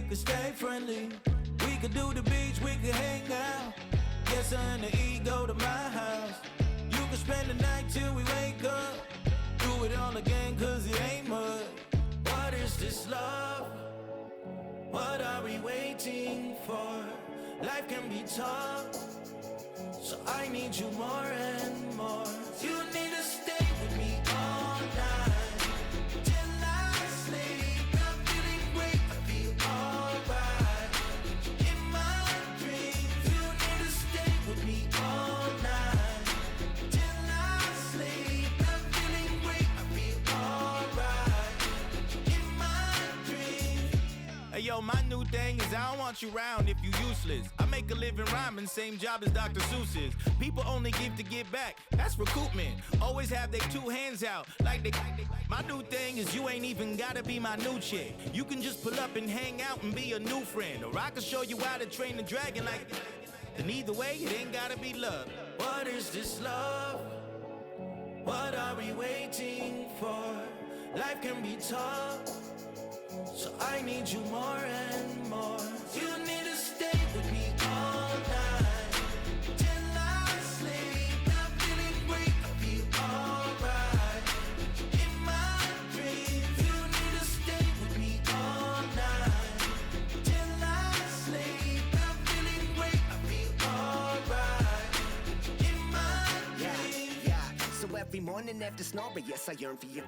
it could stay friendly. We could do the beach, we could hang out. Get something to eat, go to my house. You could spend the night till we wake up. Do it all again, cause it ain't mud. What is this love? What are we waiting for? Life can be tough, so I need you more and more. You need to stay with me all night till I sleep. I'm feeling great, I feel alright. In my dreams, you need to stay with me all night till I sleep. I'm feeling great, I feel alright. In my dreams. Hey yo, my new thing is I don't want you around if you useless. I make a living rhyming, same job as Dr. Seuss's. People only give to get back, that's recoupment. Always have their two hands out, like they. My new thing is you ain't even gotta be my new chick. You can just pull up and hang out and be a new friend. Or I can show you how to train the dragon like. And either way, it ain't gotta be love. What is this love? What are we waiting for? Life can be tough, so I need you more and more. You need to stay with me all night till I sleep. I'm feeling great, I feel alright. In my dreams, you need to stay with me all night till I sleep. I'm feeling great, I feel alright. In my dreams. Yeah. So every morning after snoring, yes, I yearn for you.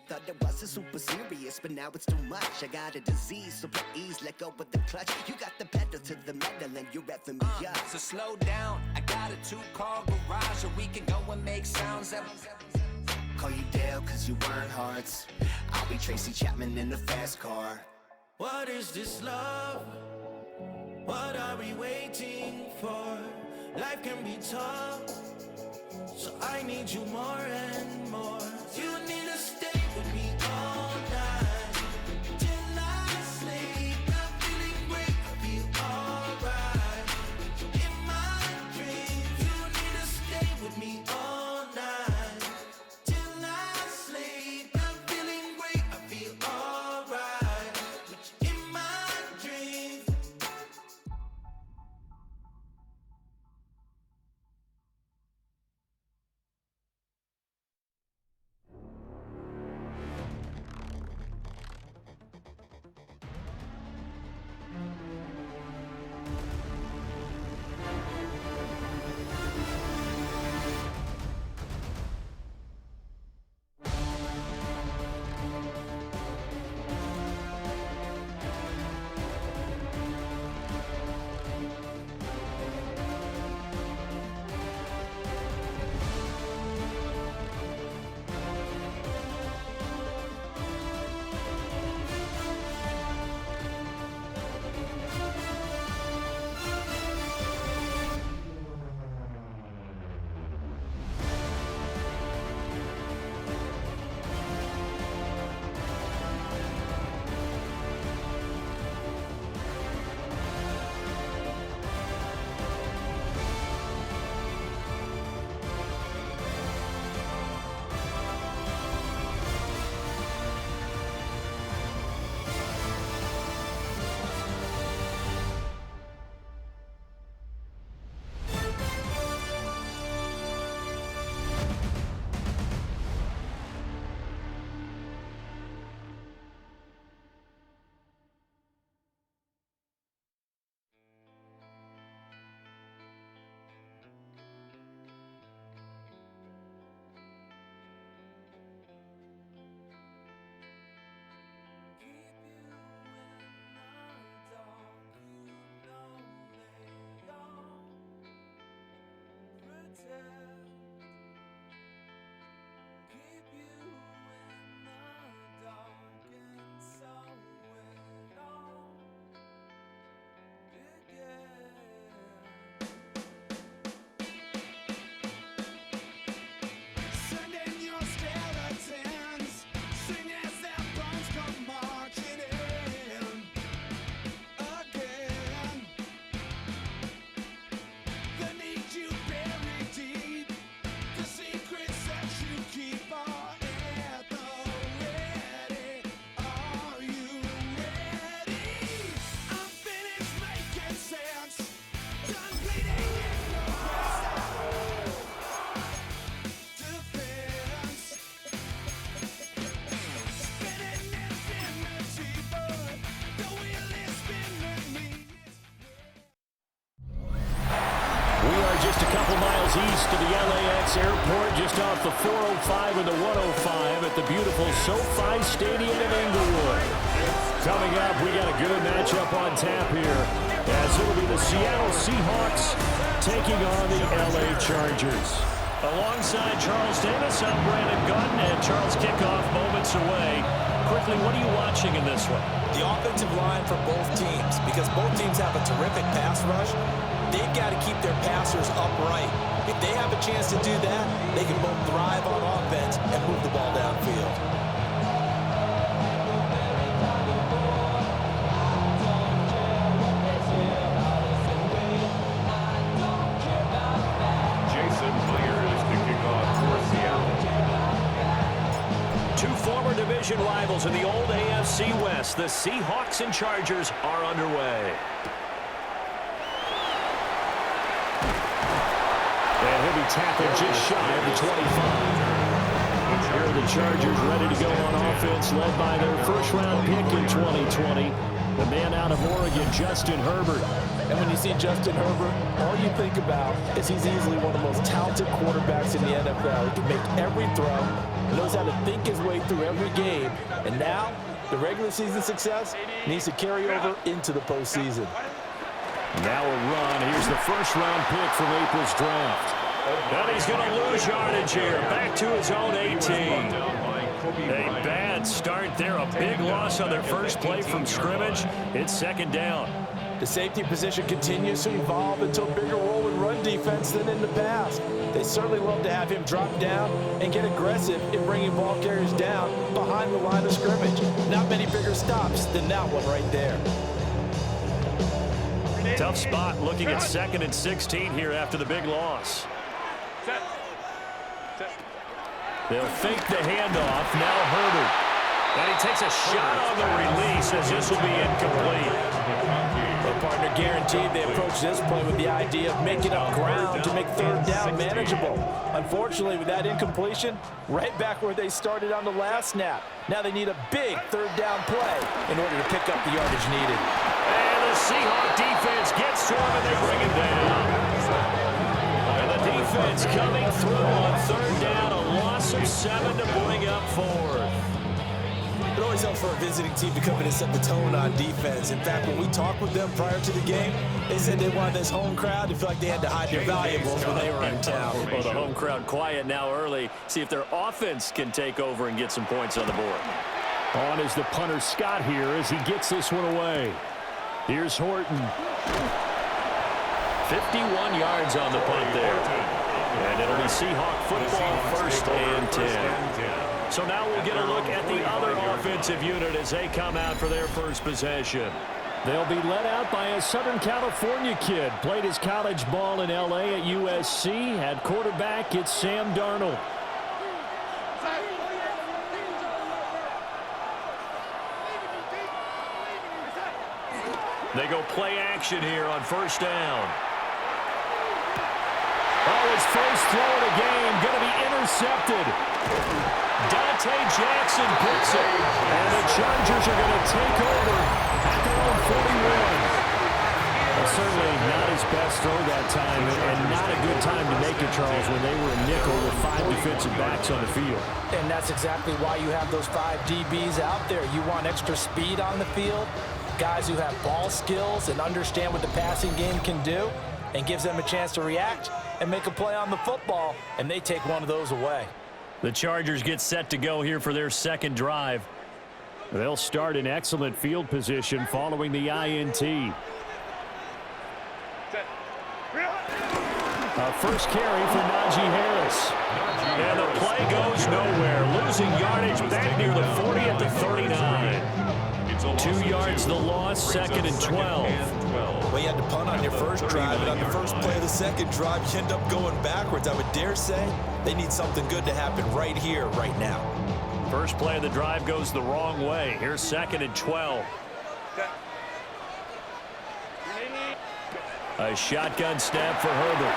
Thought it wasn't super serious, but now it's too much. I got a disease, so please let go with the clutch. You got the pedal to the metal and you're revving me up. So slow down, I got a 2-car garage, or we can go and make sounds that. Call you Dale cause you weren't hearts. I'll be Tracy Chapman in the fast car. What is this love? What are we waiting for? Life can be tough, so I need you more and more. You need to stay with me all night till I sleep. I'm feeling great, I feel alright. In my dreams, you need to stay with me all night till I sleep. I'm feeling great, I feel alright. In my dreams. are just a couple miles east of the LAX airport, just off the 405 and the 105 at the beautiful SoFi Stadium in Inglewood. Coming up, we got a good matchup on tap here, as it'll be the Seattle Seahawks taking on the LA Chargers. Alongside Charles Davis, I'm Brandon Gunn, and Charles kickoff moments away. Quickly, what are you watching in this one? The offensive line for both teams, because both teams have a terrific pass rush. They've got to keep their passers upright. If they have a chance to do that, they can both thrive on offense and move the ball downfield. Two former division rivals in the old AFC West, the Seahawks and Chargers, are underway. And he'll be tackled just shy of the 25. Here are the Chargers ready to go on offense, led by their first-round pick in 2020, the man out of Oregon, Justin Herbert. And when you see Justin Herbert, all you think about is he's easily one of the most talented quarterbacks in the NFL. He can make every throw, knows how to think his way through every game, and now the regular season success needs to carry over into the postseason. Now a run. Here's the first-round pick from April's draft. And he's going to lose yardage here. Back to his own 18. A bad start there. A big loss on their first play from scrimmage. It's second down. The safety position continues to evolve into a bigger role in run defense than in the past. They certainly love to have him drop down and get aggressive in bringing ball carriers down behind the line of scrimmage. Not many bigger stops than that one right there. Tough spot looking at 2nd and 16 here after the big loss. They'll fake the handoff. Now Herbert. And he takes a shot on the release as this will be incomplete. Their partner guaranteed they approach this play with the idea of making up ground to make third down manageable. Unfortunately, with that incompletion, right back where they started on the last snap. Now they need a big third down play in order to pick up the yardage needed. And the Seahawk defense gets to him and they bring him down. And the defense coming through on third down, a loss of 7 to bring up 4th. It always helps for a visiting team to come in and set the tone on defense. In fact, when we talked with them prior to the game, they said they wanted this home crowd to feel like they had to hide their valuables when they were in town. Well, the home crowd quiet now early. See if their offense can take over and get some points on the board. On is the punter Scott here as he gets this one away. Here's Horton. 51 yards on the punt there. And it'll be Seahawk football, 1st and 10. So now we'll get a look at the other offensive unit as they come out for their first possession. They'll be led out by a Southern California kid. Played his college ball in L.A. at USC. At quarterback, it's Sam Darnold. They go play action here on 1st down. Oh, his first throw of the game going to be intercepted. Dante Jackson picks it. And the Chargers are going to take over at their own 41. Well, certainly not his best throw that time, and not a good time to make it, Charles, when they were a nickel with 5 defensive backs on the field. And that's exactly why you have those 5 DBs out there. You want extra speed on the field, guys who have ball skills and understand what the passing game can do, and gives them a chance to react and make a play on the football, and they take one of those away. The Chargers get set to go here for their second drive. They'll start in excellent field position following the INT. First carry for Najee Harris. And the play goes nowhere. Losing yardage back near the 40 at the 39. 2 yards the loss, 2nd and 12. Well, you had to punt on your first drive, and on the first play of the second drive, you end up going backwards. I would dare say they need something good to happen right here, right now. First play of the drive goes the wrong way. Here's 2nd and 12. A shotgun snap for Herbert.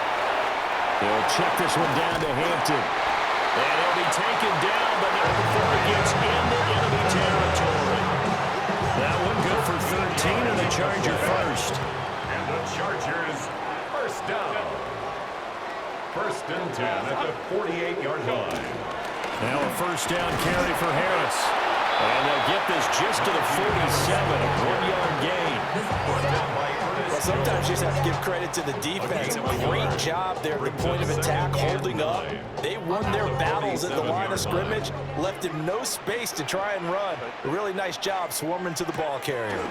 They'll check this one down to Hampton. And he'll be taken down, but not before it gets into enemy territory. That one good for 13 and the Charger first. And the Chargers first down. First and 10 at the 48-yard line. Now a first down carry for Harris. And they'll get this just to the 47, a 1-yard gain. Well, sometimes you just have to give credit to the defense. Great job there at the point of attack, holding up. They won their battles at the line of scrimmage, left him no space to try and run. A really nice job swarming to the ball carrier.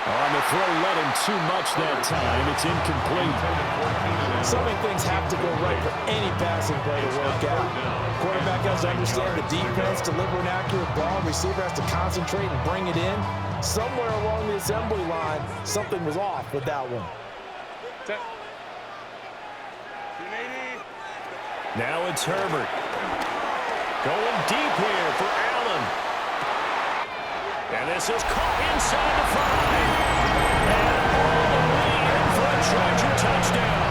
On the throw, led him too much that time. It's incomplete. So many things have to go right for any passing play to work out. Quarterback has to understand the defense, deliver an accurate ball. Receiver has to concentrate and bring it in. Somewhere along the assembly line, something was off with that one. Now it's Herbert. Going deep here for Allen. And this is caught inside the 5. And all the way in for a Charger touchdown.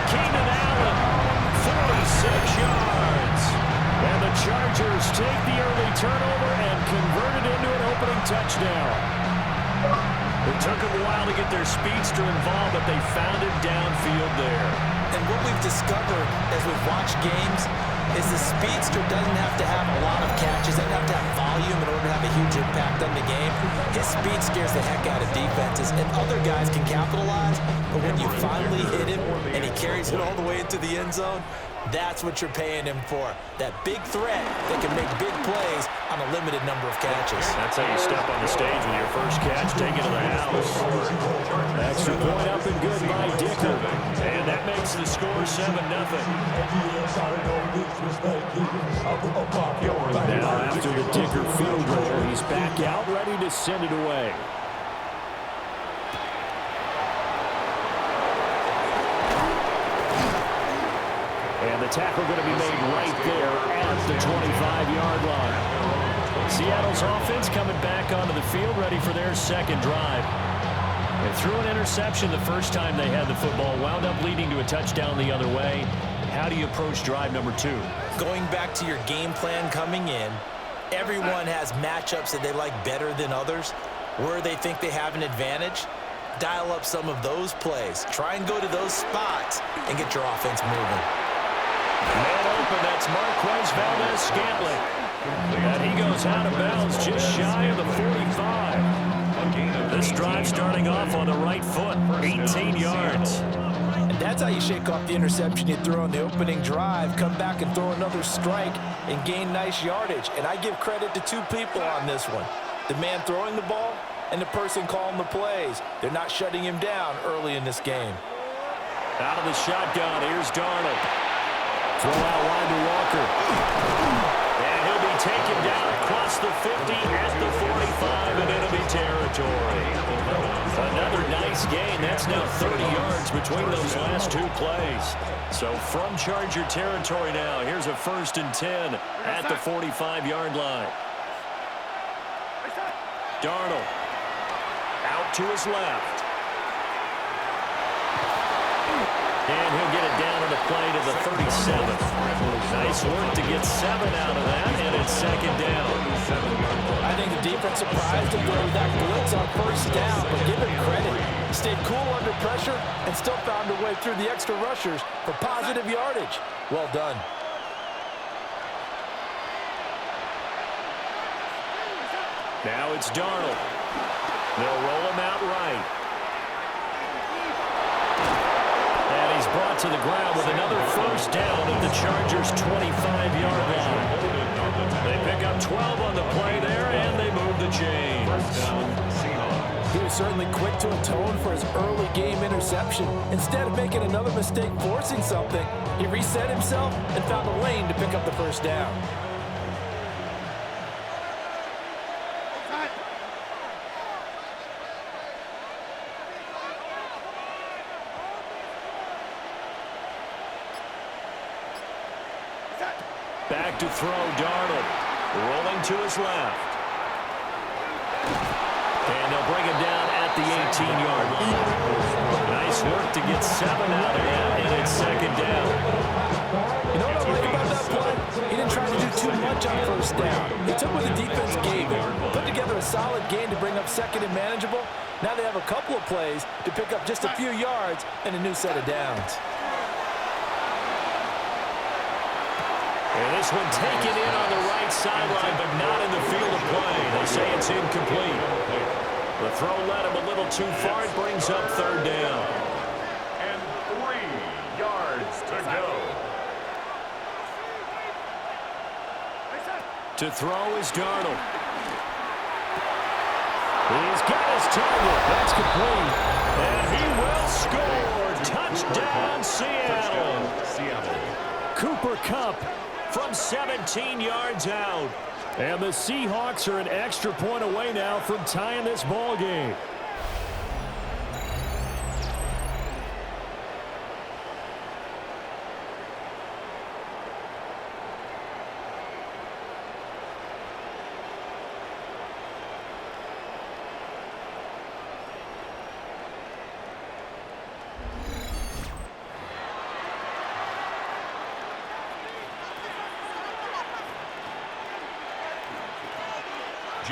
Keenan Allen, 46 yards. And the Chargers take the early turnover and convert it into an opening touchdown. It took them a while to get their speedster involved, but they found him downfield there. And what we've discovered as we've watched games is the speedster doesn't have to have a lot of catches, doesn't have to have volume in order to have a huge impact on the game. His speed scares the heck out of defenses, and other guys can capitalize, but when you finally hit him and he carries it all the way into the end zone, that's what you're paying him for. That big threat that can make big plays on a limited number of catches. That's how you step on the stage with your first catch, take it to the house. Extra point up and good by Dicker. And that makes the score 7-0. Now after the Dicker field goal, he's back out, ready to send it away. And the tackle going to be made right there at the 25-yard line. Seattle's offense coming back onto the field, ready for their second drive. They threw an interception the first time they had the football, wound up leading to a touchdown the other way. How do you approach drive number 2? Going back to your game plan coming in, everyone has matchups that they like better than others, where they think they have an advantage. Dial up some of those plays. Try and go to those spots and get your offense moving. Man open, that's Marquez Valdez-Scantling. And he goes out of bounds just shy of the 45. This drive starting off on the right foot, 18 yards. And that's how you shake off the interception you threw on the opening drive, come back and throw another strike and gain nice yardage. And I give credit to two people on this one. The man throwing the ball and the person calling the plays. They're not shutting him down early in this game. Out of the shotgun, here's Darnold. Throw out wide to Walker. And he'll be taken down across the 50 at the 45 and enemy territory. Another nice gain. That's now 30 yards between those last two plays. So from Charger territory now, here's a 1st and 10 at the 45-yard line. Darnold out to his left. And he'll get it down on the play to the 37. Nice work to get 7 out of that, and it's 2nd down. I think the defense surprised him with that blitz on 1st down, but give him credit. He stayed cool under pressure and still found a way through the extra rushers for positive yardage. Well done. Now it's Darnold. They'll roll him out right. And he's brought to the ground with another 1st down at the Chargers' 25-yard line. They pick up 12 on the play there, and they move the chains. He was certainly quick to atone for his early game interception. Instead of making another mistake forcing something, he reset himself and found a lane to pick up the 1st down. Back to throw, Darnold. Rolling to his left. And they'll bring him down at the 18-yard line. Nice work to get 7 out of that, and it's 2nd down. You know what I like about that play? He didn't try to do too much on 1st down. He took what the defense gave him, put together a solid game to bring up 2nd and manageable, Now they have a couple of plays to pick up just a few yards and a new set of downs. And this one taken in on the right sideline, but not in the field of play. They say it's incomplete. The throw led him a little too far. It brings up third down. And 3 yards to go. To throw is Darnold. He's got his target. That's complete. And he will score. Touchdown, Seattle. Cooper Kupp from 17 yards out. And the Seahawks are an extra point away now from tying this ball game.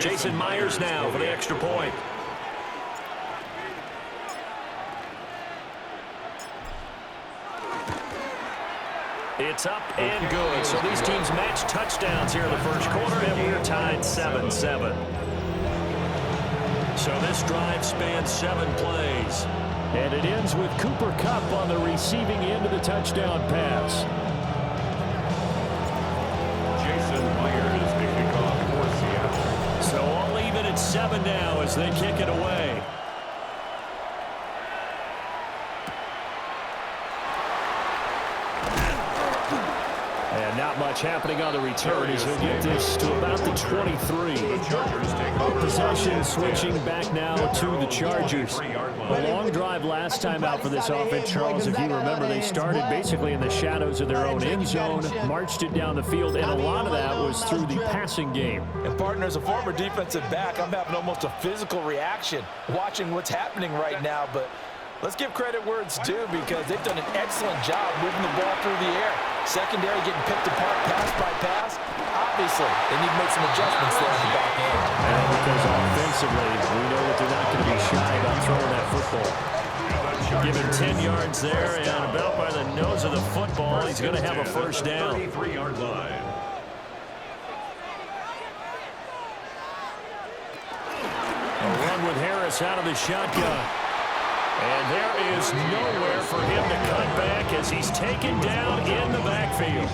Jason Myers now for the extra point. It's up and good. So these teams match touchdowns here in the first quarter, and we're tied 7-7. So this drive spans 7 plays. And it ends with Cooper Kupp on the receiving end of the touchdown pass. Jason Myers to kick off for Seattle. So all even at 7 now as they kick it away. And not much happening on the return as he'll get this to about the 23. The Chargers take over. Possession switching back now to the Chargers. A long drive last time out for this offense, Charles. If you remember, they started basically in the shadows of their own end zone, marched it down the field, and a lot of that was through the passing game. And partner, as a former defensive back, I'm having almost a physical reaction watching what's happening right now. But let's give credit where it's due because they've done an excellent job moving the ball through the air. Secondary getting picked apart pass by pass. Obviously, they need to make some adjustments there in the back end. And because offensively, we know that they're not going to be shy about throwing that football. Given 10 yards there and about by the nose of the football, he's going to have a first down. 33-yard line. A run with Harris out of the shotgun. And there is nowhere for him to cut back as he's taken down in the backfield.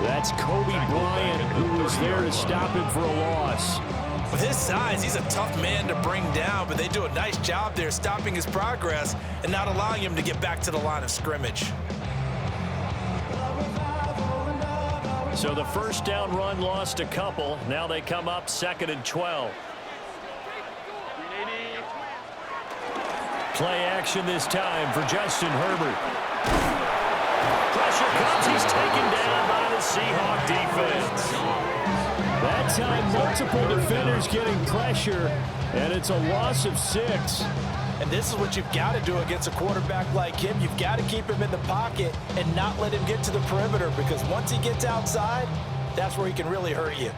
That's Kobe Bryant who was there to stop him for a loss. With his size, he's a tough man to bring down, but they do a nice job there stopping his progress and not allowing him to get back to the line of scrimmage. So the first down run lost a couple. Now they come up 2nd and 12. Play action this time for Justin Herbert. Pressure comes. He's taken down by the Seahawks defense. That time, multiple defenders getting pressure, and it's a loss of 6. And this is what you've got to do against a quarterback like him. You've got to keep him in the pocket and not let him get to the perimeter because once he gets outside, that's where he can really hurt you.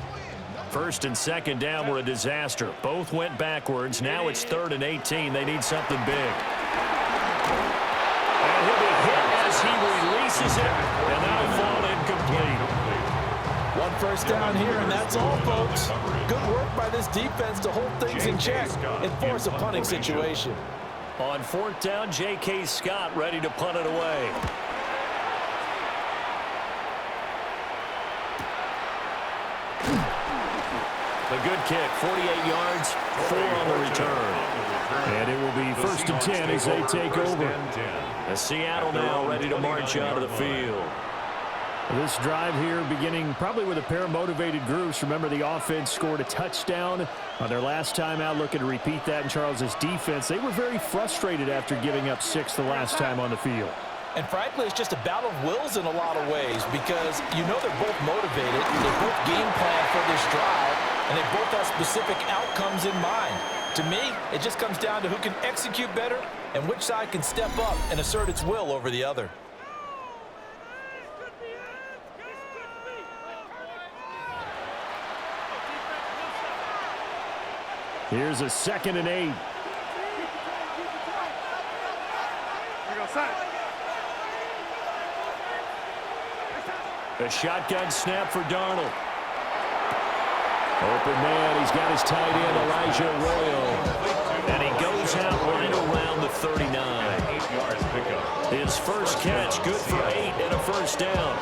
First and second down were a disaster. Both went backwards. Now it's 3rd and 18. They need something big. And he'll be hit as he releases it, and that'll fall incomplete. One first down here, and that's all, folks. Good work by this defense to hold things in check and force a punting situation. On 4th down, J.K. Scott ready to punt it away. The good kick, 48 yards, 4 on the return. And it will be 1st and 10 as they take over. And Seattle now ready to march out of the field. This drive here beginning probably with a pair of motivated groups. Remember, the offense scored a touchdown on their last time out, looking to repeat that in Charles's defense. They were very frustrated after giving up 6 the last time on the field. And frankly, it's just a battle of wills in a lot of ways because you know they're both motivated. They both game plan for this drive, and they both have specific outcomes in mind. To me, it just comes down to who can execute better and which side can step up and assert its will over the other. Here's a 2nd and 8. A shotgun snap for Darnold. Open man, he's got his tight end, Elijah Arroyo. And he goes out right around the 39. 8 yards pickup. His first catch, good for 8 and a first down.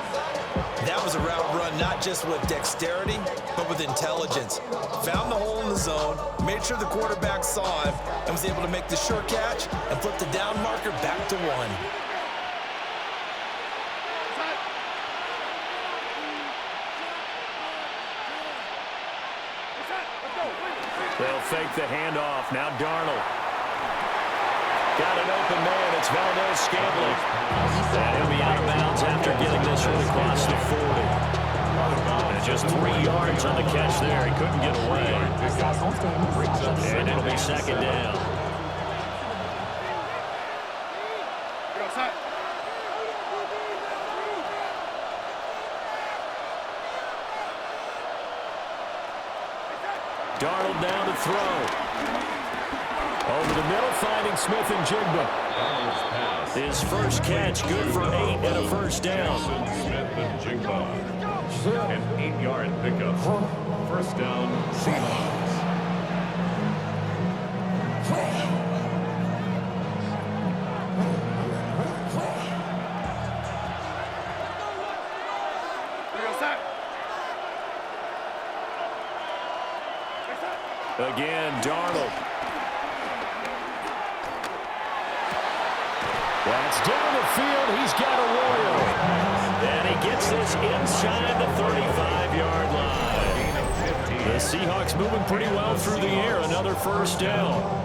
That was a route run not just with dexterity, but with intelligence. Found the hole in the zone, made sure the quarterback saw him, and was able to make the short catch and flip the down marker back to 1. They'll fake the handoff. Now Darnold. Got an open man. It's Valdez Scantling. And he'll be out of bounds after getting this one across the 40. And just 3 yards on the catch there. He couldn't get away. And it'll be second down. Darnold down to throw. Over the middle, finding Smith and Jigba. His first catch, good for 8 and a first down. Smith and Jigba. An 8-yard pickup. First down, Seahawks. Again, Darnold. That's down the field. He's got Arroyo. And he gets this inside the 35-yard line. The Seahawks moving pretty well through the air. Another first down.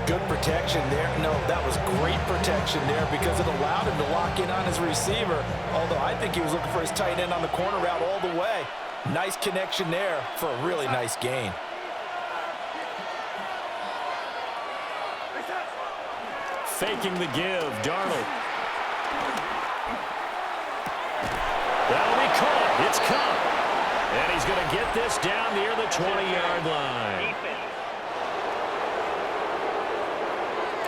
Good protection there. No, that was great protection there because it allowed him to lock in on his receiver. Although I think he was looking for his tight end on the corner route all the way. Nice connection there for a really nice gain. Faking the give, Darnold. That'll be caught. It's caught. And he's going to get this down near the 20-yard line.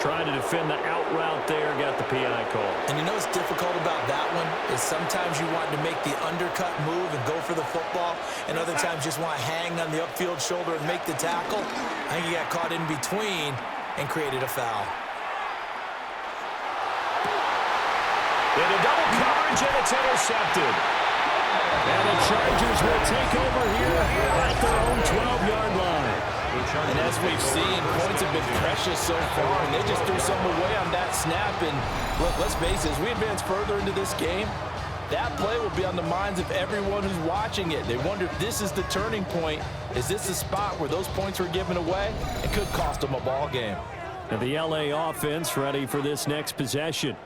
Trying to defend the out route there, got the PI call. And you know what's difficult about that one is sometimes you want to make the undercut move and go for the football, and other times just want to hang on the upfield shoulder and make the tackle. I think he got caught in between and created a foul. Into double coverage, and it's intercepted. And the Chargers will take over here at their own 12-yard line. And as we've seen, points have been precious so far, and they just threw some away on that snap. And look, let's face it, as we advance further into this game, that play will be on the minds of everyone who's watching it. They wonder if this is the turning point. Is this the spot where those points were given away? It could cost them a ball game. And the LA offense ready for this next possession.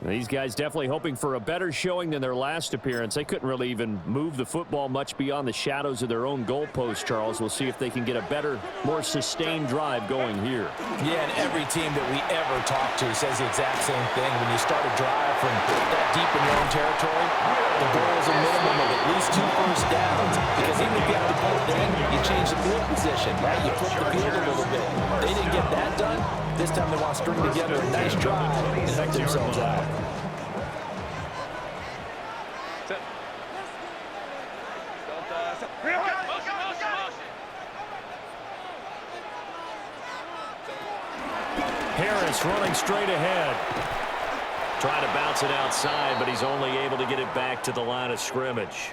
These guys definitely hoping for a better showing than their last appearance. They couldn't really even move the football much beyond the shadows of their own goalpost, Charles. We'll see if they can get a better, more sustained drive going here. Yeah, and every team that we ever talk to says the exact same thing. When you start a drive from that deep in your own territory, the goal is a minimum of at least 2 first downs. Because even if you have to pull it in, you change the field position, right? You flip the field a little bit. They didn't get that done. This time they want to string together a nice drive and help themselves out. Harris running straight ahead. Trying to bounce it outside, but he's only able to get it back to the line of scrimmage.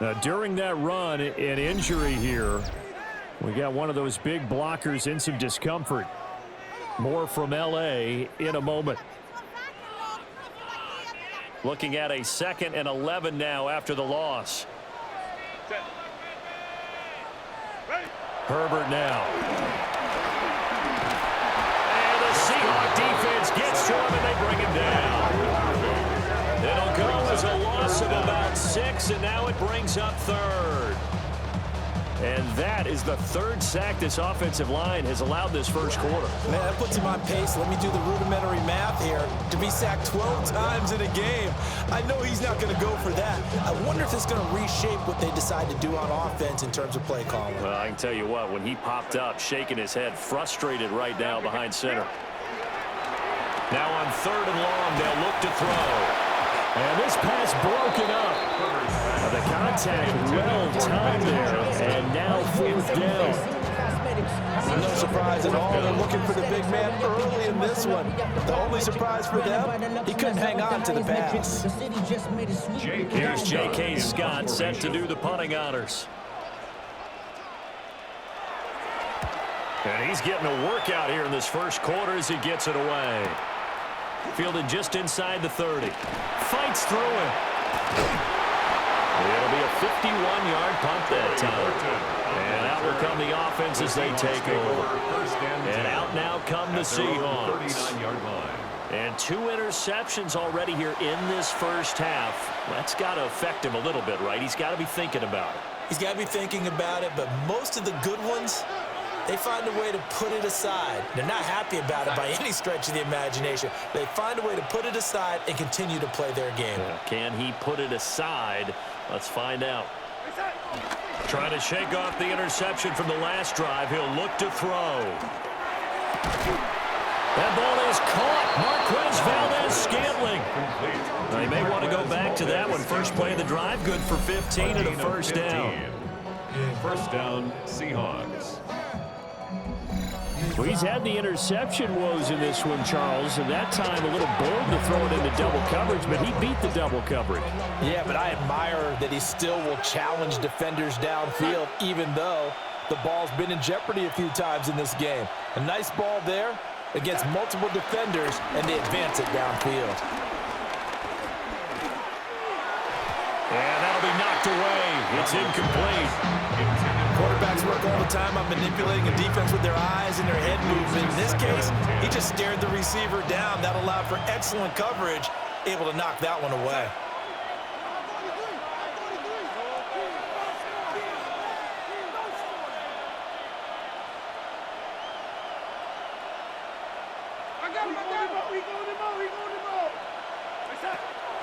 Now, during that run, an injury here. We got one of those big blockers in some discomfort. More from LA in a moment. Looking at a 2nd and 11 now after the loss. Herbert now. And the Seahawks defense gets to him and they bring him down. It'll go as a loss of about 6, and now it brings up 3rd. And that is the third sack this offensive line has allowed this first quarter. Man, that puts him on pace. Let me do the rudimentary math here. To be sacked 12 times in a game, I know he's not going to go for that. I wonder if it's going to reshape what they decide to do on offense in terms of play calling. Well, I can tell you what, when he popped up, shaking his head, frustrated right now behind center. Now on 3rd and long, they'll look to throw. And this pass broken up. The contact well timed there, and now 4th down. No surprise at all. They're looking for the big man early in this one. The only surprise for them, he couldn't hang on to the pass. Here's J.K. Scott set to do the punting honors. And he's getting a workout here in this first quarter as he gets it away. Fielded just inside the 30. Fights through it. It'll be a 51-yard punt that time. And out will come the offense as they take over. And out now come the Seahawks. And 2 interceptions already here in this first half. That's got to affect him a little bit, right? He's got to be thinking about it. He's got to be thinking about it, but most of the good ones, they find a way to put it aside. They're not happy about it by any stretch of the imagination. They find a way to put it aside and continue to play their game. Can he put it aside? Let's find out. Trying to shake off the interception from the last drive. He'll look to throw. That ball is caught. Marquez Valdez-Scantling. Now, he may want to go back to that one. First play of the drive, good for 15 and a first down. First down, Seahawks. Well, he's had the interception woes in this one, Charles, and that time a little bold to throw it into double coverage, but he beat the double coverage. Yeah, but I admire that he still will challenge defenders downfield, even though the ball's been in jeopardy a few times in this game. A nice ball there against multiple defenders, and they advance it downfield. And that'll be knocked away. It's incomplete. Quarterbacks work all the time on manipulating a defense with their eyes and their head movement. In this case, he just stared the receiver down. That allowed for excellent coverage, able to knock that one away.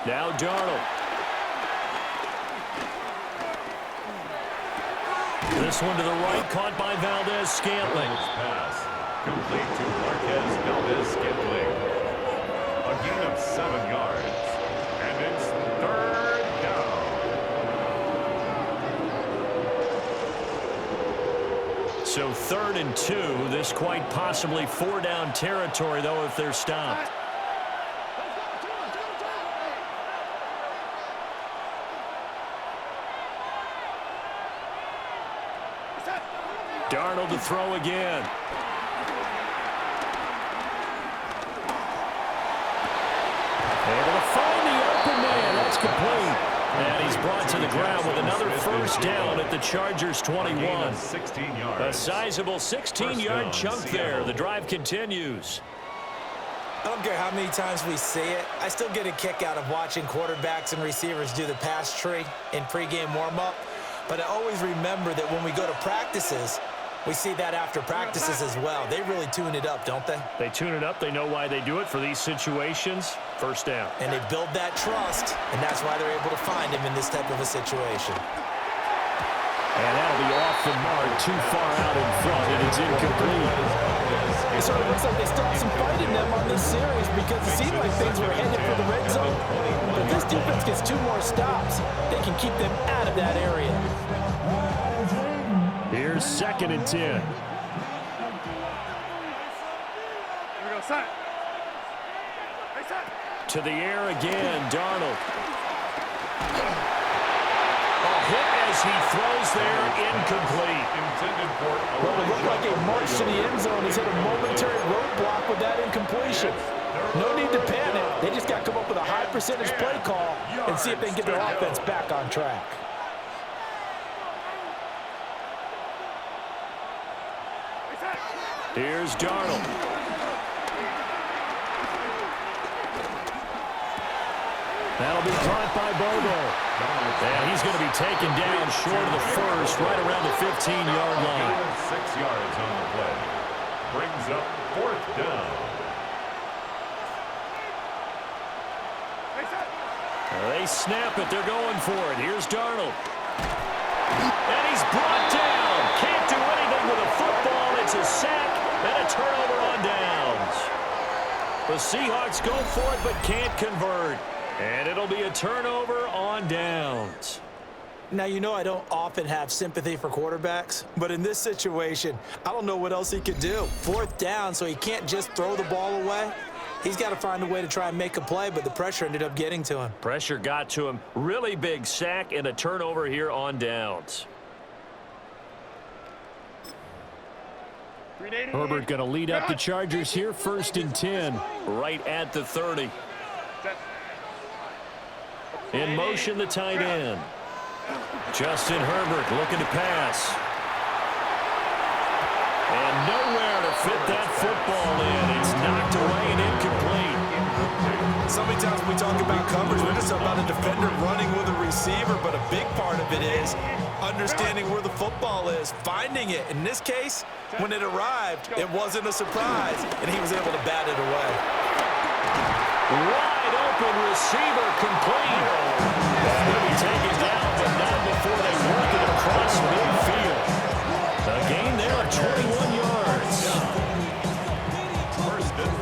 Now Darnold. This one to the right, caught by Valdez-Scantling. Pass complete to Marquez Valdez-Scantling. A gain of 7 yards. And it's 3rd down. So 3rd and 2. This quite possibly 4-down territory, though, if they're stopped. Darnold to throw again. Able to find the open man. That's complete. And he's brought to the ground with another first down at the Chargers' 21. 16 yards. A sizable 16-yard chunk there. The drive continues. I don't care how many times we see it. I still get a kick out of watching quarterbacks and receivers do the pass tree in pregame warm-up. But I always remember that when we go to practices, we see that after practices as well. They really tune it up, don't they? They tune it up. They know why they do it for these situations. First down. And they build that trust, and that's why they're able to find him in this type of a situation. And that'll be off the mark, too far out in front, and it's incomplete. It sort of looks like they still have some fight in them on this series because it seemed like things were headed for the red zone. But if this defense gets 2 more stops, they can keep them out of that area. Here's 2nd and 10. Here we go, set. Hey, set. To the air again, Darnold. A hit as he throws there, incomplete. Intended for Well, it looked like a march to the end zone. He's hit a momentary roadblock with that incompletion. No need to panic. They just got to come up with a high percentage play call and see if they can get their offense back on track. Here's Darnold. That'll be caught by Bobo. And he's going to be taken down short of the first, right around the 15-yard line. 6 yards on the play. Brings up 4th down. They snap it. They're going for it. Here's Darnold. And he's brought down. Can't do anything with a football. It's a sack and a turnover on downs. The Seahawks go for it but can't convert. And it'll be a turnover on downs. Now, you know I don't often have sympathy for quarterbacks, but in this situation, I don't know what else he could do. 4th down, so he can't just throw the ball away. He's got to find a way to try and make a play, but the pressure ended up getting to him. Pressure got to him. Really big sack and a turnover here on downs. Herbert going to lead up the Chargers here, 1st and 10, right at the 30. In motion, the tight end. Justin Herbert looking to pass. And nowhere to fit that football in. It's knocked away and incomplete. So many times when we talk about coverage, we're just about a defender running with a receiver, but a big part of it is understanding where the football is, finding it. In this case, when it arrived, it wasn't a surprise, and he was able to bat it away. Wide open receiver complete. He'll be taken down, but not before they work it across midfield. The gain there of 21 yards.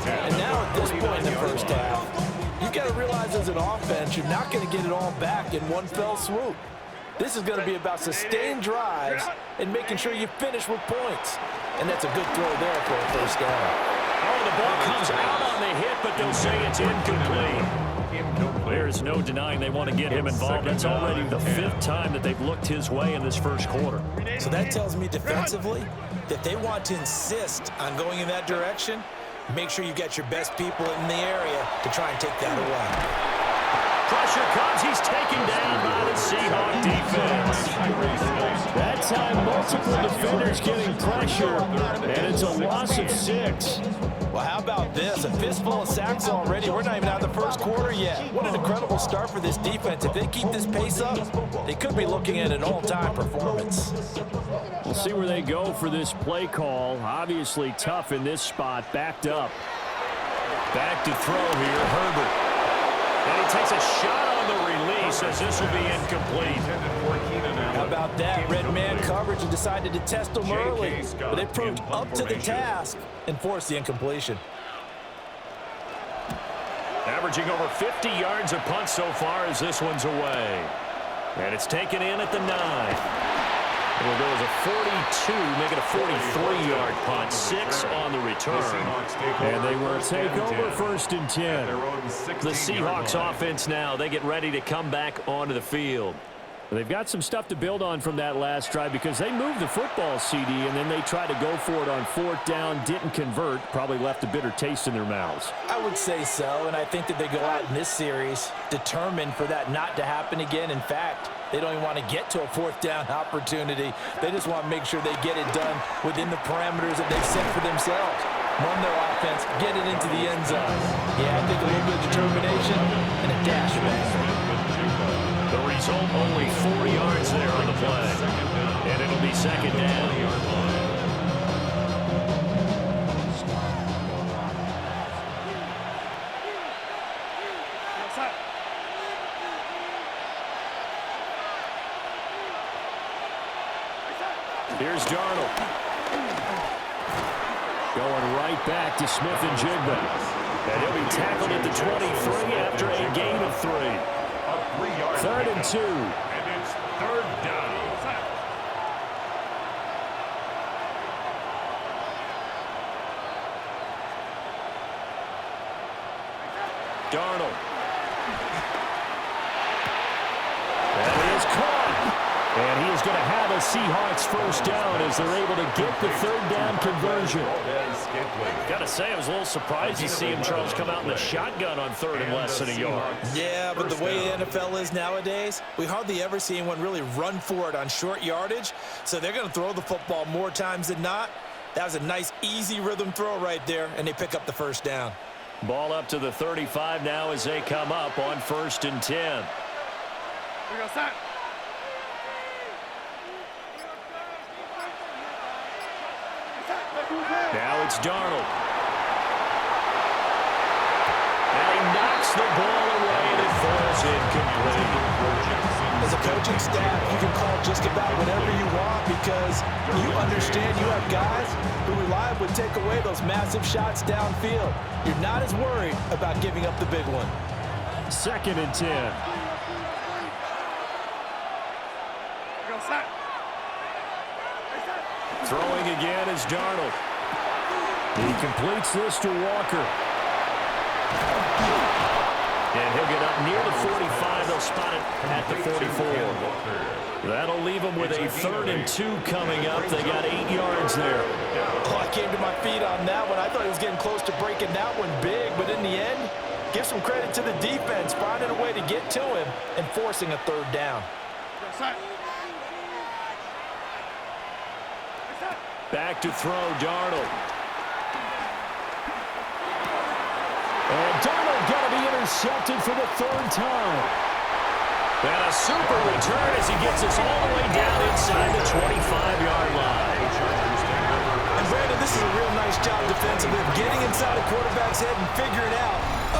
And now at this point in the first half, you've got to realize as an offense, you're not going to get it all back in one fell swoop. This is going to be about sustained drives and making sure you finish with points. And that's a good throw there for a first down. Oh, the ball comes out on the hit, but they'll say it's incomplete. There's no denying they want to get him involved. That's already the 5th time that they've looked his way in this first quarter. So that tells me defensively that they want to insist on going in that direction. Make sure you get your best people in the area to try and take that away. Pressure comes. He's taken down by the Seahawks defense. That time, multiple defenders getting pressure, and it's a loss of 6. Well, how about this? A fistful of sacks already. We're not even out of the first quarter yet. What an incredible start for this defense. If they keep this pace up, they could be looking at an all-time performance. We'll see where they go for this play call. Obviously tough in this spot, backed up. Back to throw here, Herbert. And he takes a shot on the release as this will be incomplete. How about that? Red man coverage and decided to test them early. But they proved up to the task and forced the incompletion. Averaging over 50 yards a punt so far as this one's away. And it's taken in at the 9. It'll go as a 42, make it a 43-yard punt. 6 on the return. And they will take over 1st and 10. The Seahawks offense now, they get ready to come back onto the field. They've got some stuff to build on from that last drive because they moved the football, CD, and then they tried to go for it on 4th down, didn't convert, probably left a bitter taste in their mouths. I would say so, and I think that they go out in this series determined for that not to happen again. In fact, they don't even want to get to a 4th down opportunity. They just want to make sure they get it done within the parameters that they've set for themselves. Run their offense, get it into the end zone. Yeah, I think a little bit of determination and a dash back. The result, only 4 yards there on the play. And it'll be 2nd down. Here's Darnold. Going right back to Smith and Jigba. And he'll be tackled at the 23 after a gain of 3. 3rd and 2. And it's 3rd down. Darnold. And he is caught. And he is going to have a Seahawks 1st down as they're able to get the 3rd down conversion. Got to say, I was a little surprised to see him, Charles, come out in the shotgun on 3rd and less than a yard. Yeah, but the way the NFL is nowadays, we hardly ever see anyone really run for it on short yardage. So they're going to throw the football more times than not. That was a nice, easy rhythm throw right there, and they pick up the 1st down. Ball up to the 35 now as they come up on 1st and 10. Here we go, set. Now it's Darnold. And he knocks the ball away and it falls incomplete. As a coaching staff, you can call just about whatever you want because you understand you have guys who reliably take away those massive shots downfield. You're not as worried about giving up the big one. 2nd and 10. Here we go, set. Throwing again is Darnold. He completes this to Walker. And he'll get up near the 45. They'll spot it at the 44. That'll leave them with a 3rd and 2 coming up. They got 8 yards there. Oh, I came to my feet on that one. I thought he was getting close to breaking that one big, but in the end, give some credit to the defense, finding a way to get to him and forcing a 3rd down. Back to throw, Darnold. And Darnold going to be intercepted for the 3rd time. And a super return as he gets us all the way down inside the 25-yard line. And Brandon, this is a real nice job defensively of getting inside a quarterback's head and figuring out,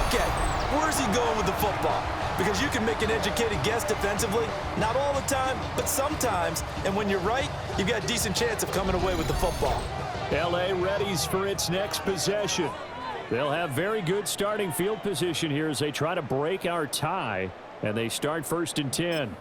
okay, where's he going with the football? Because you can make an educated guess defensively, not all the time, but sometimes. And when you're right, you've got a decent chance of coming away with the football. L.A. readies for its next possession. They'll have very good starting field position here as they try to break our tie, and they start 1st and 10.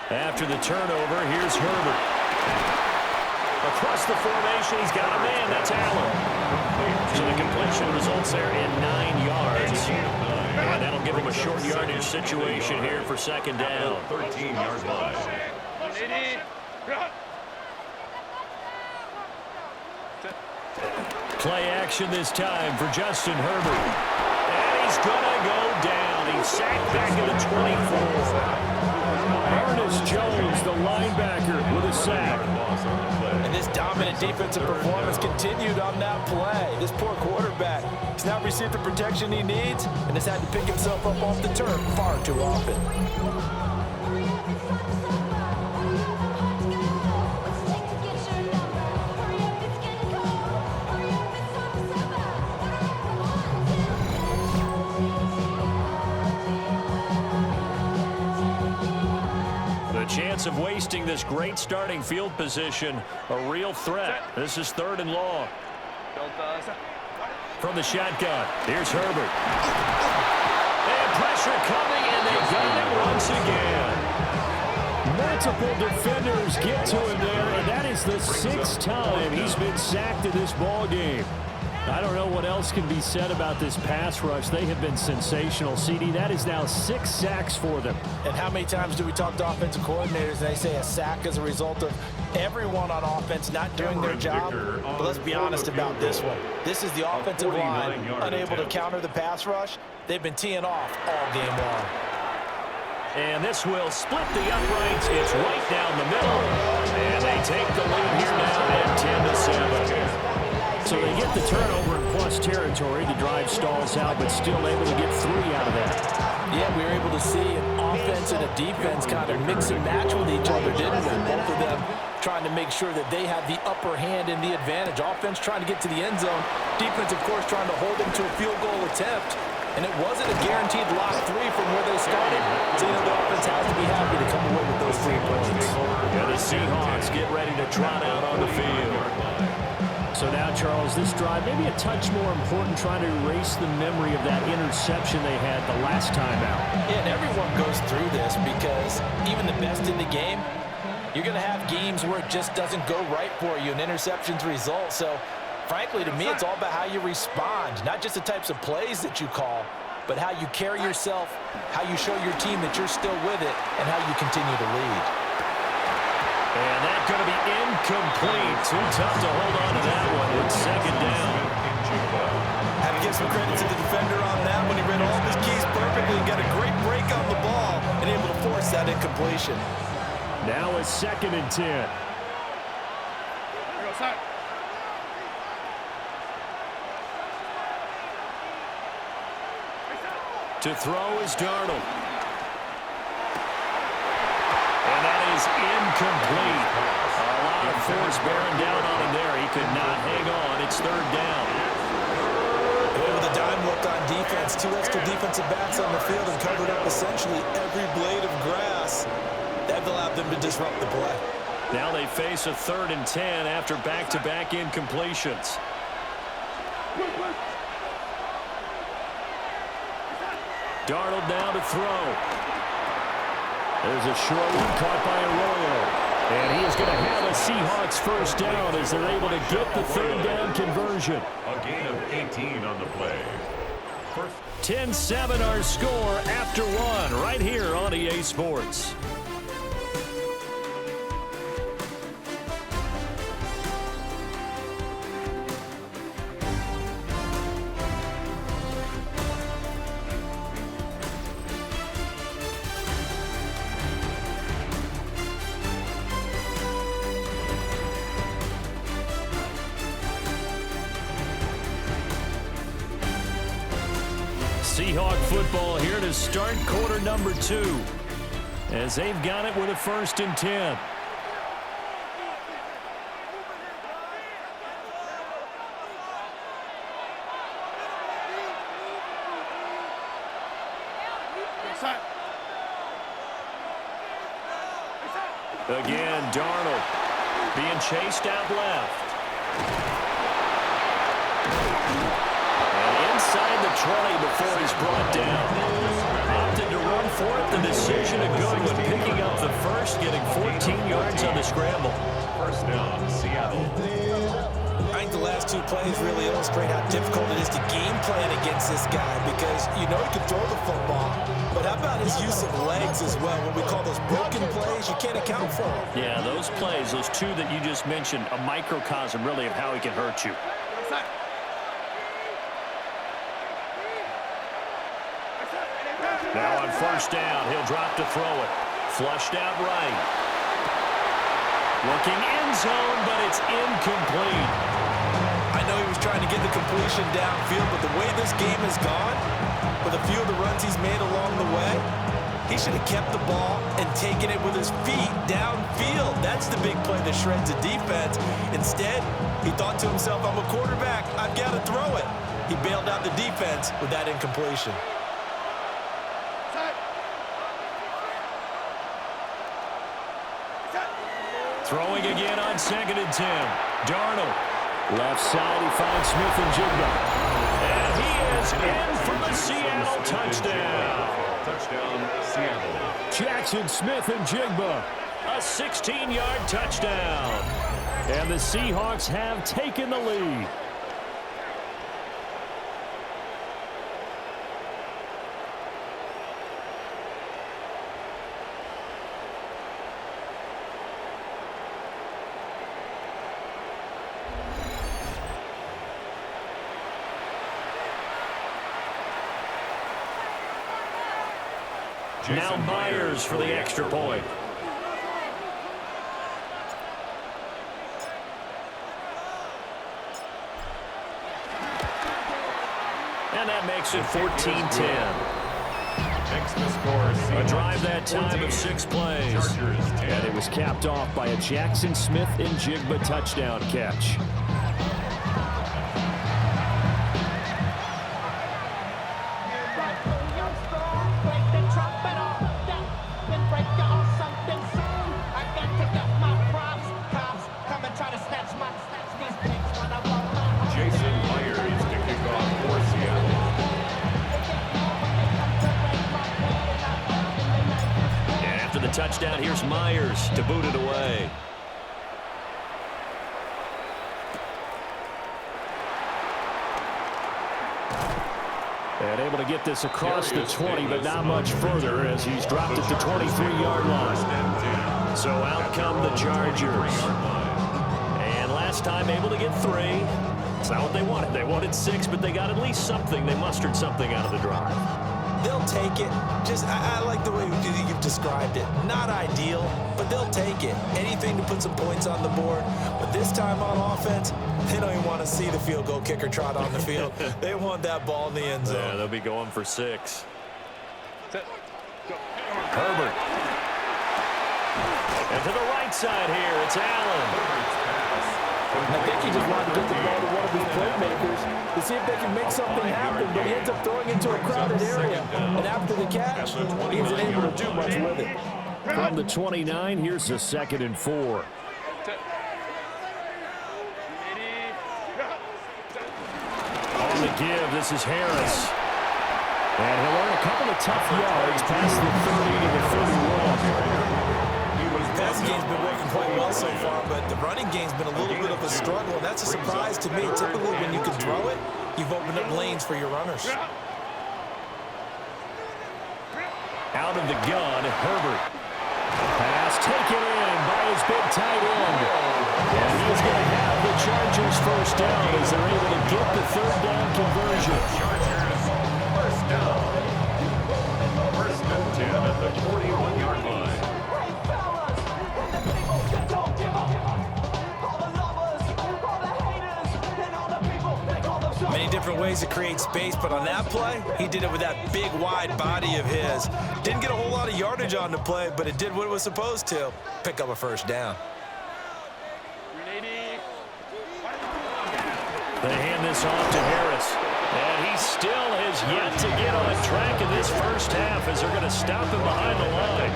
After the turnover, here's Herbert. Across the formation, he's got a man. That's Allen. So the completion results there in 9 yards. And that'll give him a short yardage situation here for 2nd down. 13-yard line. Play action this time for Justin Herbert. And he's going to go down. He's sacked back to the 24. Ernest Jones, the linebacker, with a sack. And this dominant defensive performance continued on that play. This poor quarterback has not received the protection he needs and has had to pick himself up off the turf far too often. Chance of wasting this great starting field position, a real threat. This is 3rd and long. From the shotgun, here's Herbert. And pressure coming, and they got it once again. Multiple defenders get to him there, and that is the 6th time he's been sacked in this ball game. I don't know what else can be said about this pass rush. They have been sensational. CD, that is now 6 sacks for them. And how many times do we talk to offensive coordinators and they say a sack as a result of everyone on offense not doing their job? But let's be honest about this one. This is the offensive line unable to counter the pass rush. They've been teeing off all game long. And this will split the uprights. It's right down the middle. And they take the lead here now at 10-7. So they get the turnover in plus territory. The drive stalls out, but still able to get 3 out of that. Yeah, we were able to see an offense and a defense kind of mix and match with each other, didn't we? Both of them trying to make sure that they have the upper hand and the advantage. Offense trying to get to the end zone. Defense, of course, trying to hold them to a field goal attempt. And it wasn't a guaranteed lock 3 from where they started. So, the offense has to be happy to come away with those 3 points. And the Seahawks get ready to trot out on the field. So now, Charles, this drive maybe a touch more important, trying to erase the memory of that interception they had the last time out. Yeah, and everyone goes through this because even the best in the game, you're going to have games where it just doesn't go right for you and interceptions result. So, frankly, to me, it's all about how you respond, not just the types of plays that you call, but how you carry yourself, how you show your team that you're still with it, and how you continue to lead. And that's going to be incomplete. Too tough to hold on to that one. It's 2nd down. Have to give some credit to the defender on that one. He read all of his keys perfectly and got a great break on the ball and able to force that incompletion. Now a 2nd and 10. We go sack. To throw is Darnold. And that is incomplete. A lot of force bearing down on him there. He could not hang on. It's 3rd down. With a dime look on defense, 2 extra defensive backs on the field and covered up essentially every blade of grass. That allowed them to disrupt the play. Now they face a 3rd and 10 after back-to-back incompletions. Darnold now to throw. There's a short one caught by Arroyo. And he is going to have a Seahawks 1st down as they're able to get the 3rd down conversion. A gain of 18 on the play. 10-7 our score after 1 right here on EA Sports. Seahawk football here to start quarter number 2 as they've got it with a 1st and 10. Again, Darnold being chased out left. Inside the 20 before he's brought down. Opted to run for it. The decision a good one, picking up the 1st, getting 14 yards on the scramble. 1st down, Seattle. I think the last 2 plays really illustrate how difficult it is to game plan against this guy because you know he can throw the football, but how about his use of legs as well? What we call those broken plays, you can't account for them. Yeah, those plays, those 2 that you just mentioned, a microcosm really of how he can hurt you. Now on 1st down, he'll drop to throw it. Flushed out right. Looking end zone, but it's incomplete. I know he was trying to get the completion downfield, but the way this game has gone, with a few of the runs he's made along the way, he should have kept the ball and taken it with his feet downfield. That's the big play that shreds the defense. Instead, he thought to himself, I'm a quarterback, I've got to throw it. He bailed out the defense with that incompletion. Throwing again on 2nd and 10. Darnold. Left side, he finds Smith-Njigba. And he is in for the Seattle touchdown. Touchdown, Seattle. Jackson Smith-Njigba. A 16-yard touchdown. And the Seahawks have taken the lead. Now Myers for the extra point. And that makes it 14-10. Makes the score. A drive that time of 6 plays. And it was capped off by a Jackson Smith-Njigba touchdown catch. Touchdown, here's Myers to boot it away. And able to get this across the 20, but not much further as he's dropped it to 23-yard line. So out come the Chargers. And last time able to get 3. It's not what they wanted. They wanted 6, but they got at least something. They mustered something out of the drive. They'll take it. I like the way you've described it. Not ideal, but they'll take it. Anything to put some points on the board. But this time on offense, they don't even want to see the field goal kicker trot on the field. They want that ball in the end zone. Yeah, they'll be going for 6. Herbert. And to the right side here, it's Allen. I think he just wanted to get the ball to one of his playmakers to see if they can make something happen, but he ends up throwing into a crowded area. And after the catch, he isn't able to do much with it. From the 29, here's a 2nd and 4. On the give, this is Harris. And he'll earn a couple of tough yards past the 30 to the 31. The passing game's been working quite well so far, but the running game's been a little bit of a struggle, and that's a surprise to me. Typically, when you can throw it, you've opened up lanes for your runners. Out of the gun, Herbert. Pass taken in by his big tight end. And he's going to have the Chargers first down as they're able to get the 3rd down conversion. Chargers, first down. 1st and 10 at the 41-yard line. Many different ways to create space, but on that play, he did it with that big, wide body of his. Didn't get a whole lot of yardage on the play, but it did what it was supposed to. Pick up a first down. They hand this off to Harris. And he still has yet to get on track in this first half as they're going to stop him behind the line.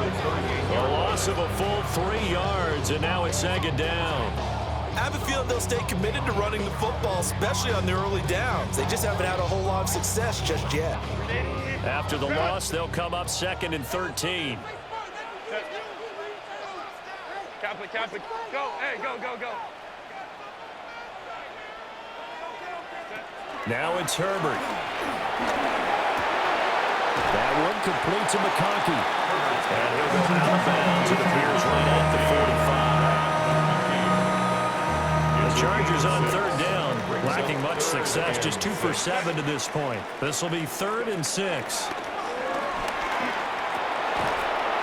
A loss of a full 3 yards, and now it's 2nd down. I have a feeling they'll stay committed to running the football, especially on the early downs. They just haven't had a whole lot of success just yet. After the loss, they'll come up 2nd and 13. Captain, go, hey, go. Now it's Herbert. That one complete to McConkey. And he'll go out of bounds. It appears right at the 45. The Chargers on 3rd down. Lacking much success. Just 2 for 7 to this point. This will be 3rd and 6.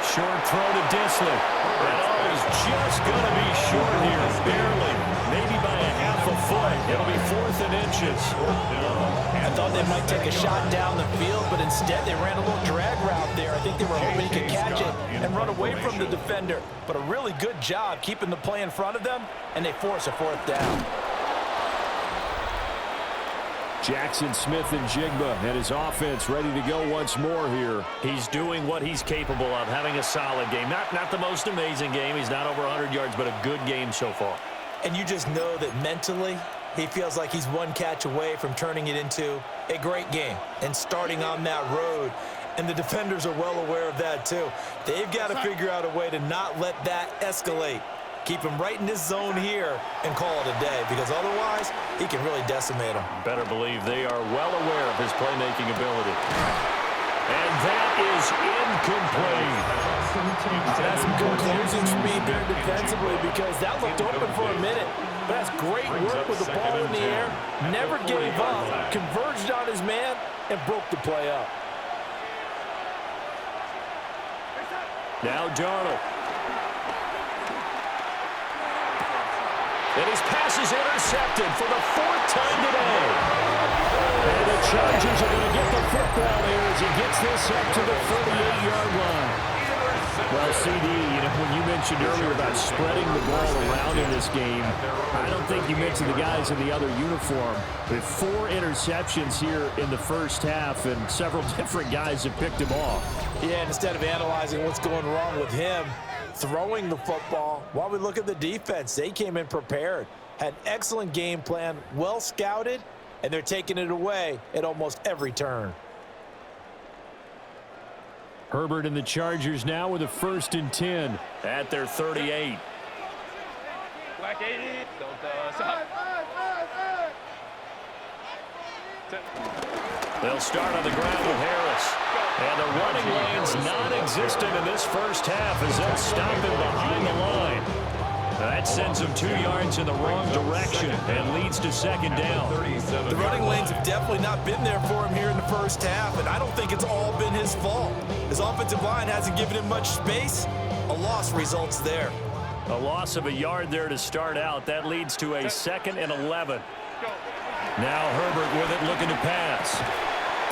Short throw to Disley. And is just going to be short here. Barely. Maybe by a half a foot. It'll be 4th and inches. I thought they might take a shot down the field, but instead they ran a little drag route there. I think they were hoping he could catch it and run away from the defender. But a really good job keeping the play in front of them, and they force a 4th down. Jackson Smith and Jigba and his offense ready to go once more here. He's doing what he's capable of, having a solid game. Not the most amazing game. He's not over 100 yards, but a good game so far. And you just know that mentally, he feels like he's one catch away from turning it into a great game and starting on that road. And the defenders are well aware of that, too. They've got to figure out a way to not let that escalate. Keep him right in this zone here and call it a day, because otherwise he can really decimate him. Better believe they are well aware of his playmaking ability. And that is incomplete. That's some good closing speed there defensively, because that looked open for a minute. But that's great work with the ball in the air. Never gave up. Converged on his man and broke the play up. Now Darnold. And his pass is intercepted for the 4th time today. And the Chargers are going to get the football here as he gets this up to the 38-yard line. Well, CD, when you mentioned earlier about spreading the ball around in this game, I don't think you mentioned the guys in the other uniform. With 4 interceptions here in the first half, and several different guys have picked him off. Yeah, and instead of analyzing what's going wrong with him, throwing the football, while we look at the defense, they came in prepared, had an excellent game plan, well scouted, and they're taking it away at almost every turn. Herbert and the Chargers now with a 1st and 10 at their 38. Black 80. Don't stop. They'll start on the ground with Harris. And the running lane's non-existent in this first half as they'll stop him behind the line. That sends him 2 yards in the wrong direction and leads to second down. The running lanes have definitely not been there for him here in the first half, and I don't think it's all been his fault. His offensive line hasn't given him much space. A loss results there. A loss of a yard there to start out. That leads to a 2nd and 11. Now Herbert with it, looking to pass.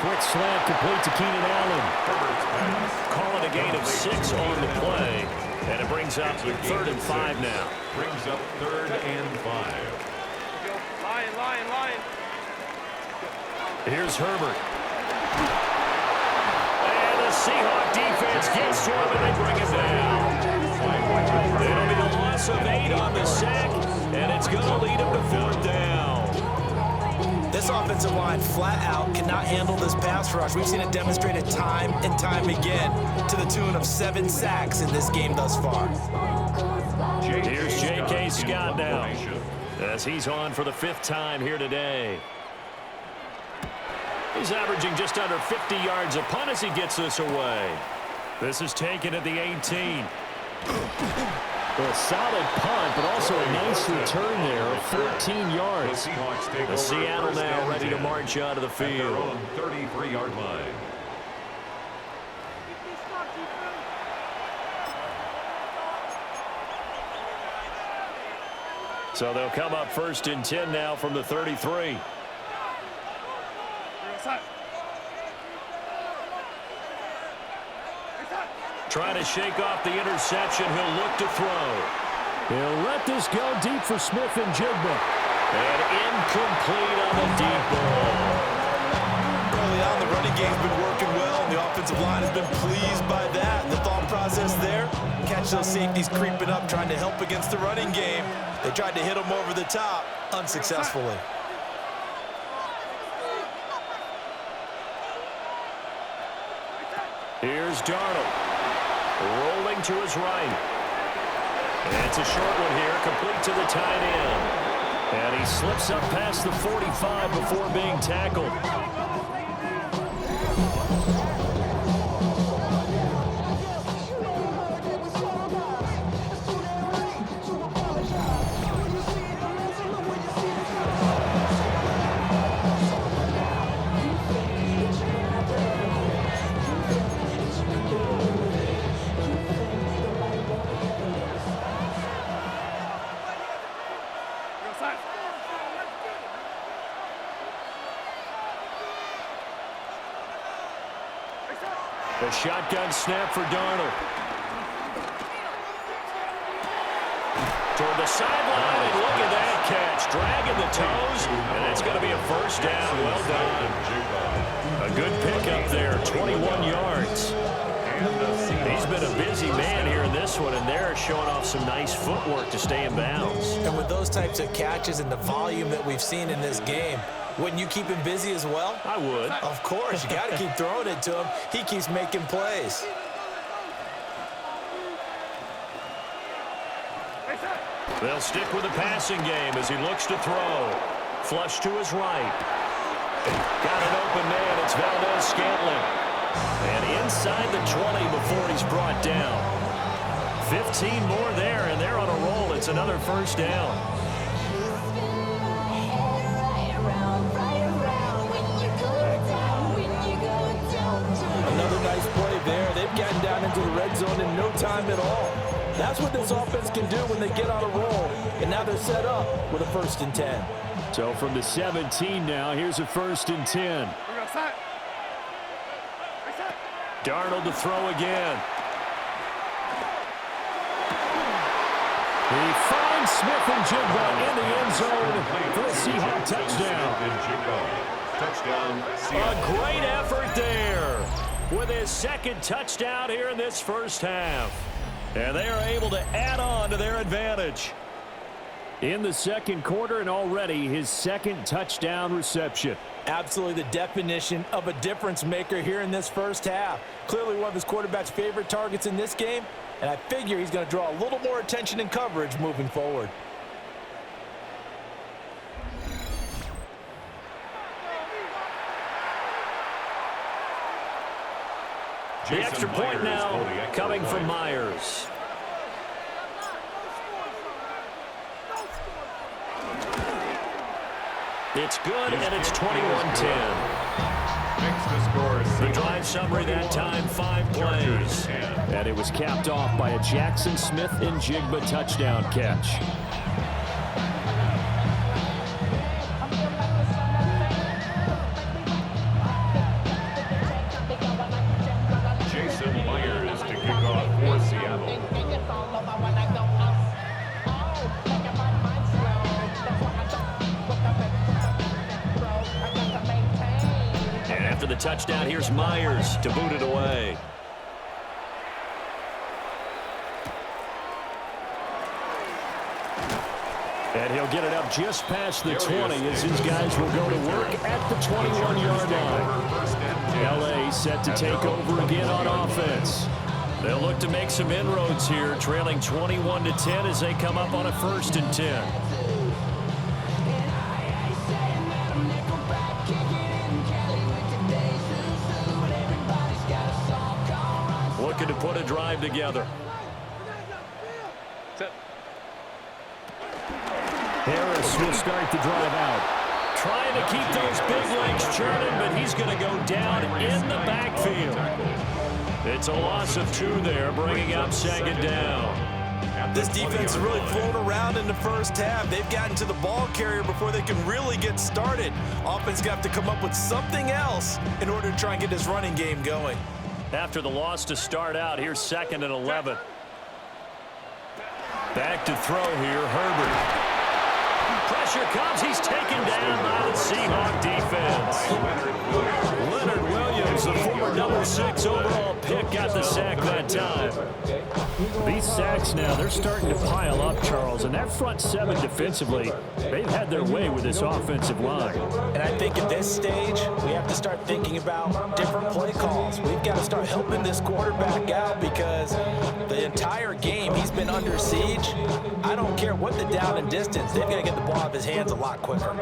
Quick slant complete to Keenan Allen. Calling a gain of 6 on the play. And it brings up 3rd and 5 now. Brings up 3rd and 5. Lion. Here's Herbert. And the Seahawks defense gets to him and they bring him down. It'll be a loss of 8 on the sack, and it's going to lead him to 4th down. This offensive line flat out cannot handle this pass rush. We've seen it demonstrated time and time again to the tune of 7 sacks in this game thus far. Here's J.K. Scott now as he's on for the 5th time here today. He's averaging just under 50 yards a punt as he gets this away. This is taken at the 18. A solid punt, but also a nice return there of 14 yards. The Seattle now ready to march out of the field. 33-yard line. So they'll come up 1st and 10 now from the 33. Trying to shake off the interception. He'll look to throw. He'll let this go deep for Smith and Jigba. And incomplete on the deep ball. Early on, the running game's been working well, and the offensive line has been pleased by that. The thought process there, catch those safeties creeping up, trying to help against the running game. They tried to hit him over the top, unsuccessfully. Here's Darnold. Rolling to his right. And it's a short one here, complete to the tight end. And he slips up past the 45 before being tackled. A shotgun snap for Darnold. Toward the sideline, and look at that catch. Dragging the toes, and it's going to be a 1st down. Well done. A good pickup there, 21 yards. He's been a busy man here in this one, and they're showing off some nice footwork to stay in bounds. And with those types of catches and the volume that we've seen in this game, wouldn't you keep him busy as well? I would. Of course. You got to keep throwing it to him. He keeps making plays. They'll stick with the passing game as he looks to throw. Flush to his right. Got an open man. It's Valdez-Scantling. And inside the 20 before he's brought down. 15 more there, and they're on a roll. It's another 1st down. Another nice play there. They've gotten down into the red zone in no time at all. That's what this offense can do when they get on a roll. And now they're set up with a 1st and 10. So from the 17 now, here's a 1st and 10. Darnold to throw again. He finds Smith and Jigba in the end zone for a Seahawks touchdown. A great effort there with his 2nd touchdown here in this 1st half. And they are able to add on to their advantage. In the 2nd quarter, and already his 2nd touchdown reception. Absolutely the definition of a difference maker here in this 1st half. Clearly one of his quarterback's favorite targets in this game, and I figure he's going to draw a little more attention and coverage moving forward. The extra point now coming from Myers. It's good, and it's 21-10. The drive summary that time, 5 plays. And it was capped off by a Jackson Smith and Jigba touchdown catch. After the touchdown, here's Myers to boot it away. And he'll get it up just past the 20 as his guys will go to work at the 21-yard line. L.A. set to take over again on offense. They'll look to make some inroads here, trailing 21-10 as they come up on a 1st and 10. Looking to put a drive together. Harris will start the drive out. Trying to keep those big legs churning, but he's going to go down in the backfield. It's a loss of 2 there, bringing up 2nd down. This defense has really flown around in the first half. They've gotten to the ball carrier before they can really get started. Offense got to come up with something else in order to try and get this running game going. After the loss to start out, here's 2nd and 11. Back to throw here, Herbert. Pressure comes. He's taken down by the Seahawks defense. Leonard Williams, the former number 6 overall pick, got the sack that time. These sacks now, they're starting to pile up, Charles. And that front 7 defensively, they've had their way with this offensive line. And I think at this stage, we have to start thinking about different play calls. We've got to start helping this quarterback out because the entire game he's been under siege. I don't care what the down and distance. They've got to get the ball out of his hands a lot quicker.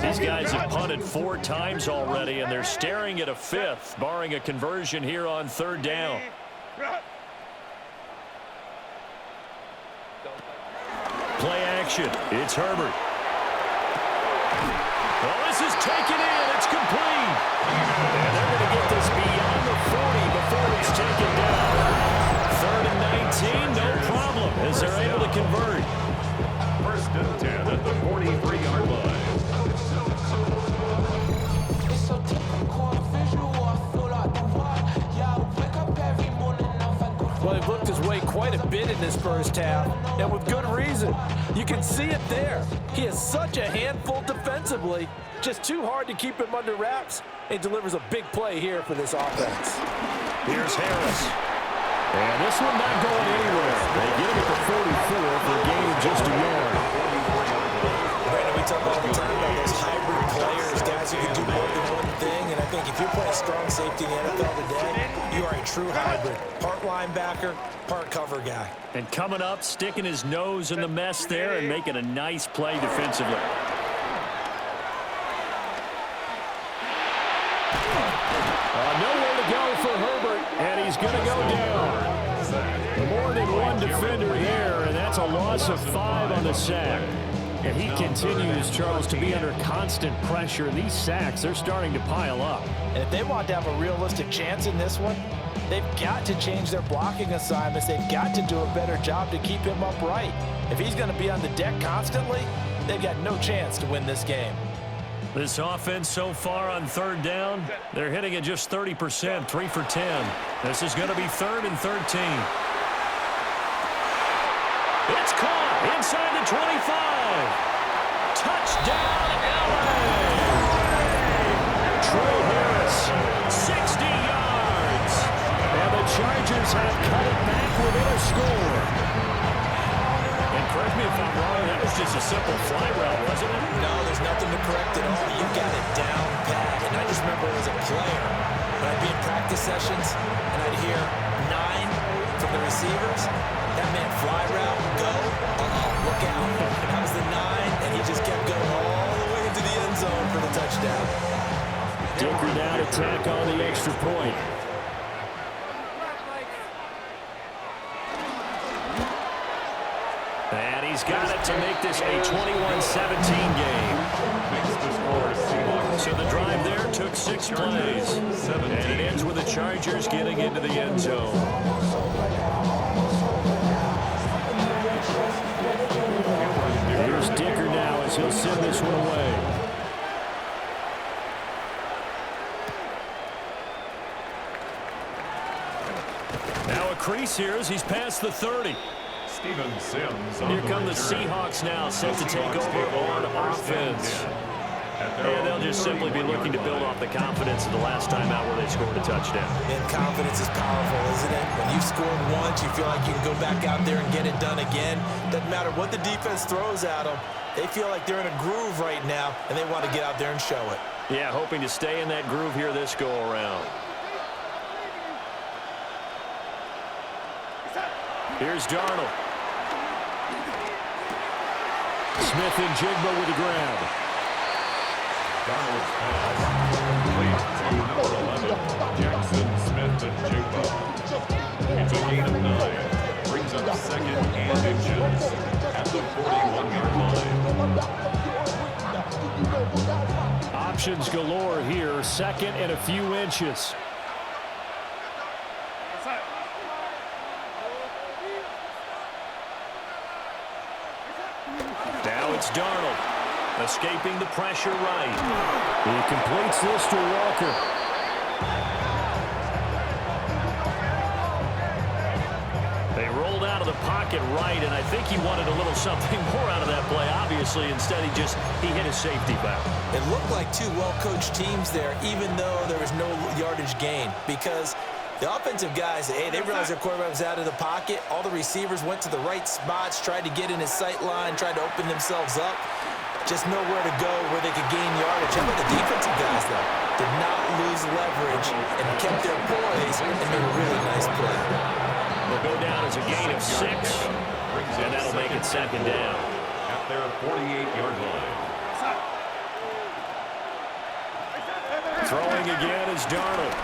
These guys have punted 4 times already, and they're staring at a 5th, barring a conversion here on 3rd down. Play action. It's Herbert. Well, this is taken in. It's complete. And they're going to get this beyond the 40 before it's taken down. 3rd and 19, no problem, as they're able to convert. 1st and 10 at the 43-yard line. Well, he looked his way quite a bit in this first half, and with good reason. You can see it there. He is such a handful defensively. Just too hard to keep him under wraps, and delivers a big play here for this offense. Here's Harris. And this one not going anywhere. They get him at the 44 for a gain of just a yard. Brandon, we talk all the time about those hybrid players, guys who can do more than one thing, and I think if you're playing strong safety in the NFL today, you are a true hybrid. Part linebacker, part cover guy. And coming up, sticking his nose in the mess there and making a nice play defensively. Nowhere to go for Herbert, and he's going to go down. More than one defender there, and that's a loss of 5 on the sack. And he continues, Charles, to be under constant pressure. These sacks, they're starting to pile up. And if they want to have a realistic chance in this one, they've got to change their blocking assignments. They've got to do a better job to keep him upright. If he's going to be on the deck constantly, they've got no chance to win this game. This offense so far on 3rd down, they're hitting at just 30%, 3 for 10. This is going to be 3rd and 13. It's caught inside the 25. Touchdown, LA! Trey Harris, 60 yards. And the Chargers have cut it back within a score. And correct me if I'm wrong, that was just a simple fly route, wasn't it? No, there's nothing to correct at all. You got it down pat. And I just remember as a player, when I'd be in practice sessions, and I'd hear 9 from the receivers, that meant fly route, go, look out. And I was the 9, and he just kept going all the way into the end zone for the touchdown. Dicker down attack on the extra point. And he's got it to make this a 21-17 game. 6 plays. And it ends with the Chargers getting into the end zone. Here's Dicker now as he'll send this one away. Now a crease here as he's past the 30. Steven Sims. Here come the Seahawks now, set to take over on offense. And they'll just simply be looking to build off the confidence of the last time out where they scored a touchdown. And confidence is powerful, isn't it? When you've scored once, you feel like you can go back out there and get it done again. Doesn't matter what the defense throws at them. They feel like they're in a groove right now, and they want to get out there and show it. Yeah, hoping to stay in that groove here this go-around. Here's Darnold. Smith and Jigba with the grab. Darnold's pass complete to number 11, Jackson Smith and Jigba. It's a gain of 9. Brings up second and inches at the 41-yard line. Options galore here. Second and a few inches. Now it's Darnold. Escaping the pressure right. He completes this to Walker. They rolled out of the pocket right, and I think he wanted a little something more out of that play. Obviously, instead he hit his safety back. It looked like two well-coached teams there, even though there was no yardage gain, because the offensive guys, hey, they realized their quarterback was out of the pocket. All the receivers went to the right spots, tried to get in his sight line, tried to open themselves up. Just nowhere to go where they could gain yardage. How about the defensive guys, though? Did not lose leverage and kept their poise and made a really nice play. Will go down as a gain of 6, and that'll make it second down. At their 48-yard line. Throwing again is Darnold.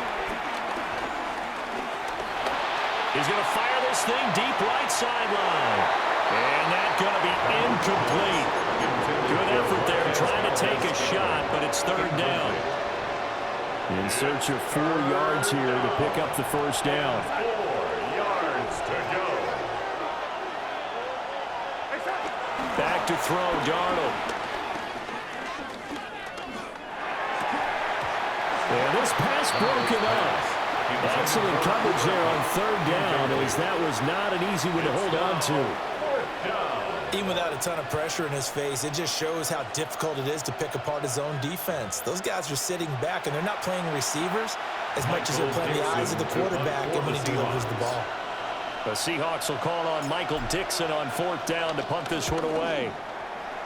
He's going to fire this thing deep right sideline. And that's going to be incomplete. Good effort there trying to take a shot, but it's third down. In search of 4 yards here to pick up the first down. 4 yards to go. Back to throw, Darnold. And this pass broken up. Excellent coverage there on third down, as that was not an easy one to hold on to. Even without a ton of pressure in his face, it just shows how difficult it is to pick apart his own defense. Those guys are sitting back, and they're not playing receivers as much as they're playing the eyes of the quarterback and when he delivers the ball. The Seahawks will call on Michael Dixon on 4th down to punt this one away.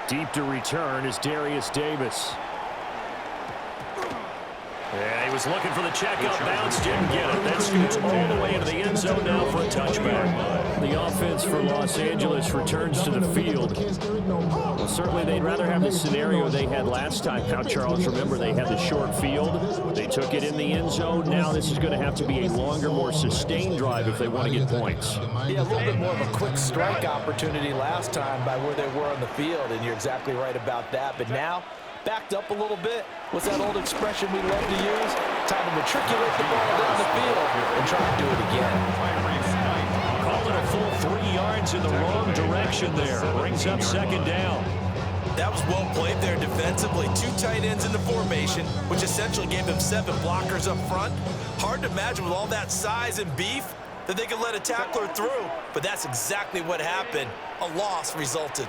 Deep to return is Darius Davis. Yeah, he was looking for the check-up bounce, didn't get it. That scoots all the way into the end zone now for a touchback. The offense for Los Angeles returns to the field. Well, certainly they'd rather have the scenario they had last time out, Charles. Remember, they had the short field. They took it in the end zone. Now this is going to have to be a longer, more sustained drive if they want to get points. Yeah, a little bit more of a quick strike opportunity last time by where they were on the field, and you're exactly right about that. But now, backed up a little bit. What's that old expression we love to use? Time to matriculate the ball down the field and try to do it again. Called it a full 3 yards in the wrong direction there. Brings up second down. That was well played there defensively. 2 tight ends in the formation, which essentially gave them 7 blockers up front. Hard to imagine with all that size and beef that they could let a tackler through, but that's exactly what happened. A loss resulted.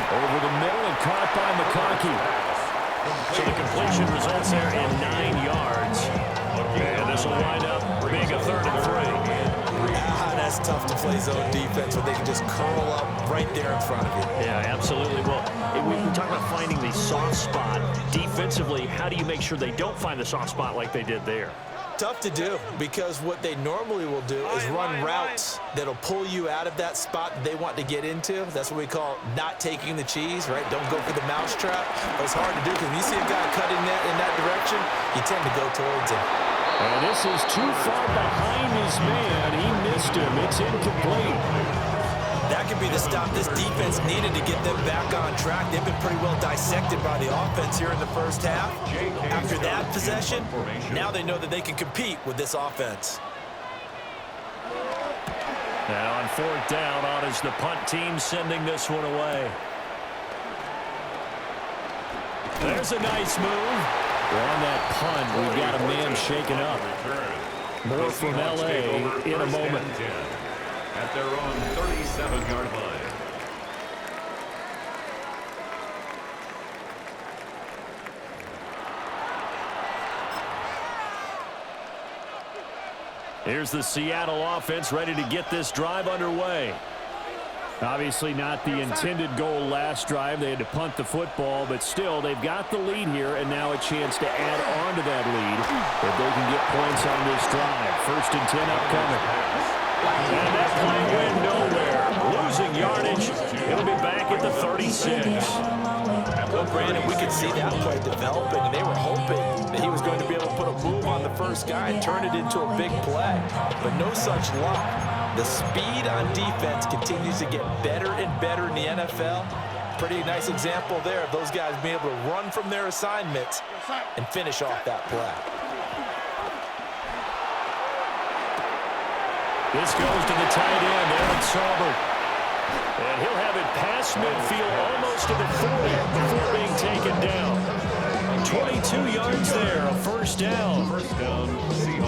Over the middle and caught by McConkey. So the completion results there in 9 yards. And this will wind up being a 3rd and 3. That's tough to play zone defense when they can just curl up right there in front of you. Yeah, absolutely. Well, we talk about finding the soft spot. Defensively, how do you make sure they don't find the soft spot like they did there? Tough to do, because what they normally will do is run routes that'll pull you out of that spot that they want to get into. That's what we call not taking the cheese, right? Don't go for the mousetrap. But it's hard to do because when you see a guy cutting that in that direction, you tend to go towards him. And this is too far behind his man. He missed him. It's incomplete. That that could be the stop this defense needed to get them back on track. They've been pretty well dissected by the offense here in the first half. After that possession, now they know that they can compete with this offense. Now on fourth down, on is the punt team sending this one away. There's a nice move. Well, on that punt, we've got a man shaken up. More from L.A. in a moment. At their own 37-yard line. Here's the Seattle offense ready to get this drive underway. Obviously not the intended goal last drive. They had to punt the football, but still they've got the lead here, and now a chance to add on to that lead if they can get points on this drive. 1st and 10 upcoming. And that play went nowhere. Losing yardage. It'll be back at the 36. Well, Brandon, we could see that play developing, and they were hoping that he was going to be able to put a move on the first guy and turn it into a big play. But no such luck. The speed on defense continues to get better and better in the NFL. Pretty nice example there of those guys being able to run from their assignments and finish off that play. This goes to the tight end, Aaron Seahawks. And he'll have it past midfield almost to the 40 before being taken down. 22 yards there, a first down.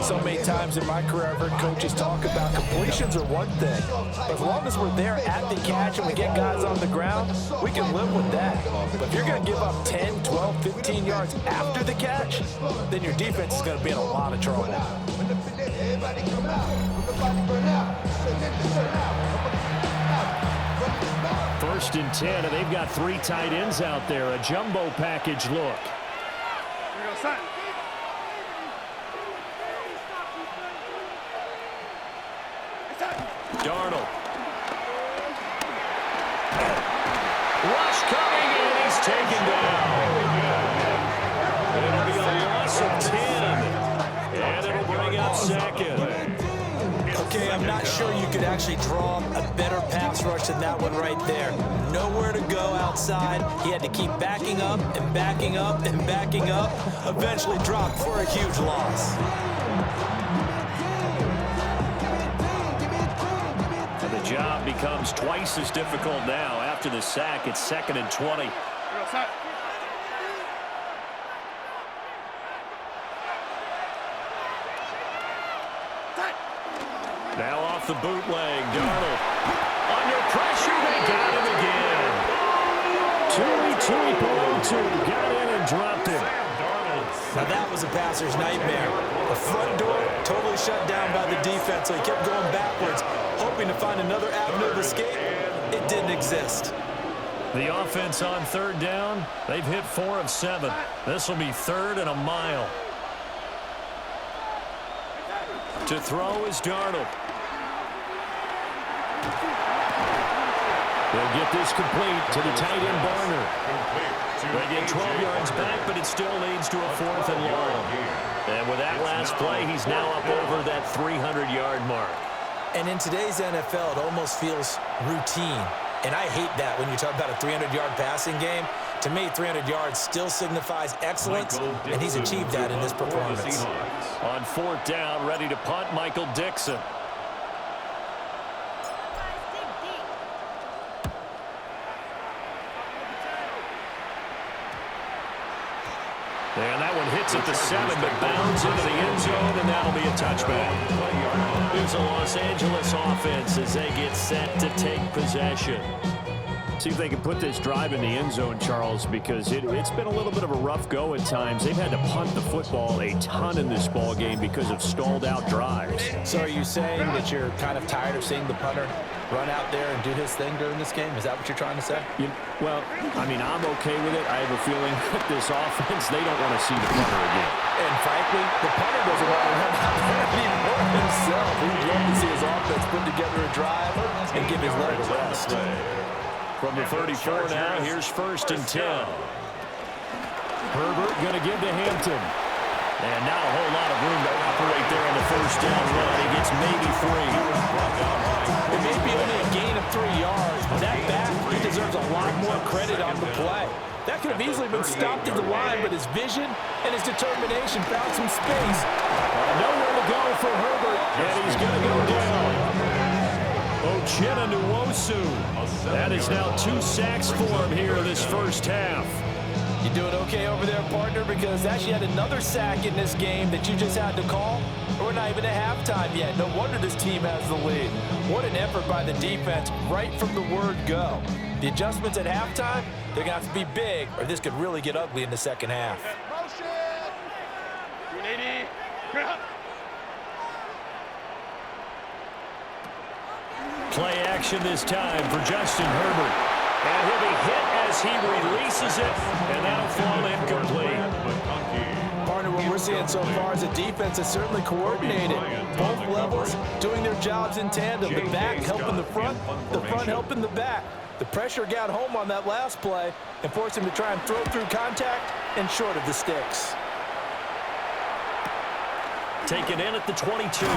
So many times in my career, I've heard coaches talk about completions are one thing. But as long as we're there at the catch and we get guys on the ground, we can live with that. But if you're going to give up 10, 12, 15 yards after the catch, then your defense is going to be in a lot of trouble. First and 10, and they've got 3 tight ends out there. A jumbo package look. Darnold. Rush coming, and he's taken down. It'll be a loss of 10, and it'll bring up second. Okay, I'm not sure you could actually draw a better pass rush than that one right there. Nowhere to go outside. He had to keep backing up and backing up and backing up. Eventually dropped for a huge loss. And the job becomes twice as difficult now. After the sack, it's 2nd and 20. Now off the bootleg, Darnold. Under pressure, they got him again. 2-2, got in and dropped him. Now that was a passer's nightmare. The front door totally shut down by the defense, so he kept going backwards, hoping to find another avenue of escape. It didn't exist. The offense on 3rd down, they've hit 4 of 7. This will be 3rd and a mile. To throw is Darnold. They'll get this complete to the tight end Barner. They get 12 yards back, but it still leads to a 4th and long. And with that last play, he's now up over that 300-yard mark. And in today's NFL, it almost feels routine. And I hate that when you talk about a 300-yard passing game. To me, 300 yards still signifies excellence, and he's achieved that in this performance. On 4th down, ready to punt, Michael Dixon. And that one hits at the 7, but bounds into the end zone, and that'll be a touchback. Here's a Los Angeles offense as they get set to take possession. See if they can put this drive in the end zone, Charles, because it's been a little bit of a rough go at times. They've had to punt the football a ton in this ball game because of stalled-out drives. So are you saying that you're kind of tired of seeing the punter run out there and do his thing during this game? Is that what you're trying to say? Well, I mean, I'm okay with it. I have a feeling that this offense, they don't want to see the punter again. And frankly, the punter doesn't want to run out there anymore himself. He'd love to see his offense put together a drive and give his leg a rest. From the 34 now, here's 1st and 10. Herbert going to give to Hampton. And not a whole lot of room to operate there on the 1st down run. He gets maybe 3. It may be only a gain of 3 yards, deserves a lot more credit on the play. That could have easily been stopped at the line, but his vision and his determination found some space. Nowhere to go for Herbert, and he's going to go down. Uchenna Nwosu. That is now 2 sacks for him here in this first half. You doing okay over there, partner? Because actually had another sack in this game that you just had to call. We're not even at halftime yet. No wonder this team has the lead. What an effort by the defense right from the word go. The adjustments at halftime, they're going to have to be big, or this could really get ugly in the second half. Play action this time for Justin Herbert. And he'll be hit as he releases it, and that'll fall incomplete. Partner, what we're seeing so far is a defense that's certainly coordinated. Both levels doing their jobs in tandem. The back helping the front helping the back. The pressure got home on that last play and forced him to try and throw through contact and short of the sticks. Taken in at the 22.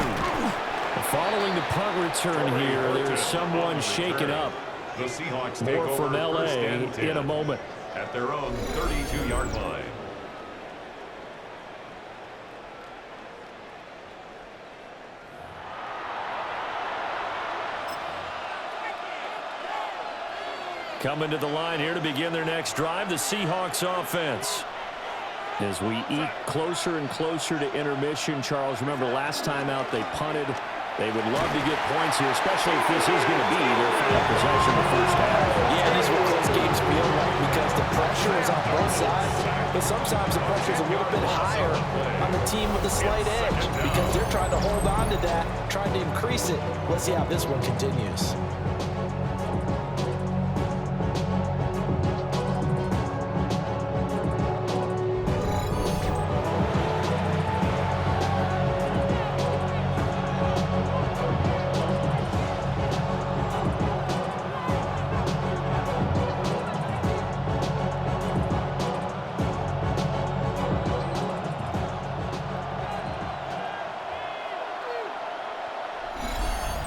Following the punt return here, there's someone shaken up. The Seahawks take More from over LA first and 10 in a moment. at their own 32-yard line. Coming to the line here to begin their next drive, the Seahawks offense. As we eke closer and closer to intermission, Charles, remember last time out they punted. They would love to get points here, especially if this is going to be their final possession of the first half. Yeah, this is what close games feel like because the pressure is on both sides, but sometimes the pressure is a little bit higher on the team with the slight edge because they're trying to hold on to that, trying to increase it. Let's see how this one continues.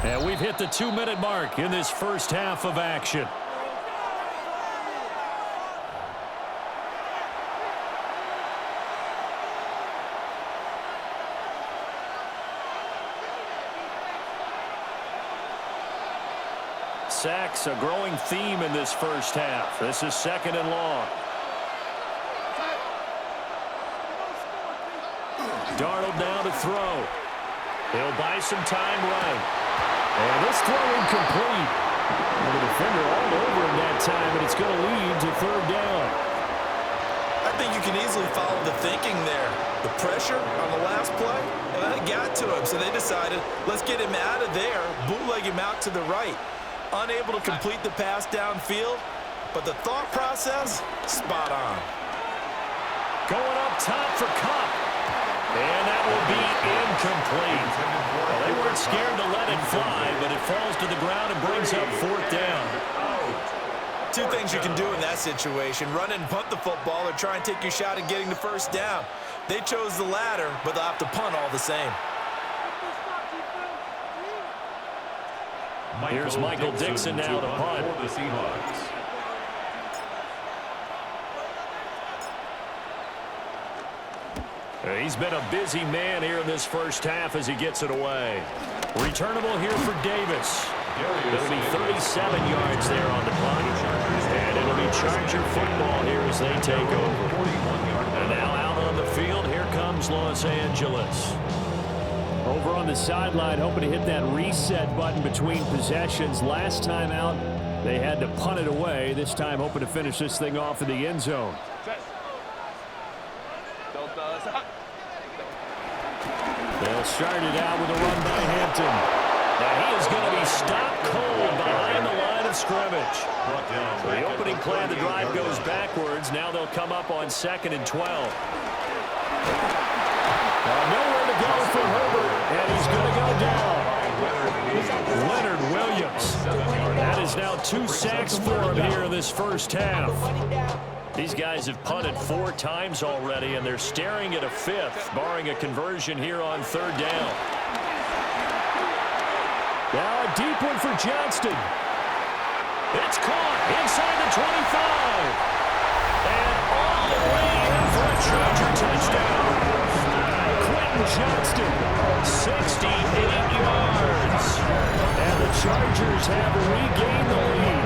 And we've hit the 2-minute mark in this first half of action. Sacks, a growing theme in this first half. This is second and long. Darnold now to throw. He'll buy some time right. And this throw incomplete. And the defender all over him that time, and it's going to lead to third down. I think you can easily follow the thinking there. The pressure on the last play, and that got to him, so they decided, let's get him out of there, bootleg him out to the right. Unable to complete the pass downfield, but the thought process, spot on. Going up top for Cup. And that will be incomplete. Well, they weren't scared to let it fly, but it falls to the ground and brings up fourth down. Two things you can do in that situation, run and punt the football or try and take your shot at getting the first down. They chose the latter, but they'll have to punt all the same. Here's Michael Dixon now to punt. For the Seahawks. He's been a busy man here in this first half as he gets it away. Returnable here for Davis. It'll be 37 yards there on the punt. And it'll be Charger football here as they take over. And now out on the field, here comes Los Angeles. Over on the sideline, hoping to hit that reset button between possessions. Last time out, they had to punt it away. This time, hoping to finish this thing off in the end zone. They'll start it out with a run by Hampton. Now he is going to be stopped cold behind the line of scrimmage. So the opening play of the drive goes backwards. Now they'll come up on 2nd and 12. Nowhere to go for Herbert, and he's going to go down. Leonard Williams. That is now 2 sacks for him here in this first half. These guys have punted 4 times already, and they're staring at a 5th, barring a conversion here on 3rd down. Now a deep one for Johnston. It's caught inside the 25. And all the way in for a Charger touchdown. Quentin Johnston, 68 yards. And the Chargers have regained the lead.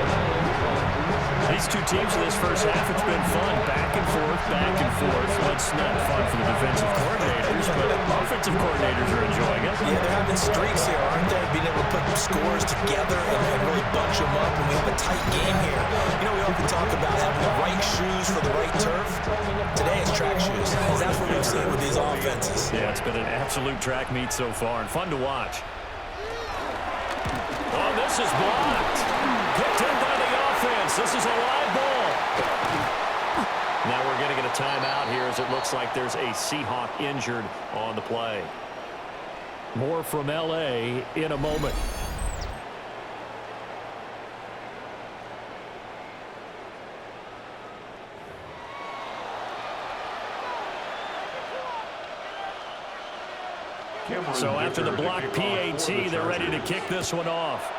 These two teams in this first half, it's been fun. Back and forth, back and forth. Well, it's not fun for the defensive coordinators, but offensive coordinators are enjoying it. Yeah, they're having streaks here, aren't they? Being able to put scores together and really bunch them up. And we have a tight game here. You know, we often talk about having the right shoes for the right turf. Today it's track shoes. That's what we've seen with these offenses. Yeah, it's been an absolute track meet so far and fun to watch. Oh, this is blocked. Picked in by the offense. This is a live ball. Now we're going to get a timeout here as it looks like there's a Seahawk injured on the play. More from L.A. in a moment. So after the block PAT, they're ready to kick this one off.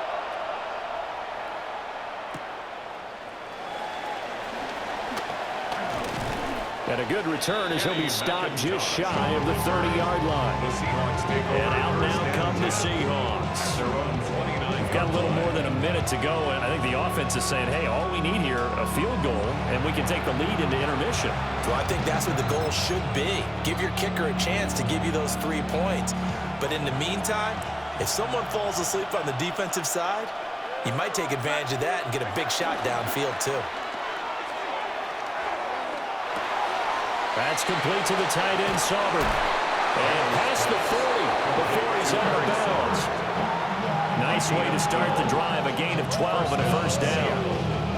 And a good return as he'll be stopped just shy of the 30-yard line. And out now come the Seahawks. We've got a little more than a minute to go, and I think the offense is saying, hey, all we need here, a field goal, and we can take the lead into intermission. Well, I think that's what the goal should be. Give your kicker a chance to give you those 3 points. But in the meantime, if someone falls asleep on the defensive side, you might take advantage of that and get a big shot downfield, too. That's complete to the tight end, Sauber. And past the 40 before he's out of bounds. Nice way to start the drive, a gain of 12 and a first down.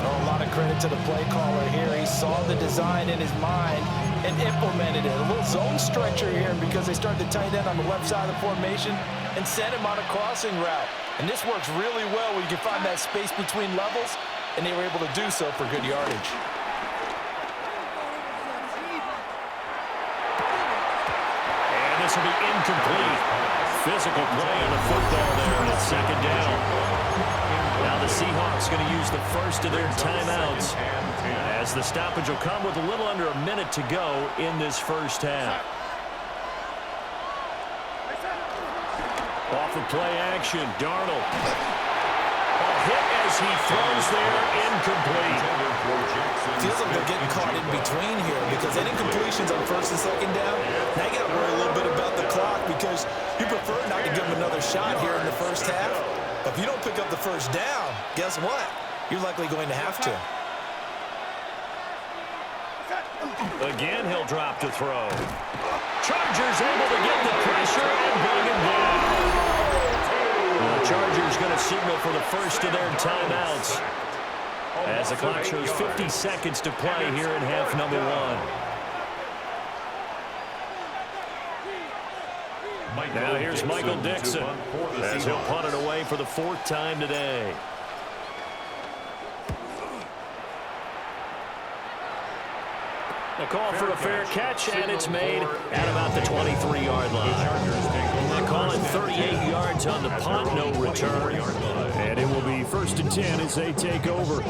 Oh, a lot of credit to the play caller here. He saw the design in his mind and implemented it. A little zone stretcher here because they start the tight end on the left side of the formation and sent him on a crossing route. And this works really well when you can find that space between levels, and they were able to do so for good yardage. This will be incomplete. Physical play on the football there, and it's second down. Now the Seahawks going to use the first of their timeouts as the stoppage will come with a little under a minute to go in this first half. Off of play action, Darnold. A hit as he throws there, incomplete. Feels like they're getting caught in between here because that incompletion's on first and second down. Now you got to worry a little bit about the clock because you prefer not to give them another shot here in the first half. But if you don't pick up the first down, guess what? You're likely going to have to. Again, he'll drop to throw. Chargers able to get the pressure and bring him down. The Chargers going to signal for the first of their timeouts as the clock shows 50 seconds to play here in half number 1. Now here's Michael Dixon as he'll punt it away for the 4th time today. A call for a fair catch, and it's made at about the 23-yard line. They call it 38 yards on the punt, no return. And it will be 1st and 10 as they take over.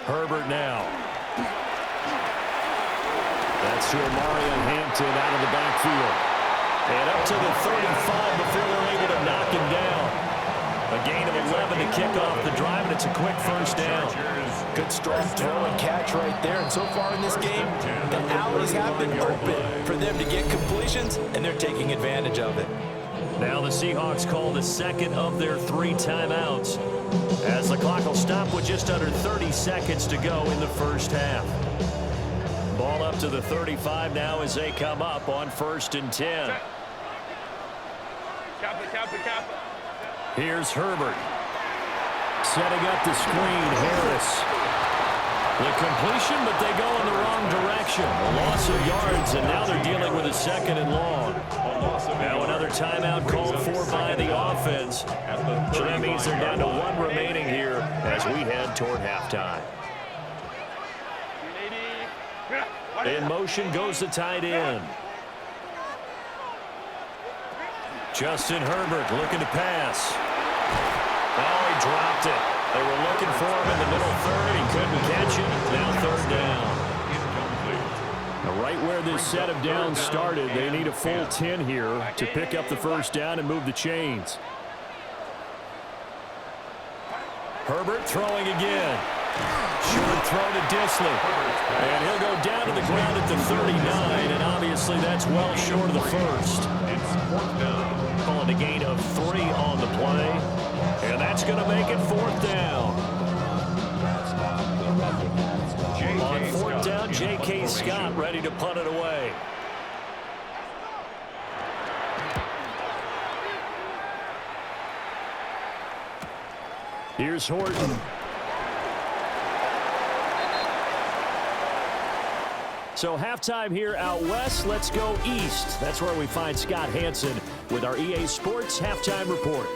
Herbert now. That's to Mario Hampton out of the backfield. And up to the 35 before they're able to knock him down. A gain of 11 to kick off the drive, and it's a quick first down. Good strong throw and catch right there. And so far in this game, the alleys have been open for them to get completions, and they're taking advantage of it. Now the Seahawks call the second of their 3 timeouts as the clock will stop with just under 30 seconds to go in the first half. Ball up to the 35 now as they come up on 1st and 10. Here's Herbert. Setting up the screen, Harris. The completion, but they go in the wrong direction. A loss of yards, and now they're dealing with a 2nd and long. Now another timeout called for by the offense. So that means they're down to 1 remaining here as we head toward halftime. In motion goes the tight end. Justin Herbert looking to pass. Oh, he dropped it. They were looking for him in the middle third. He couldn't catch it. Now third down. Now right where this set of downs started, they need a full 10 here to pick up the first down and move the chains. Herbert throwing again. Short throw to Disley. And he'll go down to the ground at the 39, and obviously that's well short of the first. It's fourth down. Calling a gain of 3 on the play, and that's going to make it fourth down. On fourth down, J.K. Scott ready to punt it away. Here's Horton. So halftime here out west. Let's go east. That's where we find Scott Hanson with our EA Sports Halftime Report.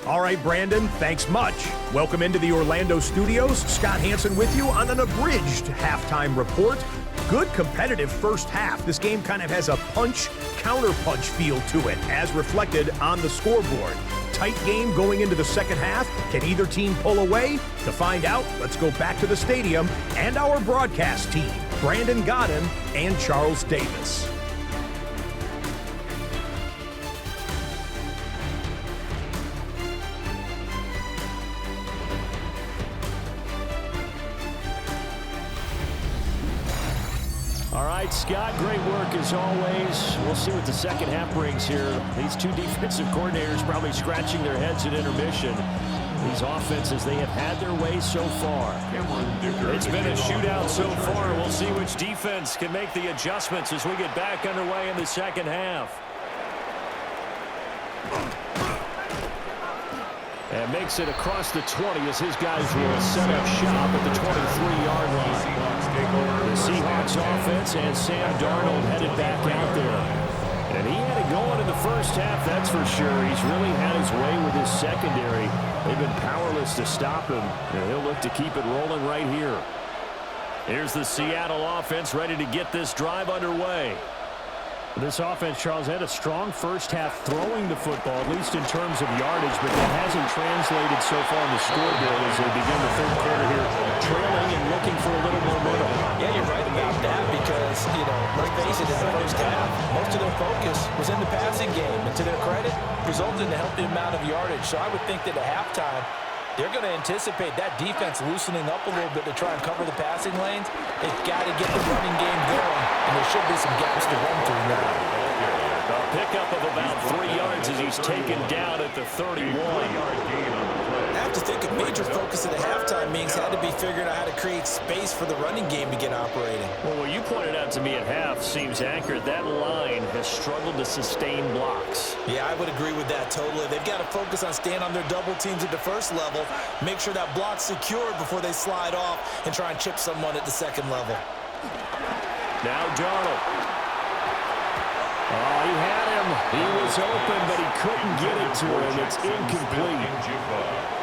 All right, Brandon, thanks much. Welcome into the Orlando studios. Scott Hanson with you on an abridged halftime report. Good competitive first half. This game kind of has a punch-counter-punch feel to it, as reflected on the scoreboard. Tight game going into the second half. Can either team pull away? To find out, let's go back to the stadium and our broadcast team, Brandon Godden and Charles Davis. All right, Scott, great work as always. We'll see what the second half brings here. These two defensive coordinators probably scratching their heads at intermission. These offenses, they have had their way so far. It's been a shootout so far. We'll see which defense can make the adjustments as we get back underway in the second half. And makes it across the 20 as his guys will set up shop at the 23-yard line. The Seahawks offense and Sam Darnold headed back out there. And he had it going in the first half, that's for sure. He's really had his way with his secondary. They've been powerless to stop him, and he'll look to keep it rolling right here. Here's the Seattle offense ready to get this drive underway. This offense, Charles, had a strong first half throwing the football, at least in terms of yardage, but that hasn't translated so far on the scoreboard as they begin the third quarter here, trailing and looking for a little momentum. Yeah, you're right about that because, let's face it, in the first half, most of their focus was in the passing game, and to their credit, resulted in a healthy amount of yardage. So I would think that at halftime, they're going to anticipate that defense loosening up a little bit to try and cover the passing lanes. They've got to get the running game going, and there should be some gaps to run through now. A pickup of about 3 yards as he's taken down at the 31-yard gain on the play. I have to think a major focus at the halftime meetings had to be figuring out how to create space for the running game to get operating. Well, what you pointed out to me at half seems accurate. That line has struggled to sustain blocks. Yeah, I would agree with that totally. They've got to focus on staying on their double teams at the first level, make sure that block's secured before they slide off and try and chip someone at the second level. Now Darnold. Oh, he had him. He was open, but he couldn't get it to him. It's incomplete.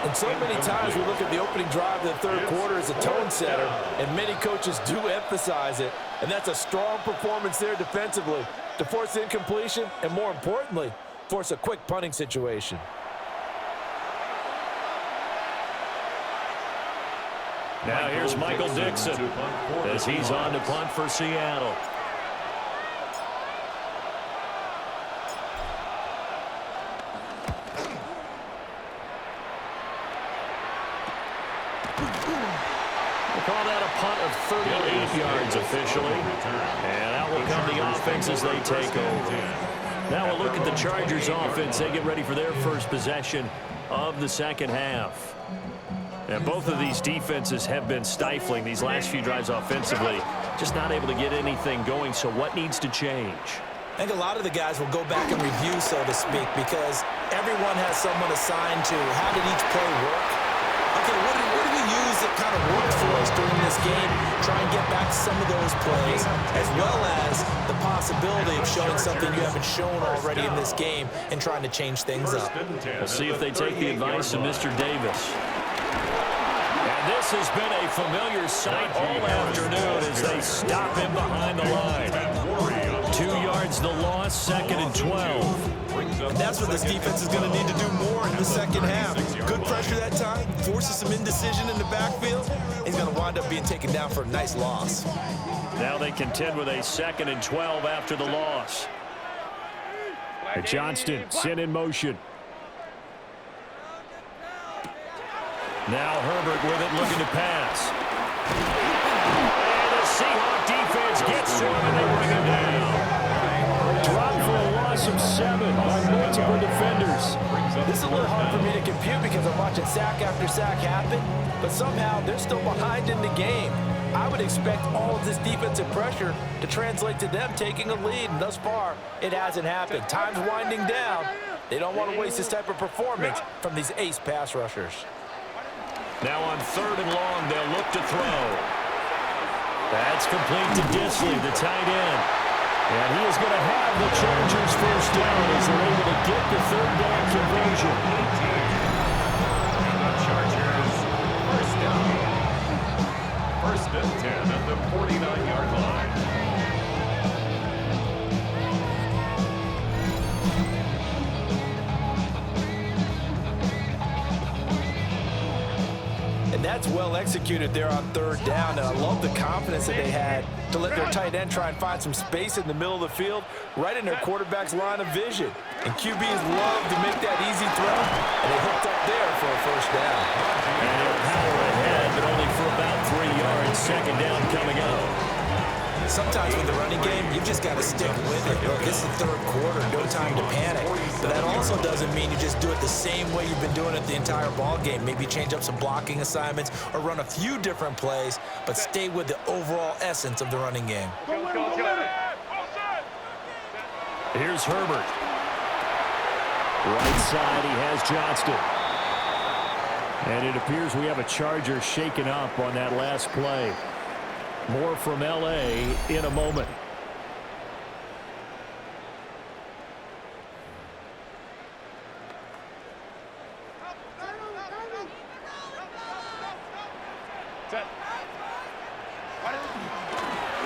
And so many times we look at the opening drive of the third quarter as a tone setter, and many coaches do emphasize it. And that's a strong performance there defensively to force incompletion and, more importantly, force a quick punting situation. Now here's Michael Dixon as he's on to punt for Seattle. Call that a punt of 38 yards officially. And out will come the offense as they take over. Now we'll look at the Chargers offense. They get ready for their first possession of the second half. And both of these defenses have been stifling these last few drives offensively. Just not able to get anything going. So what needs to change? I think a lot of the guys will go back and review, so to speak, because everyone has someone assigned to how did each play work. Okay, what do we use that kind of worked for us during this game? Try and get back to some of those plays, as well as the possibility of showing something you haven't shown already in this game and trying to change things up. We'll see if they take the advice of Mr. Davis. And This has been a familiar sight all afternoon as they stop him behind the line. 2 yards the loss, 2nd and 12. And that's what this defense is going to need to do more in the second half. Good pressure that time, forces some indecision in the backfield. He's going to wind up being taken down for a nice loss. Now they contend with a 2nd and 12 after the loss. And Johnston sent in motion. Now Herbert with it, looking to pass. And the Seahawks defense gets to him, and they bring him down. Dropped for a loss of 7 by multiple defenders. This is a little hard for me to compute because I'm watching sack after sack happen, but somehow they're still behind in the game. I would expect all of this defensive pressure to translate to them taking a lead, and thus far, it hasn't happened. Time's winding down. They don't want to waste this type of performance from these ace pass rushers. Now on 3rd and long, they'll look to throw. That's complete to Disley, the tight end. And he is going to have the Chargers first down as they're able to get the 3rd down conversion. And the Chargers first down. 1st and 10 at the 49-yard line. And that's well executed there on 3rd down. And I love the confidence that they had to let their tight end try and find some space in the middle of the field, right in their quarterback's line of vision. And QBs love to make that easy throw, and they hooked up there for a first down. And he'll power ahead, but only for about 3 yards. 2nd down coming up. Sometimes with the running game, you just got to stick with it. Look, this is the 3rd quarter, no time to panic. But that also doesn't mean you just do it the same way you've been doing it the entire ball game. Maybe change up some blocking assignments or run a few different plays, but stay with the overall essence of the running game. Here's Herbert. Right side, he has Johnston. And it appears we have a Charger shaken up on that last play. More from L.A. in a moment.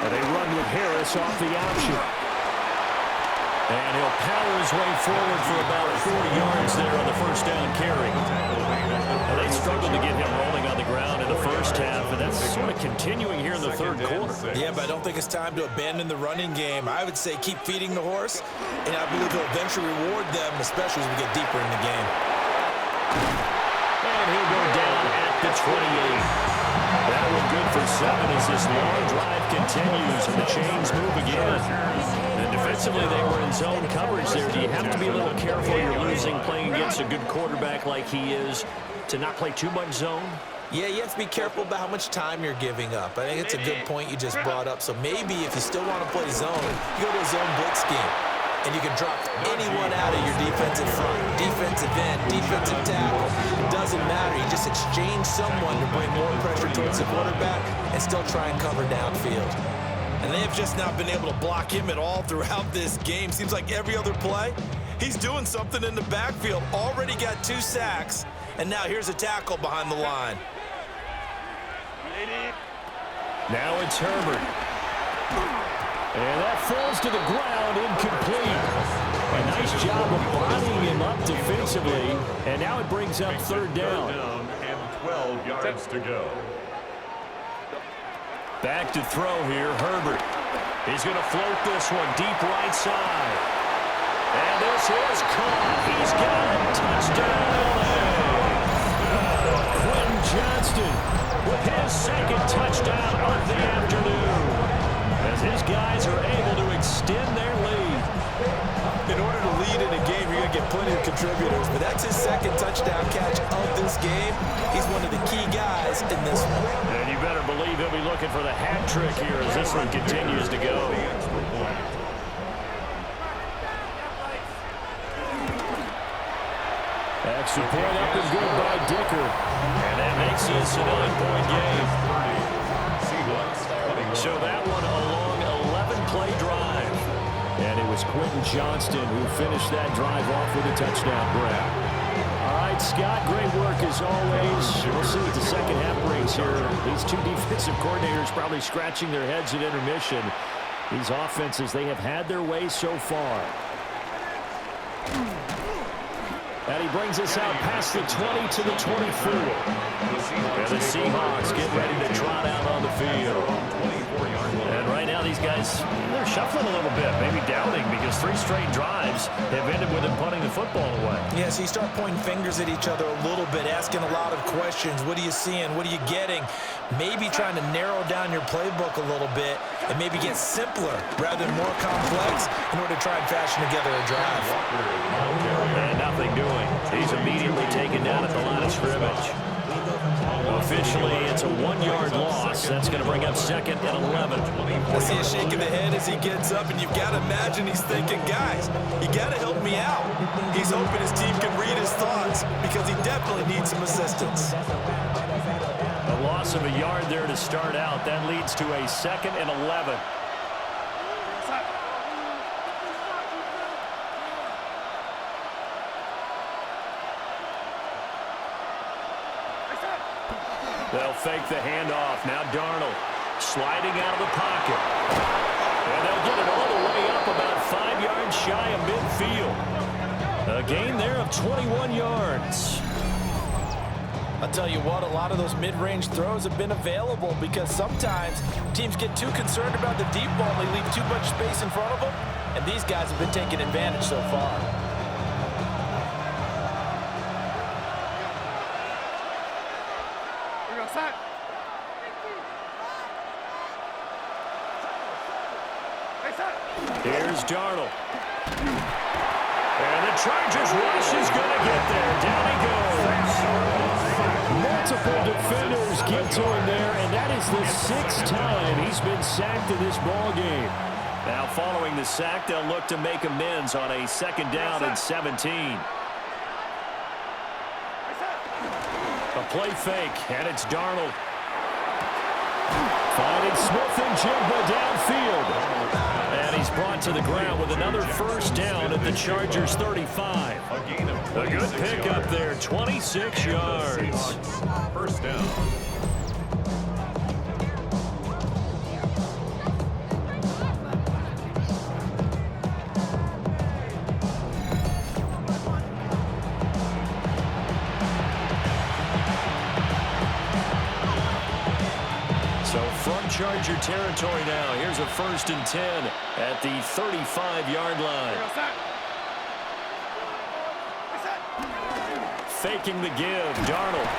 And they run with Harris off the option. And he'll power his way forward for about 40 yards there on the first down carry. And they struggled to get him rolling on the ground in the first half, and that's sort of continuing here in the 3rd quarter. Yeah, but I don't think it's time to abandon the running game. I would say keep feeding the horse, and I believe he'll eventually reward them, especially as we get deeper in the game. And he'll go down at the 28. That one good for 7 as this long drive continues and the chains move again. And defensively, they were in zone coverage there. Do you have to be a little careful you're losing playing against a good quarterback like he is to not play too much zone? Yeah, you have to be careful about how much time you're giving up. I think it's a good point you just brought up. So maybe if you still want to play zone, you go to a zone blitz scheme. And you can drop anyone out of your defensive front, defensive end, defensive tackle. It doesn't matter. You just exchange someone to bring more pressure towards the quarterback and still try and cover downfield. And they have just not been able to block him at all throughout this game. Seems like every other play, he's doing something in the backfield. Already got 2 sacks, and now here's a tackle behind the line. Now it's Herbert. And that falls to the ground, incomplete. A nice job of bodying him up defensively. And now it brings up 3rd down. And 12 yards to go. Back to throw here, Herbert. He's going to float this one deep right side. And this is caught. He's got a touchdown. Quentin Johnston with his 2nd touchdown of the afternoon. As his guys are able to extend their lead. In order to lead in a game, you're going to get plenty of contributors, but that's his 2nd touchdown catch of this game. He's one of the key guys in this one. And you better believe he'll be looking for the hat trick here as this one continues to go. Extra point up and good by Dicker. And that makes this a 9-point game. So that one a long 11-play drive. And it was Quentin Johnston who finished that drive off with a touchdown grab. All right, right, Scott, great work as always. We'll see what the second half brings here. These two defensive coordinators probably scratching their heads at intermission. These offenses, they have had their way so far. And he brings us out past the 20 to the 24. And the Seahawks get ready to trot out on the field. And right now these guys, they're shuffling a little bit, maybe doubting, because 3 straight drives have ended with them punting the football away. Yeah, so you start pointing fingers at each other a little bit, asking a lot of questions. What are you seeing? What are you getting? Maybe trying to narrow down your playbook a little bit and maybe get simpler rather than more complex in order to try and fashion together a drive. And nothing doing. He's immediately taken down at the line of scrimmage. Officially, it's a 1-yard loss. That's going to bring up 2nd and 11. I see a shake of the head as he gets up, and you've got to imagine he's thinking, guys, you got to help me out. He's hoping his team can read his thoughts because he definitely needs some assistance. A loss of a yard there to start out. That leads to a 2nd and 11. They'll fake the handoff. Now Darnold sliding out of the pocket. And they'll get it all the way up about 5 yards shy of midfield. A gain there of 21 yards. I'll tell you what, a lot of those mid-range throws have been available because sometimes teams get too concerned about the deep ball and they leave too much space in front of them, and these guys have been taking advantage so far. Here's Darnold. And the Chargers rush is going to get there. Down he goes. Multiple defenders get to him there, and that is the 6th time he's been sacked in this ball game. Now following the sack, they'll look to make amends on a 2nd down and 17. A play fake, and it's Darnold. Finding Smith and Jigba downfield. And he's brought to the ground with another 1st down at the Chargers 35. A good pickup there, 26 yards. 1st down. Charger territory now. Here's a 1st and 10 at the 35-yard line. Faking the give. Darnold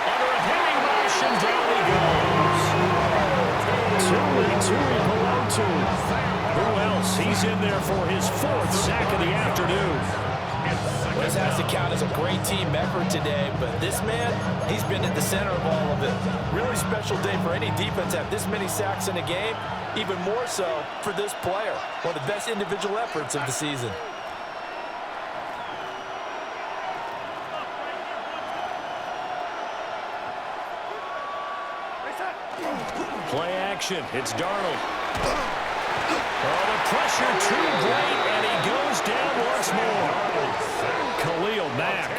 under a heavy rush, and down he goes. Tuli Who else? He's in there for his 4th sack of the afternoon. This has to count as a great team effort today, but this man, he's been at the center of all of it. Really special day for any defense to have this many sacks in a game, even more so for this player. One of the best individual efforts of the season. Play action. It's Darnold. Oh, the pressure too great, and he goes down once more. Khalil Mack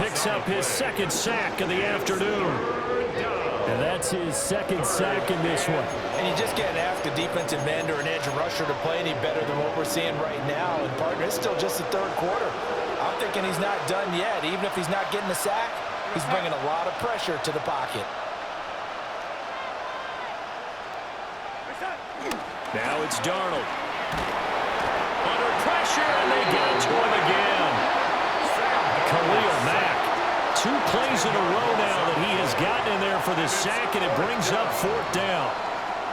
picks up his 2nd sack of the afternoon. And that's his 2nd sack in this one. And you just can't ask a defensive end or an edge rusher to play any better than what we're seeing right now. And, partner, it's still just the 3rd quarter. I'm thinking he's not done yet. Even if he's not getting a sack, he's bringing a lot of pressure to the pocket. Now it's Darnold. Under pressure, and they get it to him again. Khalil Mack. 2 plays in a row now that he has gotten in there for the sack, and it brings up 4th down.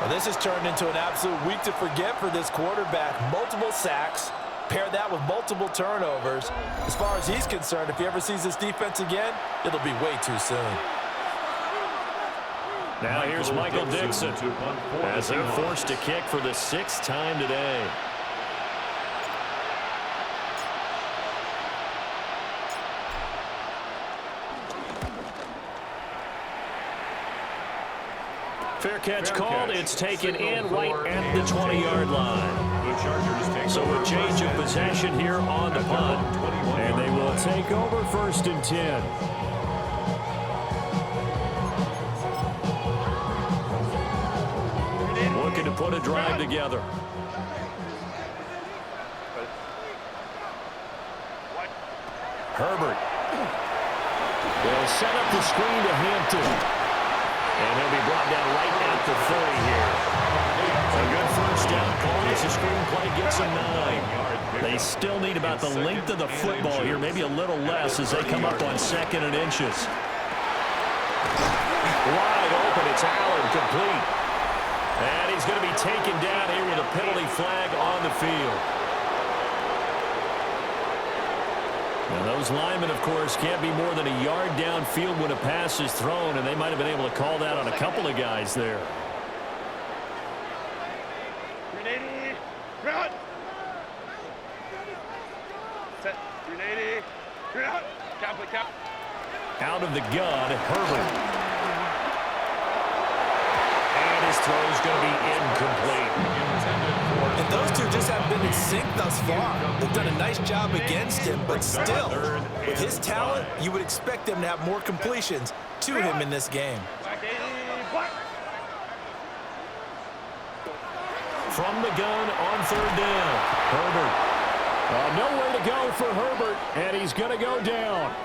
Well, this has turned into an absolute week to forget for this quarterback. Multiple sacks. Pair that with multiple turnovers. As far as he's concerned, if he ever sees this defense again, it'll be way too soon. Now here's Michael Dixon as they're forced to kick for the 6th time today. Fair catch called. It's taken in right at the 20-yard line. So a change of possession here on the punt. And they will take over 1st and 10. Looking to put a drive together. Herbert. They'll set up the screen to Hampton. And he'll be brought down right at the 30 here. A good first down call as the screenplay gets a 9. They still need about the length of the football here, maybe a little less as they come up on 2nd and inches. Wide open, it's Allen, complete. And he's going to be taken down here with a penalty flag on the field. Now those linemen, of course, can't be more than a yard downfield when a pass is thrown, and they might have been able to call that on a couple of guys there. Out of the gun, Herbert. And his throw is going to be incomplete. And those two just haven't been in sync thus far. They've done a nice job against him, but still, with his talent, you would expect them to have more completions to him in this game. From the gun on 3rd down, Herbert. Nowhere to go for Herbert, and he's going to go down.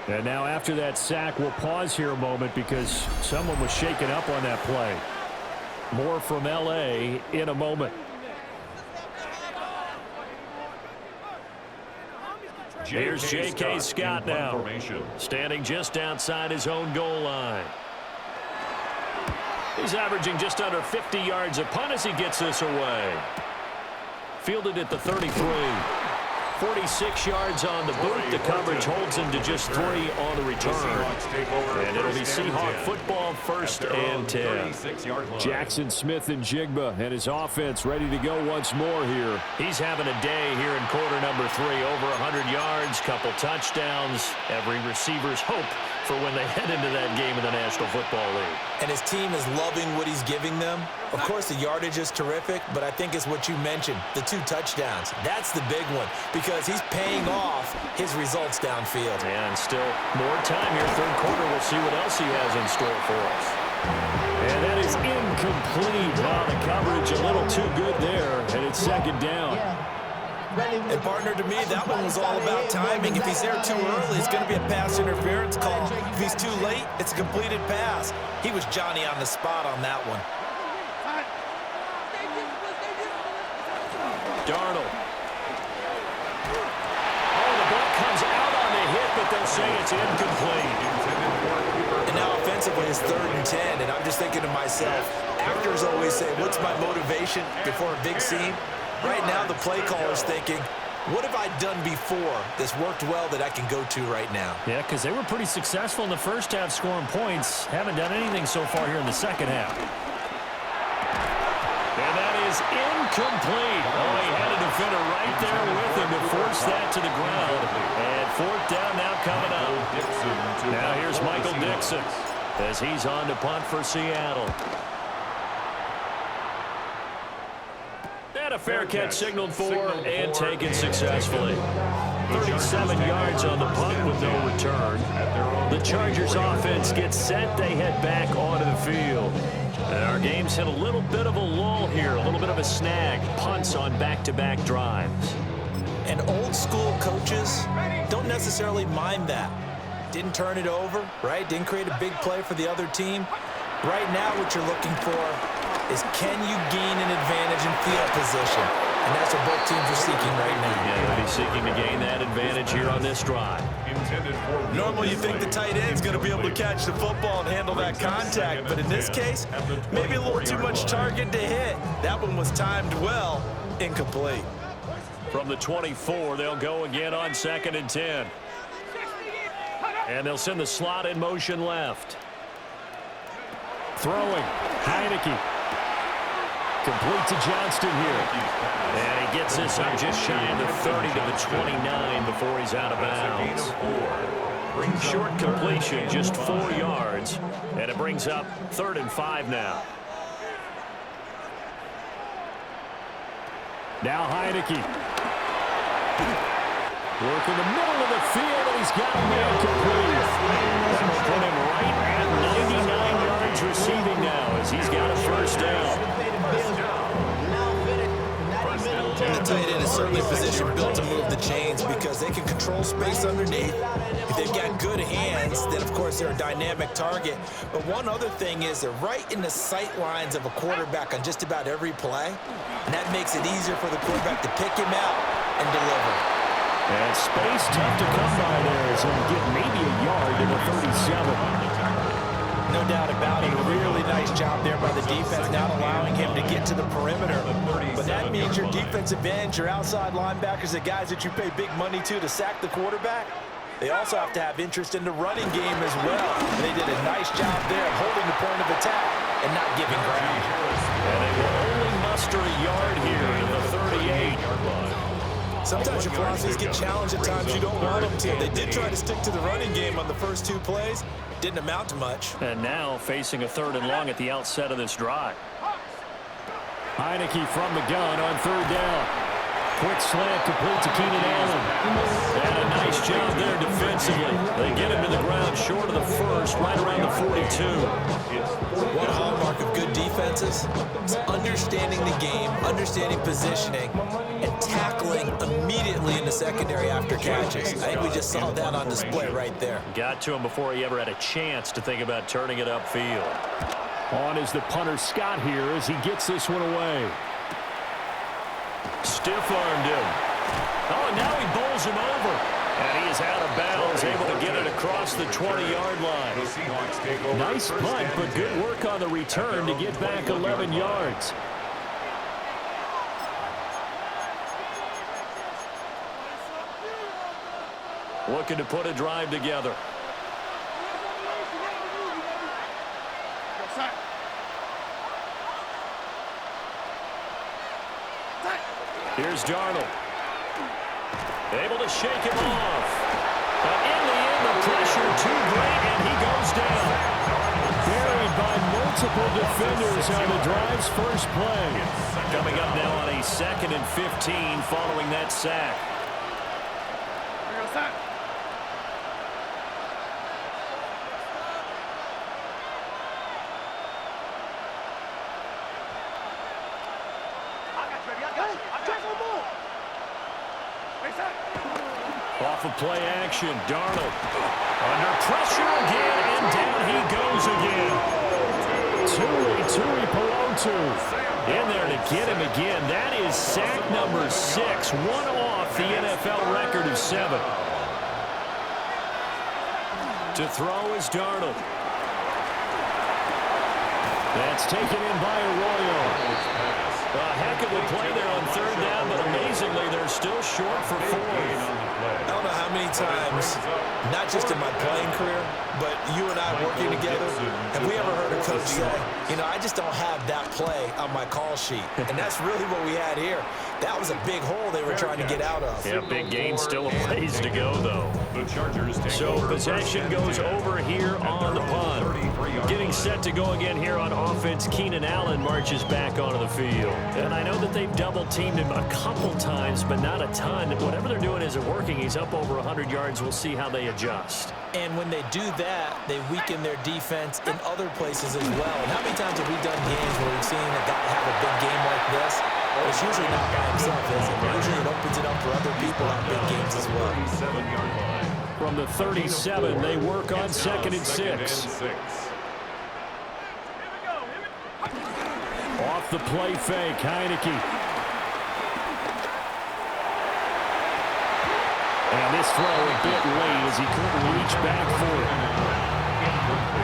And now after that sack, we'll pause here a moment because someone was shaken up on that play. More from L.A. in a moment. Here's J.K. Scott now, standing just outside his own goal line. He's averaging just under 50 yards a punt as he gets this away. Fielded at the 33. 46 yards on the boot. The coverage holds him to just 3 on the return. And it'll be Seahawk football 1st and 10. Jackson Smith and Jigba and his offense ready to go once more here. He's having a day here in quarter number 3. Over 100 yards, couple touchdowns. Every receiver's hope for when they head into that game in the National Football League. And his team is loving what he's giving them. Of course, the yardage is terrific, but I think it's what you mentioned, the 2 touchdowns. That's the big one because he's paying off his results downfield. And still more time here, 3rd quarter. We'll see what else he has in store for us. And that is incomplete. Wow, the coverage a little too good there, and it's 2nd down. And partner, to me, that one was all about timing. If he's there too early, it's going to be a pass interference call. If he's too late, it's a completed pass. He was Johnny on the spot on that one. Darnold. Oh, the ball comes out on the hit, but they'll say it's incomplete. And now offensively, it's 3rd and 10, and I'm just thinking to myself, actors always say, what's my motivation before a big scene? Right now, the play caller's thinking, what have I done before that's worked well that I can go to right now? Yeah, because they were pretty successful in the first half scoring points. Haven't done anything so far here in the second half. And that is incomplete. Oh, he had a defender right there with him to force that to the ground. And 4th down now coming up. Now here's Michael Dixon as he's on to punt for Seattle. And a fair catch signaled for and taken successfully. 37 yards on the punt with no return. The Chargers offense gets set. They head back onto the field. And our game's hit a little bit of a lull here, a little bit of a snag. Punts on back-to-back drives. And old school coaches don't necessarily mind that. Didn't turn it over, right? Didn't create a big play for the other team. Right now what you're looking for is can you gain an advantage in field position? And that's what both teams are seeking right now. Yeah, they'll be seeking to gain that advantage here on this drive. Normally you think the tight end's going to be able to catch the football and handle that contact, but in this case, maybe a little too much target to hit. That one was timed well, incomplete. From the 24, they'll go again on 2nd and 10. And they'll send the slot in motion left. Throwing, Heineke. Complete to Johnston here. And he gets this up just shy of the 30 to the 29 before he's out of bounds. Short completion, just 4 yards. And it brings up 3rd and 5 now. Now Heineke. Complete to Johnston here. And he gets this up just shy of the 30 to the 29 before he's out of bounds. Short completion, just 4 yards. And it brings up 3rd and 5 now. Now Heineke. Complete to Johnston here. And he gets this up just shy of the 30 to the 29 before he's out of bounds. Now Heineke. Working the middle of the field, and he's got a man complete. That will put him right at 99 yards receiving now as he's got a first down. And the tight end is certainly a position built to move the chains because they can control space underneath. If they've got good hands, then of course they're a dynamic target. But one other thing is they're right in the sight lines of a quarterback on just about every play. And that makes it easier for the quarterback to pick him out and deliver. And space tough to come by there as he'll get maybe a yard to the 37. No doubt about it. Really nice job there by the defense, not allowing him to get to the perimeter. But that means your defensive ends, your outside linebackers, the guys that you pay big money to sack the quarterback, they also have to have interest in the running game as well. And they did a nice job there of holding the point of attack and not giving ground. And they will only muster a yard here in the 38-yard line. Sometimes your philosophies get challenged at times you don't want them to. They did try to stick to the running game on the first 2 plays. Didn't amount to much. And now facing a 3rd and long at the outset of this drive. Heineke from the gun on 3rd down. Quick slant complete to Keenan Allen. And a nice job there defensively. They get him to the ground short of the first, right around the 42. One hallmark of good defenses is understanding the game, understanding positioning, and tackling immediately in the secondary after catches. I think we just saw that on display right there. Got to him before he ever had a chance to think about turning it upfield. On is the punter Scott here as he gets this one away. Stiff-armed him. Oh, and now he bowls him over. And he is out of bounds, able to get it across the 20-yard line. Nice punt, but good work on the return to get back 11 yards. Looking to put a drive together. Here's Darnold. Able to shake him off. But in the end, the pressure too great, and he goes down. Buried by multiple defenders on the drive's first play. Coming up now on a 2nd and 15 following that sack. Off of play action, Darnold under pressure again, and down he goes again. Tui Pelotu in there to get him again. That is sack number 6, one off the NFL record of 7. To throw is Darnold. That's taken in by Arroyo. A heck of a play there on 3rd down, but amazingly, they're still short for 4. I don't know how many times, not just in my playing career, but you and I working together, have we ever heard a coach say, you know, I just don't have that play on my call sheet. And that's really what we had here. That was a big hole they were trying to get out of. Yeah, big gain, still a ways to go, though. So possession goes over here on the punt. Getting set to go again here on offense, Keenan Allen marches back onto the field. And I know that they've double-teamed him a couple times, but not a ton. Whatever they're doing isn't working. He's up over 100 yards. We'll see how they adjust. And when they do that, they weaken their defense in other places as well. And how many times have we done games where we've seen a guy have a big game like this? Well, it's usually not by himself, is it? Usually it opens it up for other people to have big games as well. From the 37, they work on 2nd and 6. Off the play fake, Heineke. And this throw a bit late as he couldn't reach back for it.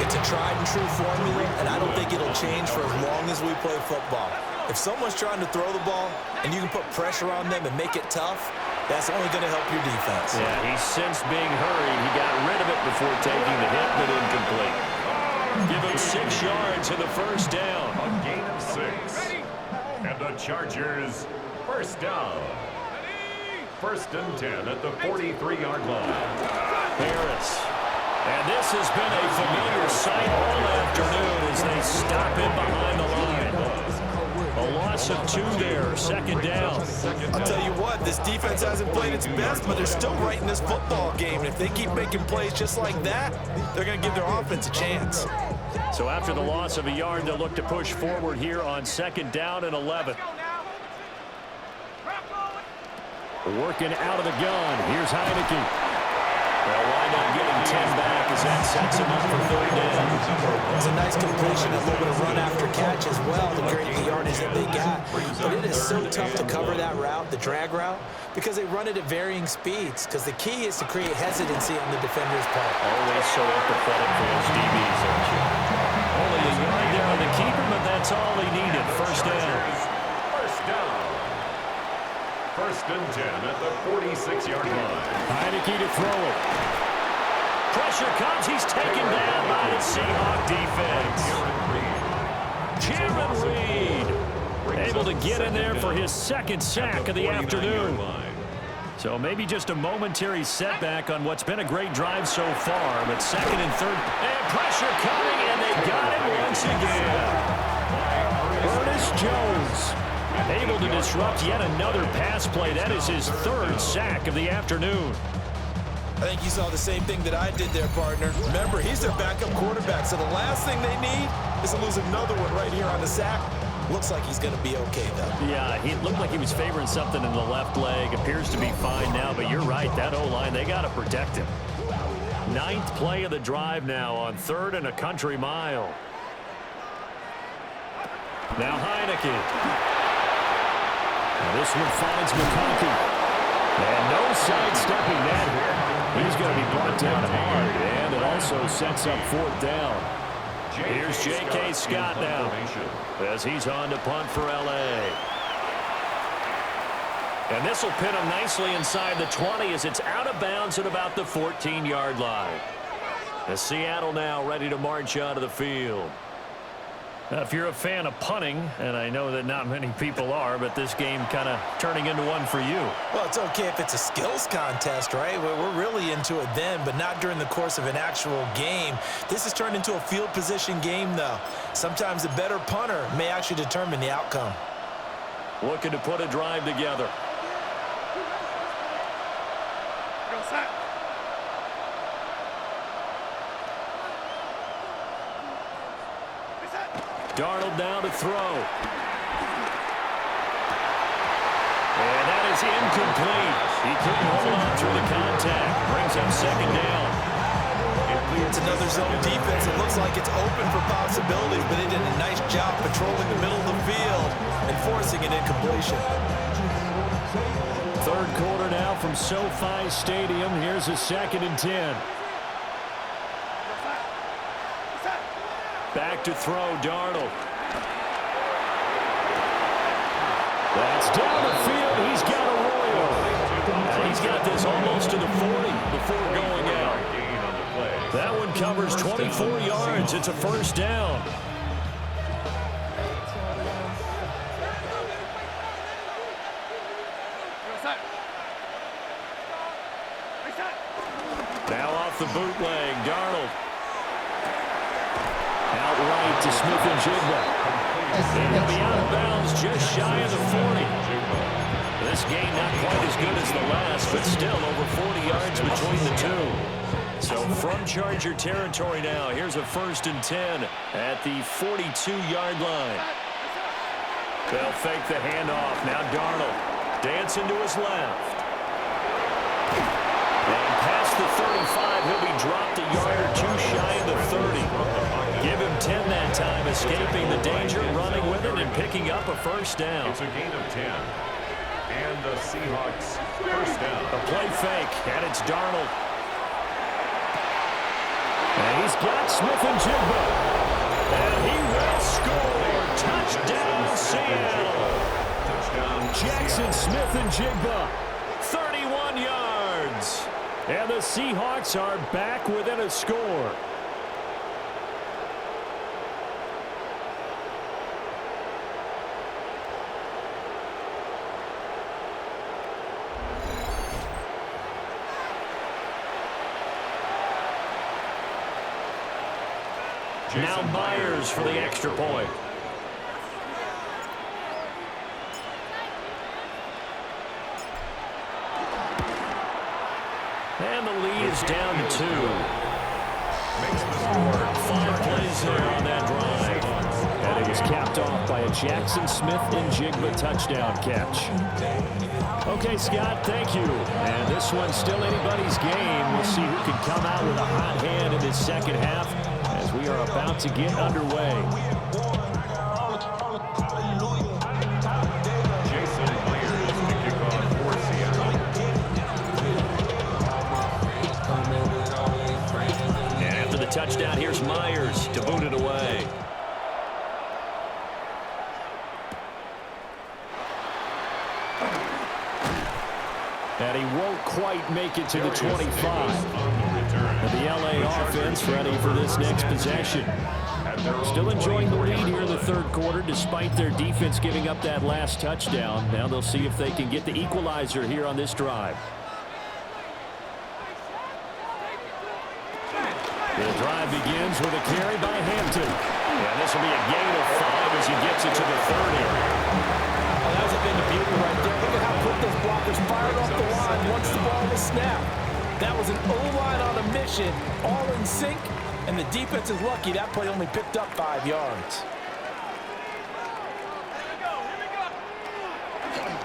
It's a tried and true formula, and I don't think it'll change for as long as we play football. If someone's trying to throw the ball and you can put pressure on them and make it tough, that's only going to help your defense. Yeah, he sensed being hurried. He got rid of it before taking the hit, but incomplete. Give him 6 yards in the first down. A gain of 6. And the Chargers, first down. 1st and 10 at the 43-yard line. Harris. And this has been a familiar sight all afternoon as they stop him behind the line. A loss loss of 2 there. Second down. I'll tell you what, this defense hasn't played its best, but they're still right in this football game. And if they keep making plays just like that, they're going to give their offense a chance. So after the loss of a yard, they'll look to push forward here on 2nd down and 11. Working out of the gun. Here's Heineke. They'll wind up getting 10 back as that sets him up for 3rd down. It's a nice completion, a little bit of run after catch as well to create the yardage that they got. But it is so tough to cover that route, the drag route, because they run it at varying speeds. Because the key is to create hesitancy on the defender's part. Always so empathetic for those DBs, aren't you? Only a yard there on the keeper, but that's all he needed. 1st down. 1st down. 1st and 10 at the 46-yard line. Heineke to throw it. Pressure comes. He's taken down by the Seahawk defense. Jaron Reed able to get in there for his 2nd sack of the afternoon. So maybe just a momentary setback on what's been a great drive so far. But 2nd and 3rd. And pressure coming, and they got it once again. Ernest Jones able to disrupt yet another pass play. That is his 3rd sack of the afternoon. I think you saw the same thing that I did there, partner. Remember, he's their backup quarterback, so the last thing they need is to lose another one right here on the sack. Looks like he's going to be okay, though. Yeah, he looked like he was favoring something in the left leg. Appears to be fine now, but you're right. That O-line, they got to protect him. 9th play of the drive now on 3rd and a country mile. Now Heineke. This one finds McConkey. And no sidestepping that here. He's going to be brought down hard. And it also sets up 4th down. Here's J.K. Scott now as he's on to punt for L.A. And this will pin him nicely inside the 20 as it's out of bounds at about the 14-yard line. As Seattle now ready to march out of the field. Now, if you're a fan of punting, and I know that not many people are, but this game kind of turning into one for you. Well, it's okay if it's a skills contest, right? We're really into it then, but not during the course of an actual game. This has turned into a field position game, though. Sometimes the better punter may actually determine the outcome. Looking to put a drive together. Darnold now to throw. And that is incomplete. He couldn't hold on through the contact. Brings up 2nd down. It's another zone defense. It looks like it's open for possibilities, but they did a nice job patrolling the middle of the field and forcing an incompletion. 3rd quarter now from SoFi Stadium. Here's a 2nd and 10. Back to throw, Darnold. That's down the field. He's got a Royal. And he's got this almost to the 40 before going out. That one covers 24 yards. It's a 1st down. Now off the bootleg, Darnold. Outright to Smith-Njigba. They'll be out of bounds just shy of the 40. This game not quite as good as the last, but still over 40 yards between the two. So from Charger territory now, here's a 1st and 10 at the 42-yard line. They'll fake the handoff. Now Darnold dancing to his left. And past the 35, he'll be dropped a yard or 2 shy of the 30. Give him 10 that time, escaping the danger, running with it, and picking up a 1st down. It's a gain of 10. And the Seahawks 1st down. A play fake, and it's Darnold. And he's got Smith-Njigba. And he will score. Touchdown, Seattle. Touchdown, Jackson Smith-Njigba, 31 yards. And the Seahawks are back within a score. Now Myers for the extra point. And the lead is down to 2. Makes the score 5 plays there on that drive. And it was capped off by a Jackson Smith-Njigba touchdown catch. Okay, Scott, thank you. And this one's still anybody's game. We'll see who can come out with a hot hand in this second half as we are about to get underway. Jason Myers to kick off for Seattle. And after the touchdown, here's Myers to boot it away. And he won't quite make it to the 25. And the LA offense ready for this next possession. Still enjoying the lead here in the third quarter despite their defense giving up that last touchdown. Now they'll see if they can get the equalizer here on this drive. The drive begins with a carry by Hampton. And this will be a gain of 5 as he gets it to the 30. Well, that was a bit of beauty right there. Look at how quick those blockers fired off the line once the ball was snapped. That was an O-line on a mission, all in sync, and the defense is lucky that play only picked up 5 yards.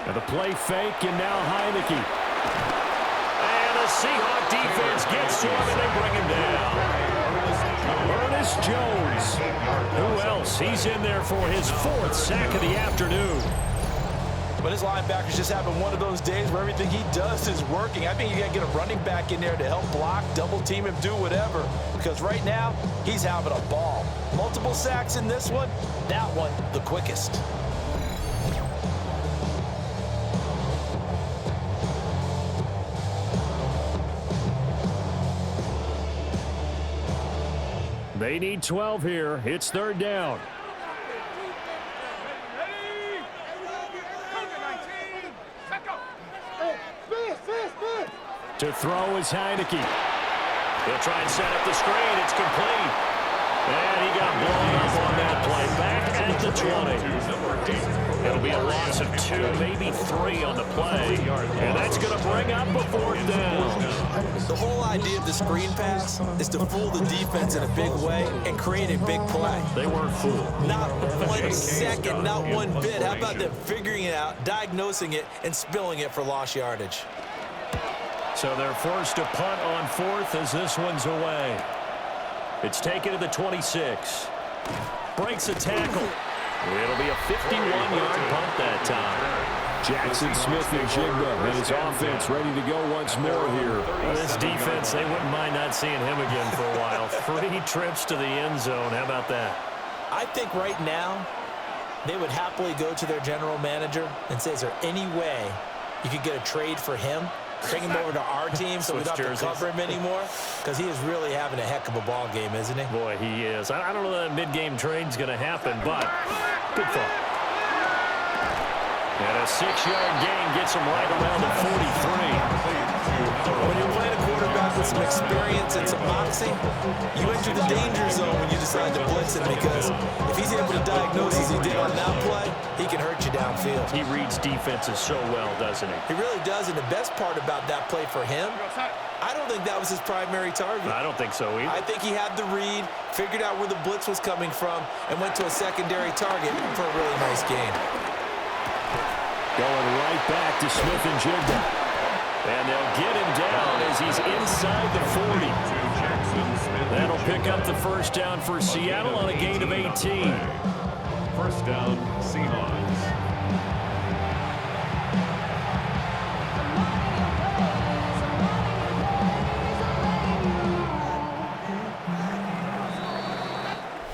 And the play fake, and now Heineke. And the Seahawks defense gets to him, and they bring him down. Ernest Jones. Who else? He's in there for his 4th sack of the afternoon. But his linebackers just having one of those days where everything he does is working. I think you got to get a running back in there to help block, double team him, do whatever. Because right now, he's having a ball. Multiple sacks in this one. That one, the quickest. They need 12 here. It's 3rd down. To throw is Heineke. He'll try and set up the screen. It's complete. And he got blown up on that play. Back at the 20. It'll be a loss of 2, maybe 3 on the play. And that's going to bring up a 4th down. The whole idea of the screen pass is to fool the defense in a big way and create a big play. They weren't fooled. Not 1 second, not 1 bit. How about them figuring it out, diagnosing it, and spilling it for lost yardage? So they're forced to punt on 4th as this one's away. It's taken to the 26. Breaks a tackle. It'll be a 51-yard punt that time. Jackson Smith-Njigba and his offense ready to go once more here. Well, this defense, they wouldn't mind not seeing him again for a while. 3 trips to the end zone. How about that? I think right now they would happily go to their general manager and say, is there any way you could get a trade for him? Bring him over to our team so we don't have to cover him anymore? Because he is really having a heck of a ball game, isn't he? Boy, he is. I don't know that mid-game trade's going to happen, but good thought. And a 6-yard gain gets him right around the 43. When you're playing a quarterback with some experience and some moxie, you enter the danger zone when you decide to blitz him, because if he's able to diagnose as he did on that play, he can hurt you downfield. He reads defenses so well, doesn't he? He really does, and the best part about that play for him, I don't think that was his primary target. I don't think so either. I think he had the read, figured out where the blitz was coming from, and went to a secondary target for a really nice gain. Going right back to Smith-Njigba. And they'll get him down as he's inside the 40. That'll pick up the first down for Seattle on a gain of 18. First down, Seahawks.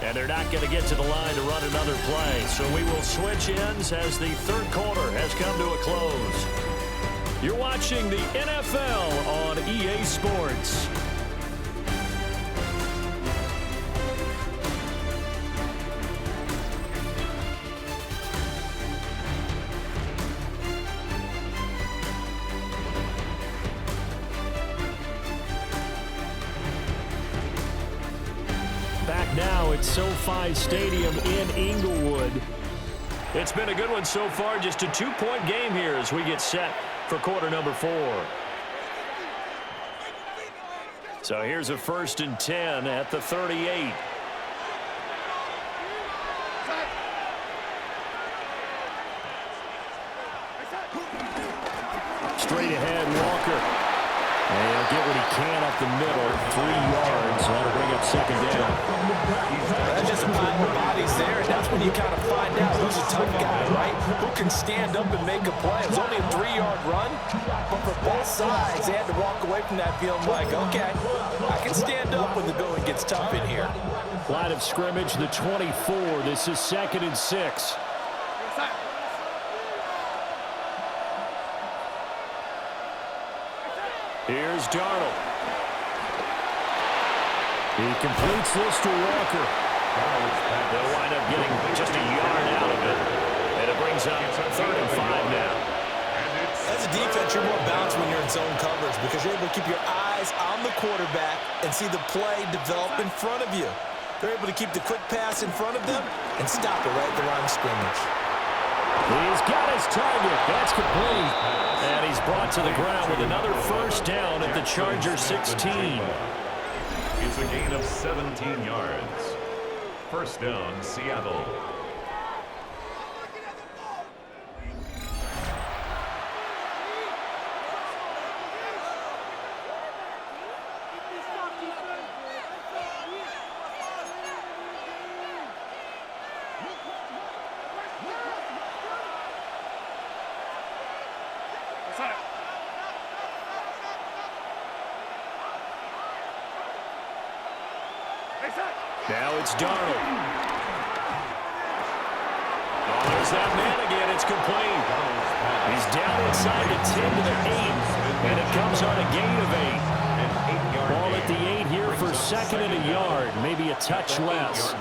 And they're not going to get to the line to run another play. So we will switch ends as the third quarter has come to a close. You're watching the NFL on EA Sports. Back now at SoFi Stadium in Inglewood. It's been a good one so far. Just a 2-point game here as we get set for quarter number 4. So here's a 1st and 10 at the 38. Straight ahead, Walker. And he'll get what he can up the middle. 3 yards. That'll bring up 2nd down. That's just a pile of bodies there, and that's when you kind of find out who's a tough guy, right? Who can stand up and make a play. It was only a 3-yard run, but for both sides, they had to walk away from that feeling like, okay, I can stand up when the going gets tough in here. Line of scrimmage, the 24. This is 2nd and 6. Here's Darnold. He completes this to Walker. They'll wind up getting just a yard out of it. And it brings up 3rd and 5 now. As a defense, you're more balanced when you're in zone coverage because you're able to keep your eyes on the quarterback and see the play develop in front of you. They're able to keep the quick pass in front of them and stop it right at the line of scrimmage. He's got his target. That's complete. And he's brought to the ground with another 1st down at the Charger 16. It's a gain of 17 yards. 1st down, Seattle. Now it's Darnold. Oh, there's that man again. It's complete. He's down inside the 10 to the 8. And it comes on a gain of 8. Ball at the 8 here for 2nd and a yard. Maybe a touch less.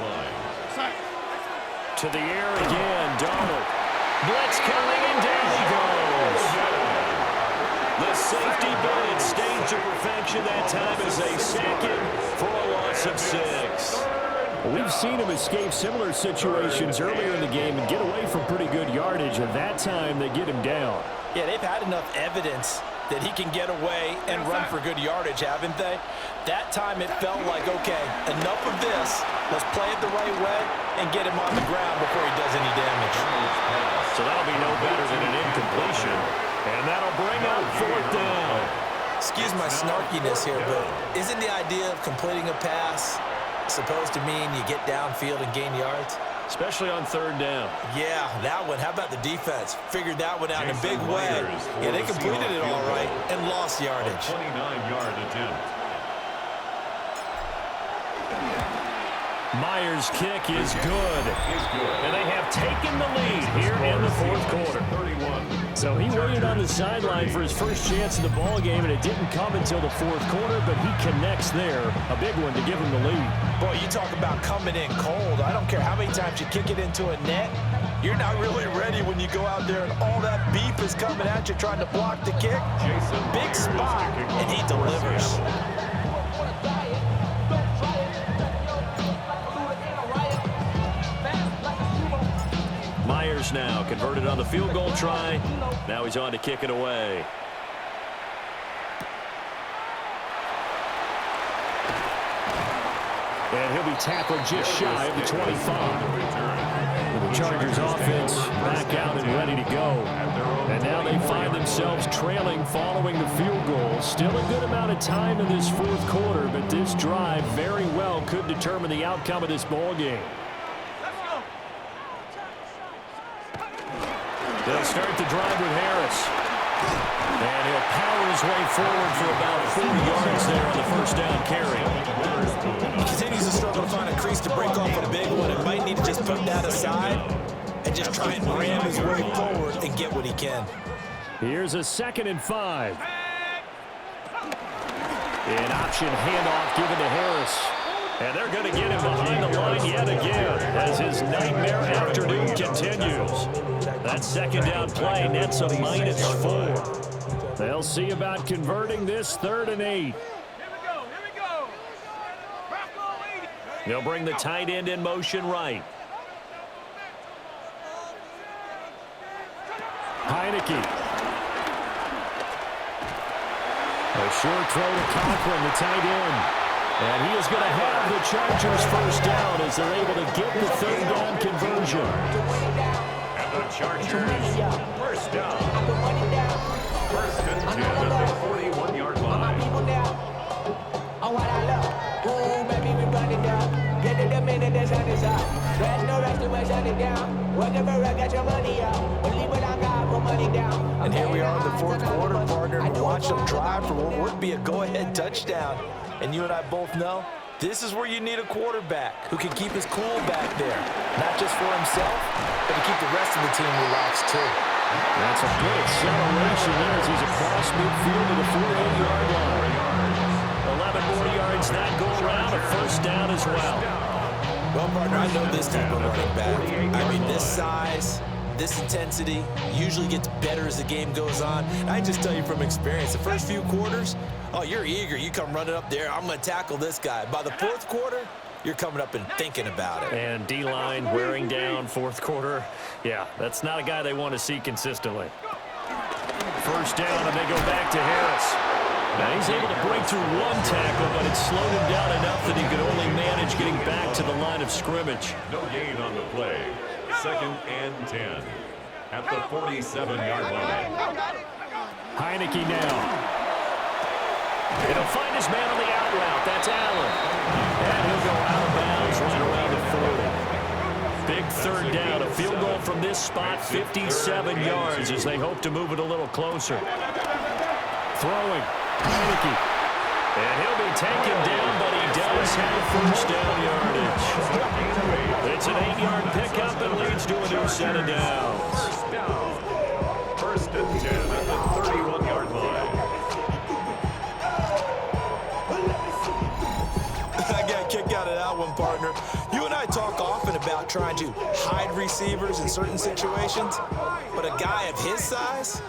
To the air again. Darnold. Blitz coming and down he goes. The safety bid staged to perfection that time as they sack him for a loss of 6. We've seen him escape similar situations earlier in the game and get away from pretty good yardage, and that time they get him down. Yeah, they've had enough evidence that he can get away and run for good yardage, haven't they? That time it felt like, okay, enough of this. Let's play it the right way and get him on the ground before he does any damage. So that'll be no better than an incompletion, and that'll bring up 4th down. Excuse my snarkiness here, but isn't the idea of completing a pass supposed to mean you get downfield and gain yards? Especially on 3rd down. Yeah, that one. How about the defense? Figured that one out in a big way. Yeah, they completed it all right and lost yardage. 29-yard attempt. Myers' kick is good. And they have taken the lead here in the 4th quarter. So he waited on the sideline for his first chance in the ball game, and it didn't come until the 4th quarter, but he connects there. A big one to give him the lead. Boy, you talk about coming in cold. I don't care how many times you kick it into a net. You're not really ready when you go out there and all that beef is coming at you trying to block the kick. Big spot, and he delivers. Myers now converted on the field goal try. Now he's on to kick it away. And he'll be tackled just shy of the 25. The Chargers offense back out and ready to go. And now they find themselves trailing following the field goal. Still a good amount of time in this 4th quarter, but this drive very well could determine the outcome of this ball game. They'll start the drive with Harris. And he'll power his way forward for about 4 yards there on the 1st down carry. He continues to struggle to find a crease to break off a big one and might need to just put that aside and just try and ram his way forward and get what he can. Here's a 2nd and 5. An option handoff given to Harris. And they're going to get him behind the line yet again as his nightmare afternoon continues. That 2nd down play nets a -4. They'll see about converting this 3rd and 8. They'll bring the tight end in motion right. Heineke. A short throw to Conklin, the tight end. And he is going to have the Chargers first down as they're able to get the third down conversion. And the Chargers first down. First and 10 at the 41-yard line. And here we are in the fourth quarter, partner, and watch them drive for what would be a go-ahead touchdown. And you and I both know this is where you need a quarterback who can keep his cool back there, not just for himself, but to keep the rest of the team relaxed too. That's a good acceleration there as he's across midfield to the 48-yard line. 11 more yards that go around, a first down as well. Well, partner, I know this type of running back. I mean, this size, this intensity usually gets better as the game goes on. I just tell you from experience, the first few quarters, oh, you're eager. You come running up there, I'm going to tackle this guy. By the fourth quarter, you're coming up and thinking about it. And D-line wearing down fourth quarter. Yeah, that's not a guy they want to see consistently. First down, and they go back to Harris. Now he's able to break through one tackle, but it slowed him down enough that he could only manage getting back to the line of scrimmage. No gain on the play. Second and 10 at the 47-yard line. Heineke now. It'll find his man on the out route. That's Allen. And he'll go out of bounds right around the 40. Big third down. A field goal from this spot, 57 yards as they hope to move it a little closer. Throwing. Heineke. And he'll be taken down, but he does have first down yardage. It's an 8-yard pickup and leads to a new set of downs. First down. First and 10 at the 31-yard line. I got a kick out of that one, partner. You and I talk often about trying to hide receivers in certain situations, but a guy of his size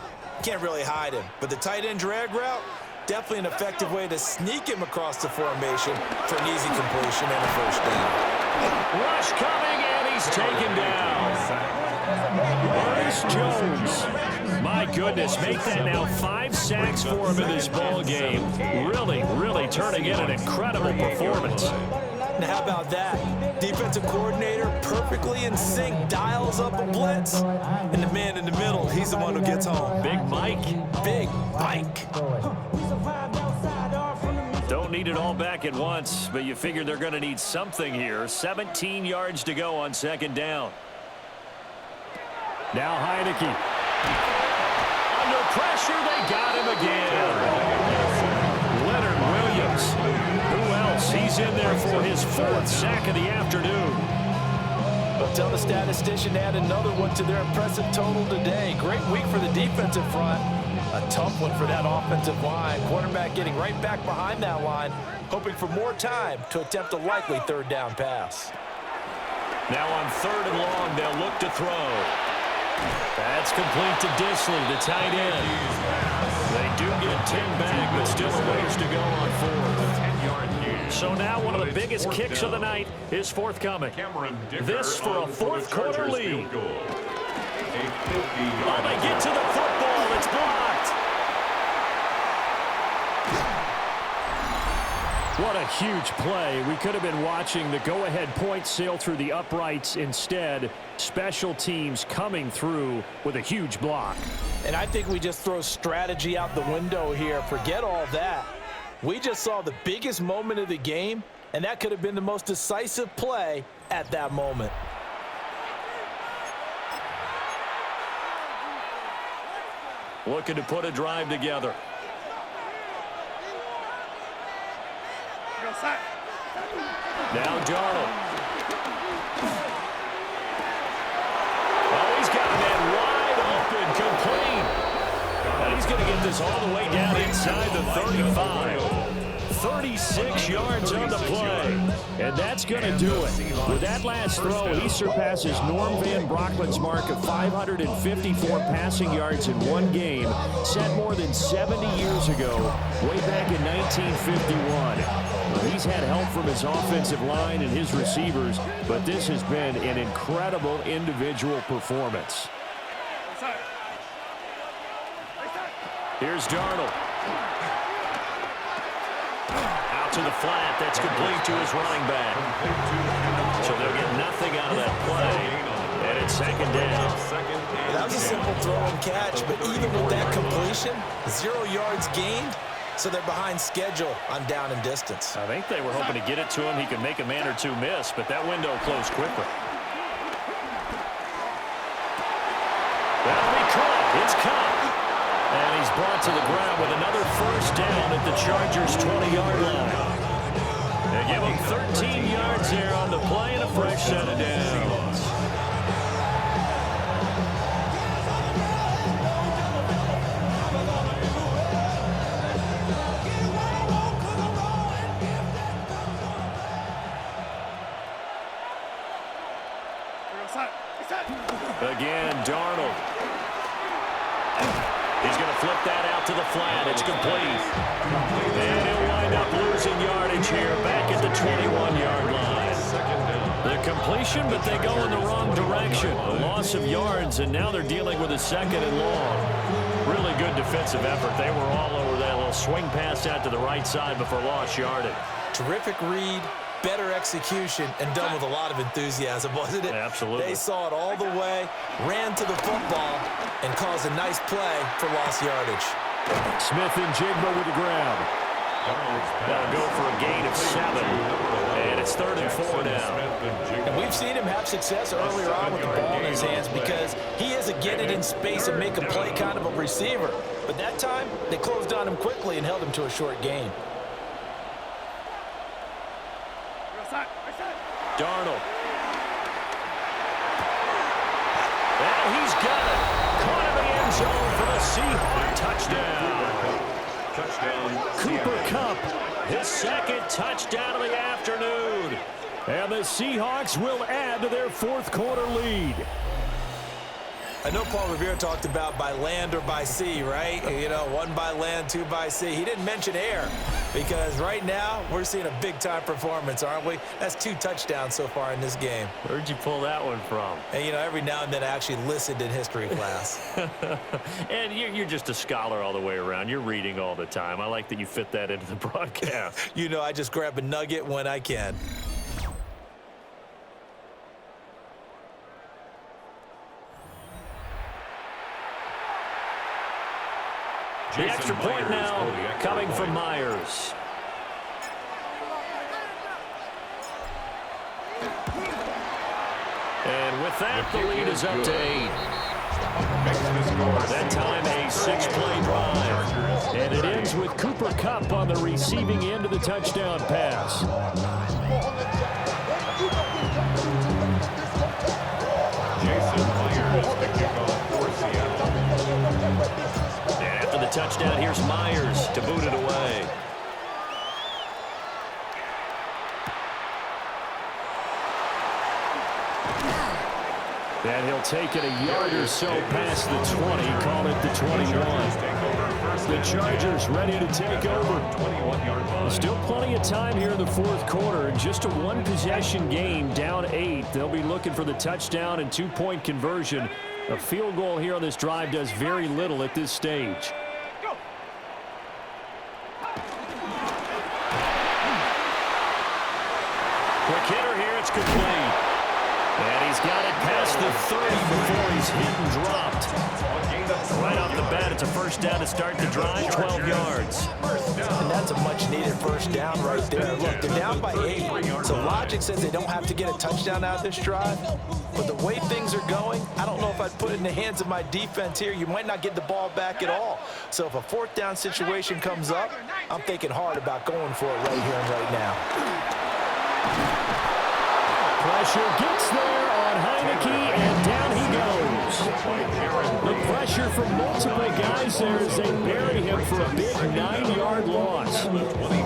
can't really hide him. But the tight end drag route, definitely an effective way to sneak him across the formation for an easy completion and a first down. Rush coming, and he's taken down. Ernest Jones. My goodness, make that now 5 sacks for him in this ball game. Really turning in an incredible performance. Now, how about that? Defensive coordinator perfectly in sync, dials up a blitz. And the man in the middle, he's the one who gets home. Big Mike. Big Mike. Don't need it all back at once, but you figure they're going to need something here. 17 yards to go on second down. Now Heineke. Under pressure, they got him again. Leonard Williams. Who else? He's in there for his 4th sack of the afternoon. Well, tell the statistician to add another one to their impressive total today. Great week for the defensive front. A tough one for that offensive line. Quarterback getting right back behind that line, hoping for more time to attempt a likely third down pass. Now on 3rd and long, they'll look to throw. That's complete to Disley, the tight end. They do get 10 back, but still a ways to go on 4th. So now one of the biggest kicks of the night is forthcoming. This for a 4th quarter lead. Oh, they get to the football. It's blocked. What a huge play. We could have been watching the go-ahead point sail through the uprights. Instead, special teams coming through with a huge block. And I think we just throw strategy out the window here. Forget all that. We just saw the biggest moment of the game, and that could have been the most decisive play at that moment. Looking to put a drive together. Now Darnold. Oh, he's got that wide open, complete. And he's going to get this all the way down inside the 35. 36 yards on the play. And that's going to do it. With that last throw, he surpasses Norm Van Brocklin's mark of 554 passing yards in one game, set more than 70 years ago, way back in 1951. He's had help from his offensive line and his receivers, but this has been an incredible individual performance. Here's Darnold. Out to the flat. That's complete to his running back. So they'll get nothing out of that play. And it's second down. That was a simple throw and catch, but even with that completion, 0 yards gained, so they're behind schedule on down and distance. I think they were hoping to get it to him. He could make a man or two miss, but that window closed quickly. That'll be caught. It's caught. And he's brought to the ground with another first down at the Chargers' 20-yard line. They give him 13 yards there on the play and a fresh set of downs. Again, Darnold. He's going to flip that out to the flat. It's complete. And he'll wind up losing yardage here back at the 21-yard line. The completion, but they go in the wrong direction. A loss of yards, and now they're dealing with a second and long. Really good defensive effort. They were all over that little swing pass out to the right side before lost yardage. Terrific read. Better execution, and done with a lot of enthusiasm, wasn't it? Absolutely. They saw it all the way, ran to the football, and caused a nice play for lost yardage. Smith and Jigba with the ground. That'll go for a gain of 7. And it's 3rd and 4 now. And we've seen him have success earlier on with the ball in his hands because he is a get it in space and make a play kind of a receiver. But that time, they closed on him quickly and held him to a short gain. Darnold. And he's got it. Caught in the end zone for the Seahawks. Touchdown. Cooper Kupp, his second touchdown of the afternoon. And the Seahawks will add to their 4th quarter lead. I know Paul Revere talked about by land or by sea, right? You know, 1 by land, 2 by sea. He didn't mention air because right now we're seeing a big-time performance, aren't we? That's 2 touchdowns so far in this game. Where'd you pull that one from? And, you know, every now and then I actually listened in history class. And you're just a scholar all the way around. You're reading all the time. I like that you fit that into the broadcast. You know, I just grab a nugget when I can. The extra point now coming from Myers. And with that, the lead is up to 8. That time a 6-play drive. And it ends with Cooper Kupp on the receiving end of the touchdown pass. Jason Myers, the kickoff for Seattle. And after the touchdown, here's Myers to boot it away. And he'll take it a yard or so past the 20, call it the 21. The Chargers ready to take over. Still plenty of time here in the 4th quarter. Just a 1-possession game, down 8. They'll be looking for the touchdown and 2-point conversion. A field goal here on this drive does very little at this stage. Quick hitter here, it's complete. And he's got it past the 30 before he's hit and dropped. Right off the bat, it's a first down to start the drive, 12 yards. And that's a much-needed first down right there. Look, they're down by 8, so logic says they don't have to get a touchdown out of this drive. But the way things are going, I don't know if I'd put it in the hands of my defense here. You might not get the ball back at all. So if a 4th down situation comes up, I'm thinking hard about going for it right here and right now. Pressure gets there on Heineke, and down he goes. The pressure from multiple guys there as they bury him for a big 9-yard loss.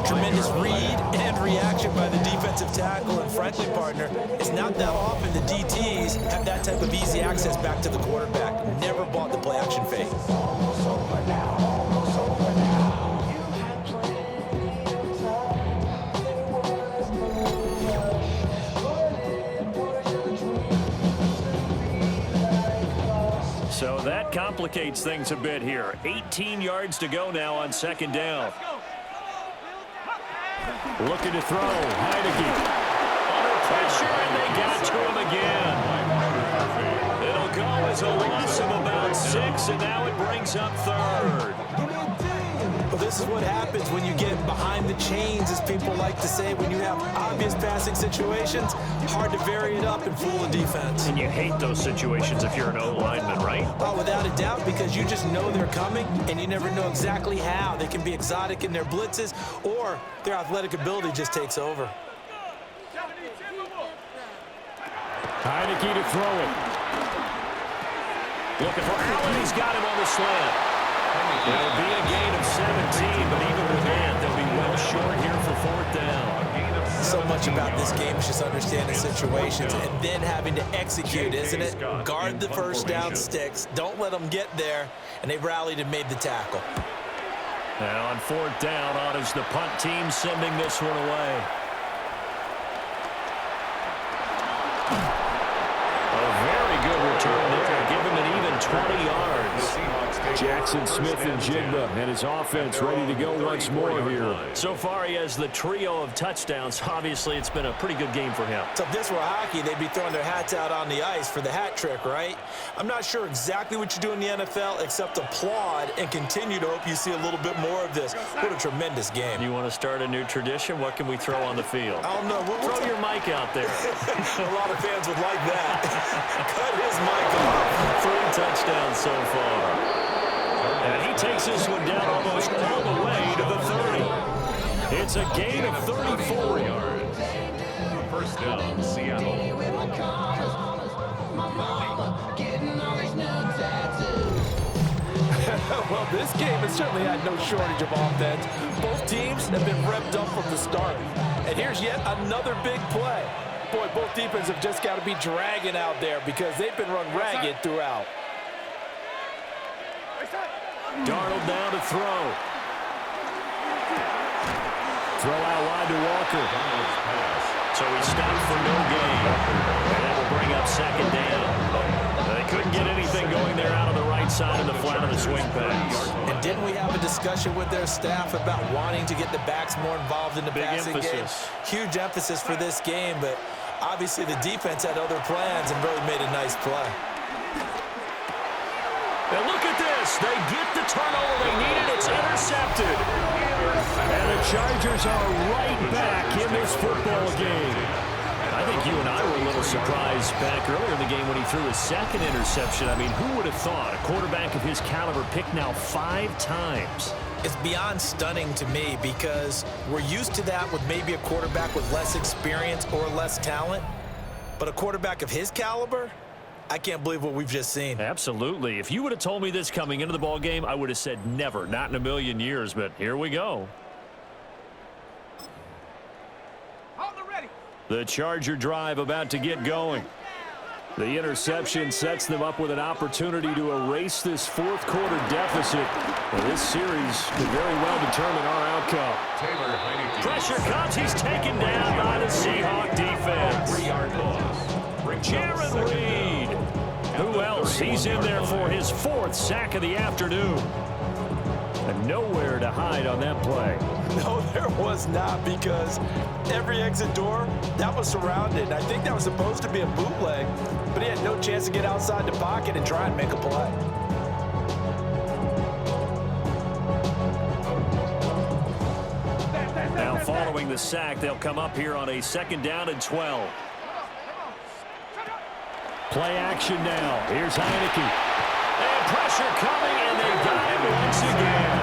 Tremendous read and reaction by the defensive tackle and friendly partner. It's not that often the DTs have that type of easy access back to the quarterback. Never bought the play action fake. So that complicates things a bit here. 18 yards to go now on 2nd down. Looking to throw. Heineke. Under pressure, and they got to him again. It'll go as a loss of about 6, and now it brings up third. Well, this is what happens when you get behind the chains, as people like to say. When you have obvious passing situations, hard to vary it up and fool the defense. And you hate those situations if you're an O-lineman, right? Oh, without a doubt, because you just know they're coming, and you never know exactly how. They can be exotic in their blitzes, or their athletic ability just takes over. Heineke to throw it. Looking for Allen. He's got him on the slant. It'll be a gain of 17, but even with that, they'll be well short here for 4th down. So much about this game is just understanding situations and then having to execute, isn't it? Guard the first down sticks. Don't let them get there, and they rallied and made the tackle. Now on 4th down, on is the punt team sending this one away. A very good return there. Give him an even 20 yards. Jackson Smith and Jigba and his offense ready to go once more here. So far, he has the trio of touchdowns. Obviously, it's been a pretty good game for him. So if this were hockey, they'd be throwing their hats out on the ice for the hat trick, right? I'm not sure exactly what you do in the NFL except applaud and continue to hope you see a little bit more of this. What a tremendous game. You want to start a new tradition? What can we throw on the field? I don't know. Throw your mic out there. A lot of fans would like that. Cut his mic off. 3 touchdowns so far. And he takes this one down almost all the way to the 30. It's a gain of 34 yards. 1st down, Seattle. Well, this game has certainly had no shortage of offense. Both teams have been revved up from the start. And here's yet another big play. Boy, both defenses have just got to be dragging out there because they've been run ragged throughout. Darnold down to throw. Throw out wide to Walker. So he stopped for no gain. And that will bring up 2nd down. They couldn't get anything going there out of the right side of the flat of the swing pass. And didn't we have a discussion with their staff about wanting to get the backs more involved in the passing game? Huge emphasis for this game, but obviously the defense had other plans and really made a nice play. And look at this. They get the turnover they needed. It's intercepted. And the Chargers are right back in this football game. I think you and I were a little surprised back earlier in the game when he threw his 2nd interception. I mean, who would have thought a quarterback of his caliber picked now 5 times? It's beyond stunning to me because we're used to that with maybe a quarterback with less experience or less talent. But a quarterback of his caliber, I can't believe what we've just seen. Absolutely. If you would have told me this coming into the ball game, I would have said never, not in a million years, but here we go. The Charger drive about to get going. The interception sets them up with an opportunity to erase this 4th quarter deficit. Well, this series could very well determine our outcome. Pressure comes. He's taken down by the Seahawks defense. 3-yard loss. Jaron Reed. Who else? He's in there for his 4th sack of the afternoon. And nowhere to hide on that play. No, there was not, because every exit door, that was surrounded. I think that was supposed to be a bootleg, but he had no chance to get outside the pocket and try and make a play. Now following the sack, they'll come up here on a 2nd down and 12. Play action now. Here's Heineke. And pressure coming, and they got him once again.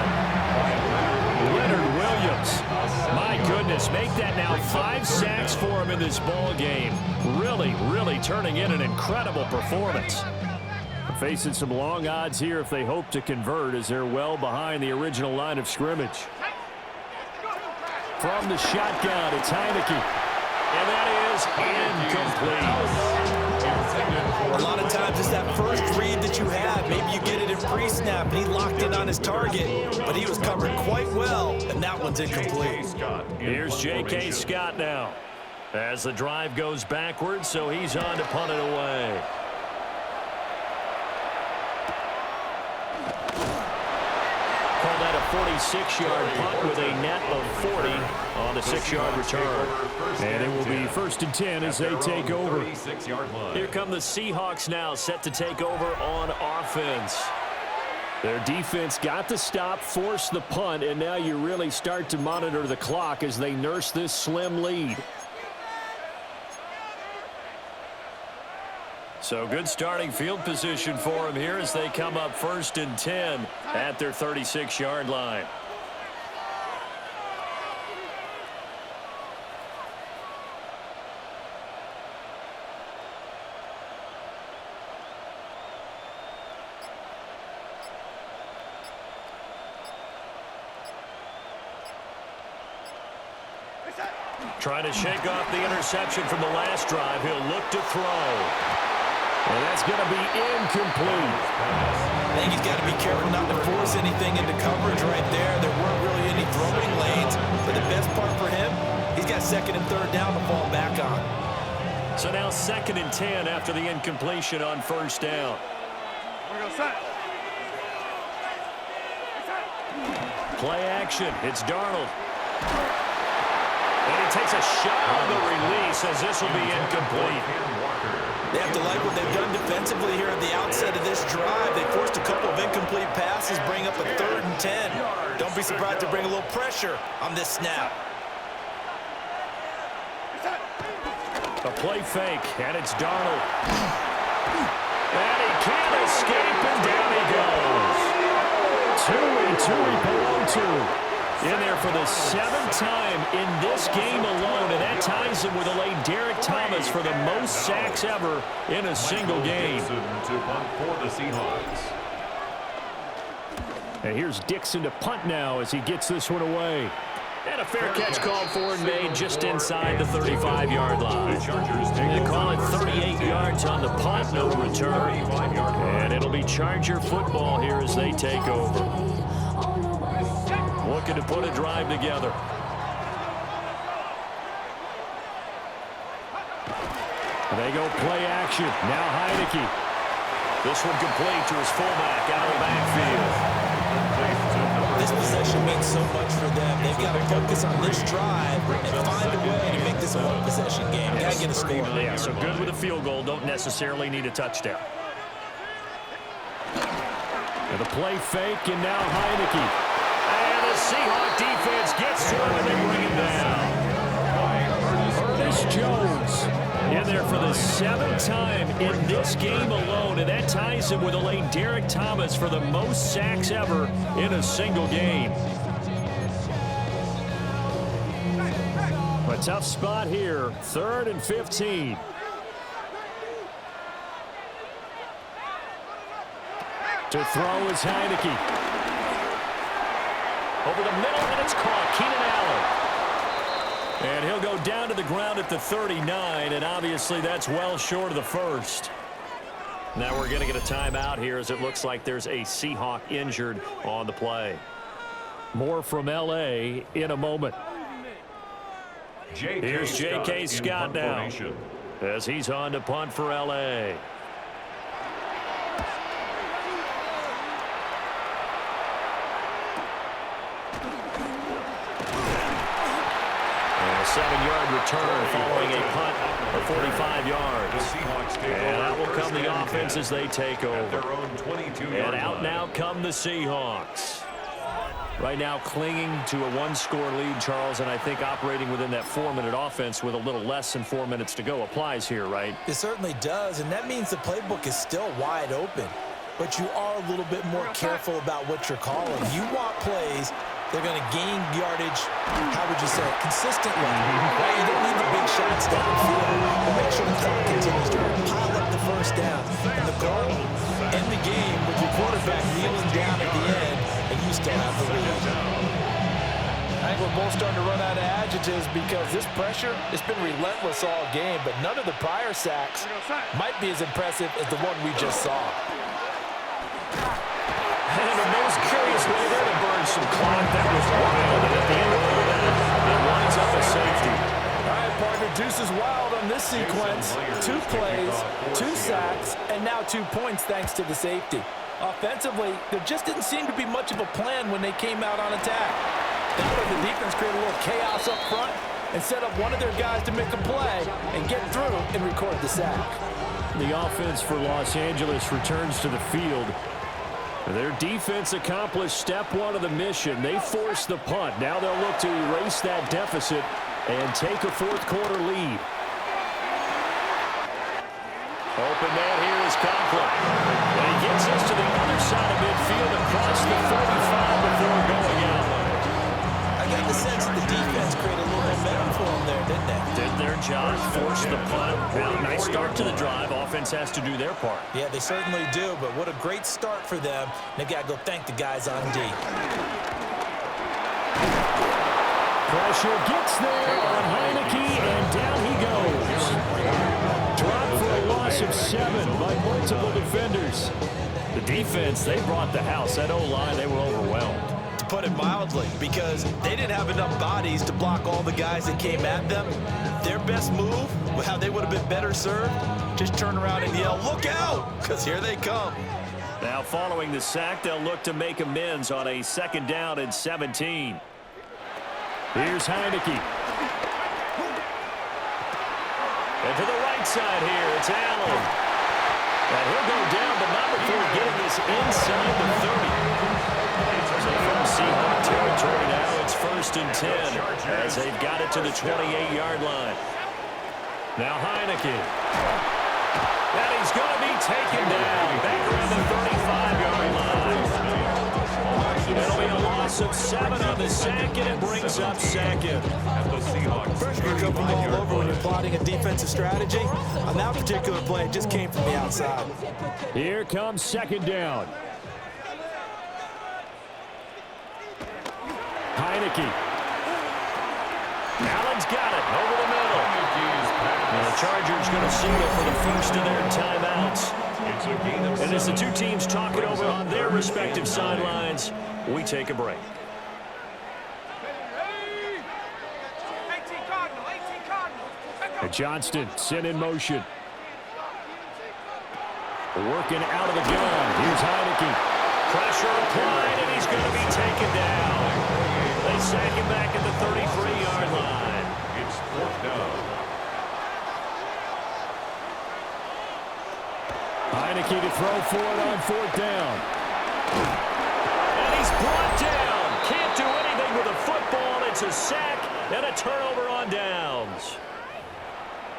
Leonard Williams. My goodness, make that now 5 sacks for him in this ball game. Really turning in an incredible performance. Facing some long odds here if they hope to convert, as they're well behind the original line of scrimmage. From the shotgun, it's Heineke. And that is incomplete. A lot of times it's that first read that you have. Maybe you get it in pre-snap, and he locked in on his target, but he was covered quite well, and that one's incomplete. Here's J.K. Scott now. As the drive goes backwards, so he's on to punt it away. call that a 46-yard punt with a net of 40 on the 6-yard return. And it will be 1st and 10 as they take over. Here come the Seahawks now, set to take over on offense. Their defense got the stop, forced the punt, and now you really start to monitor the clock as they nurse this slim lead. So good starting field position for them here as they come up 1st and 10 at their 36-yard line. Trying to shake off the interception from the last drive. He'll look to throw. And that's going to be incomplete. I think he's got to be careful not to force anything into coverage right there. There weren't really any throwing lanes. But the best part for him, he's got 2nd and 3rd down to fall back on. So now 2nd and 10 after the incompletion on 1st down. We're going to set. Play action. It's Darnold. And he takes a shot on the release as this will be incomplete. They have to like what they've done defensively here at the outset of this drive. They forced a couple of incomplete passes, bring up a 3rd and 10. Don't be surprised to bring a little pressure on this snap. A play fake, and it's Darnold. And he can't escape, and down he goes. 2 and 2 he belonged to. In there for the 7th time in this game alone, and that ties him with a late Derek Thomas for the most sacks ever in a single game. To punt for the Seahawks. And here's Dixon to punt now as he gets this one away. And a fair catch called for and made just inside the 35-yard line. They call it 38 yards on the punt, no return. And it'll be Charger football here as they take over. Looking to put a drive together. They go play action. Now Heineke. This one complete to his fullback out of the backfield. This possession means so much for them. They've got to focus on this drive and find a way to make this a one-possession game. Got to get a score. Yeah, so good with a field goal. Don't necessarily need a touchdown. And the play fake, and now Heineke. The Seahawks defense gets to him and they bring him down. Ernest Jones in there for the 7th time in this game alone, and that ties him with a late Derek Thomas for the most sacks ever in a single game. A tough spot here, 3rd and 15. To throw is Heineke. Over the middle, and it's caught. Keenan Allen. And he'll go down to the ground at the 39, and obviously that's well short of the 1st. Now we're going to get a timeout here as it looks like there's a Seahawk injured on the play. More from L.A. in a moment. Here's J.K. Scott now as he's on to punt for L.A. A 7-yard return following a punt of 45 yards. And out will come the offense as they take over. And out now come the Seahawks. Right now clinging to a 1-score lead, Charles, and I think operating within that 4-minute offense with a little less than 4 minutes to go applies here, right? It certainly does, and that means the playbook is still wide open. But you are a little bit more careful about what you're calling. You want plays. They're going to gain yardage, how would you say it, consistently. Right? You don't need the big shots downfield, but make sure the clock continues to pile up the 1st down. And the goal, end the game with your quarterback kneeling down at the end, and you still have the lead. I think we're both starting to run out of adjectives because this pressure has been relentless all game, but none of the prior sacks might be as impressive as the one we just saw. And the most curious way there to burn some clock. That was wild. And at the end of all that, it winds up a safety. All right, partner, deuce is wild on this sequence. 2 plays, 2 sacks, and now 2 points thanks to the safety. Offensively, there just didn't seem to be much of a plan when they came out on attack. That way the defense created a little chaos up front and set up one of their guys to make a play and get through and record the sack. The offense for Los Angeles returns to the field. Their defense accomplished step one of the mission. They forced the punt. Now they'll look to erase that deficit and take a fourth quarter lead. Open man here is Conklin. And he gets us to the other side of midfield across the 45 before going out. I got the sense that the defense created a little momentum for them there, didn't they? Did their job, force the punt. Now, nice start to the drive. Offense has to do their part. Yeah, they certainly do, but what a great start for them. They've got to go thank the guys on D. Pressure gets there on Heineke, and down he goes. Dropped for a loss of 7 by multiple defenders. The defense, they brought the house. That O-line, they were overwhelmed. To put it mildly, because they didn't have enough bodies to block all the guys that came at them. Their best move, how they would have been better served, just turn around and yell, "Look out!" because here they come. Now following the sack, they'll look to make amends on a 2nd down and 17. Here's Heineke. And to the right side here, it's Allen. And he'll go down, but not before getting this inside the 30. So from Seahawks territory now, it's 1st and 10 as they've got it to the 28-yard line. Now Heineke. And he's going to be taken down back around the 35-yard line. It'll be a loss of 7 on the sack, and it brings up 2nd. Pressure can come from all over when you're plotting a defensive strategy. On that particular play, it just came from the outside. Here comes 2nd down. Heineke. Allen's got it over the middle. And the Chargers going to signal for the first of their timeouts. And as the two teams talk it over on their respective sidelines, we take a break. 18 Cardinal, 18 Cardinal. And Johnston sent in motion. Working out of the gun. Here's Heineke. Pressure applied, and he's going to be taken down. They sack him back at the 33-yard line. It's 4th down. Heineke to throw for it on 4th down. And he's brought down. Can't do anything with a football. It's a sack and a turnover on downs.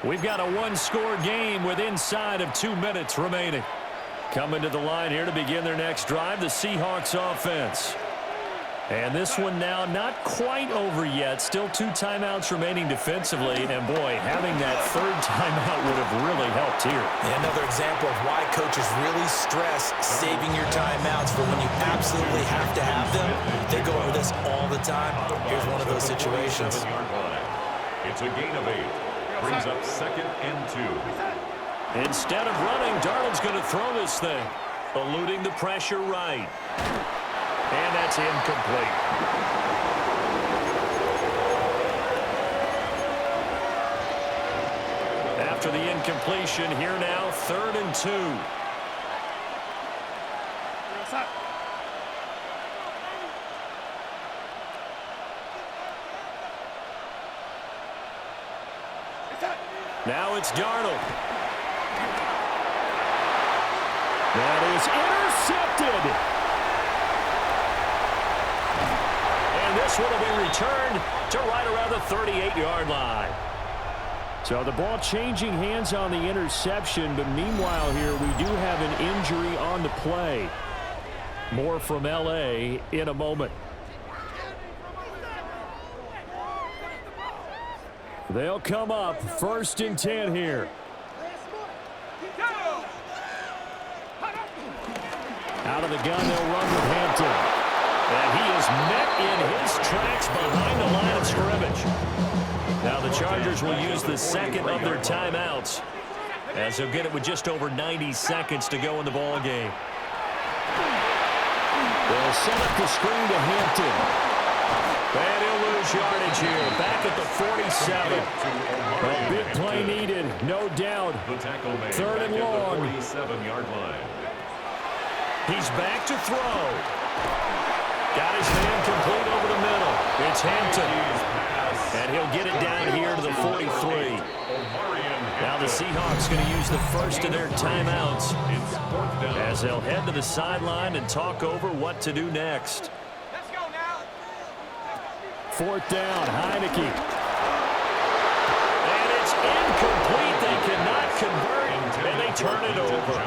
We've got a one-score game with inside of 2 minutes remaining. Coming to the line here to begin their next drive, the Seahawks offense. And this one now not quite over yet. Still 2 timeouts remaining defensively. And, boy, having that 3rd timeout would have really helped here. And another example of why coaches really stress saving your timeouts for when you absolutely have to have them. They go over this all the time. Here's one of those situations. It's a gain of 8. Brings up 2nd and 2. Instead of running, Darnold's going to throw this thing. Eluding the pressure right. And that's incomplete. After the incompletion, here now, 3rd and 2. Now it's Darnold. That is intercepted. And this one will be returned to right around the 38-yard line. So the ball changing hands on the interception, but meanwhile here we do have an injury on the play. More from L.A. in a moment. They'll come up 1st and 10 here. Out of the gun, they'll run with Hampton. And he is met in his tracks behind the line of scrimmage. Now the Chargers will use the 2nd of their timeouts, as they'll get it with just over 90 seconds to go in the ball game. They'll set up the screen to Hampton. And he'll lose yardage here, back at the 47. A big play needed, no doubt. The tackle made 3rd and long. at the 47-yard line. He's back to throw. Got his man complete over the middle. It's Hampton. And he'll get it down here to the 43. Now the Seahawks going to use the first of their timeouts as they'll head to the sideline and talk over what to do next. Let's go now. Fourth down, Heineke. And it's incomplete. They cannot convert, and they turn it over.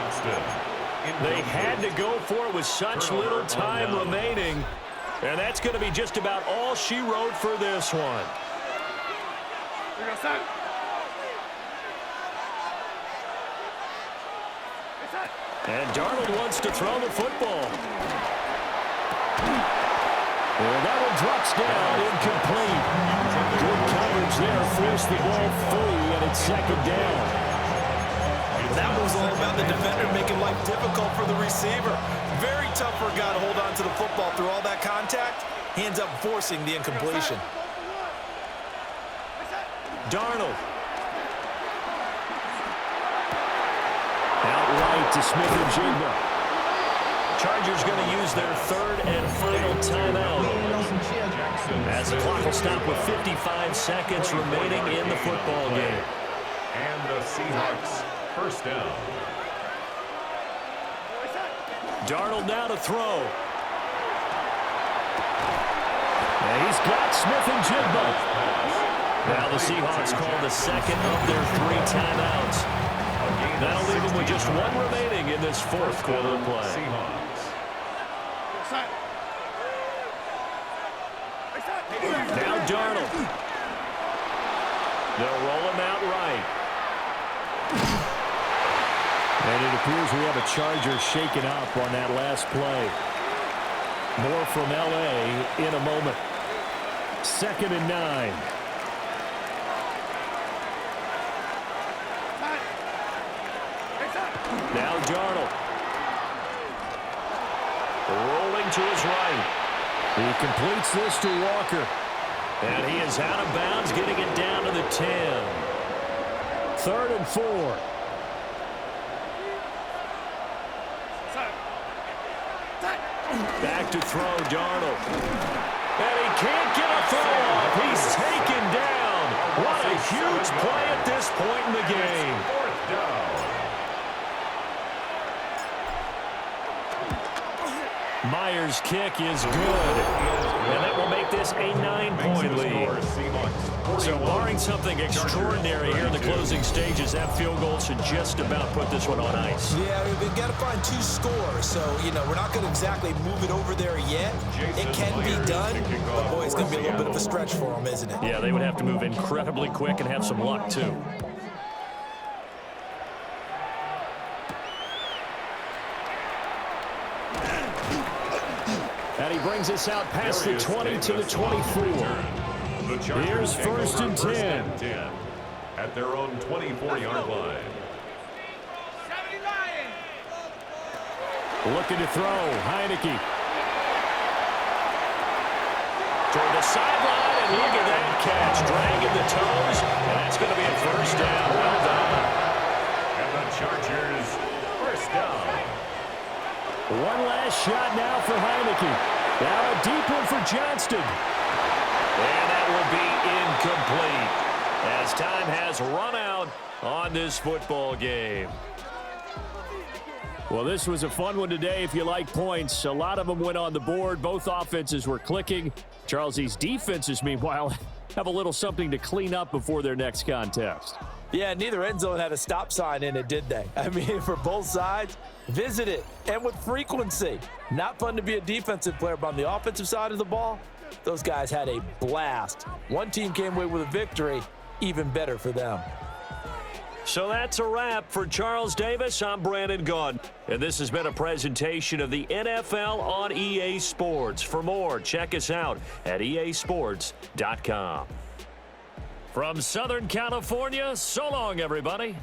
They had to go for it with such little time remaining, and that's going to be just about all she wrote for this one. Here we go, son. And Darnold wants to throw the football. And that one drops down, incomplete. Good coverage there, forced the ball free, and it's second down. That was all about the defender making life difficult for the receiver. Very tough for a guy to hold on to the football through all that contact. Hands up, forcing the incompletion. Darnold. Out right to Smith-Njigba. Chargers going to use their third and final timeout as the clock will stop with 55 seconds remaining in the football game. And the Seahawks first down. Darnold now to throw. And he's got Smith-Njigba. Now the Seahawks call the second of their 3 timeouts. That'll leave them with just one remaining in this fourth quarter play. Now Darnold. They'll roll him out right. And it appears we have a Charger shaken up on that last play. More from L.A. in a moment. 2nd and 9. Now Darnold. Rolling to his right. He completes this to Walker. And he is out of bounds, getting it down to the 10. 3rd and 4. Back to throw, Darnold. And he can't get a throw off. He's taken down. What a huge play at this point in the game. 4th down. Myers' kick is good, and that will make this a 9-point lead. So barring something extraordinary here in the closing stages, that field goal should just about put this one on ice. Yeah, we've got to find 2 scores, so, we're not going to exactly move it over there yet. It can be done, but, boy, it's going to be a little bit of a stretch for them, isn't it? Yeah, they would have to move incredibly quick and have some luck, too. And he brings us out past the 20 to the 24. Here's 1st and 10. At their own 24-yard line. Looking to throw, Heineke. Toward the sideline, and look at that catch. Dragging the toes, and that's going to be a 1st down. Well done. And the Chargers first down. One last shot now for Heineke. Now a deep one for Johnston. And that will be incomplete as time has run out on this football game. Well, this was a fun one today if you like points. A lot of them went on the board. Both offenses were clicking. Charles, these defenses, meanwhile, have a little something to clean up before their next contest. Yeah, neither end zone had a stop sign in it, did they? I mean, for both sides, visit it, and with frequency. Not fun to be a defensive player, but on the offensive side of the ball, those guys had a blast. One team came away with a victory, even better for them. So that's a wrap for Charles Davis. I'm Brandon Gunn, and this has been a presentation of the NFL on EA Sports. For more, check us out at easports.com. From Southern California, so long, everybody.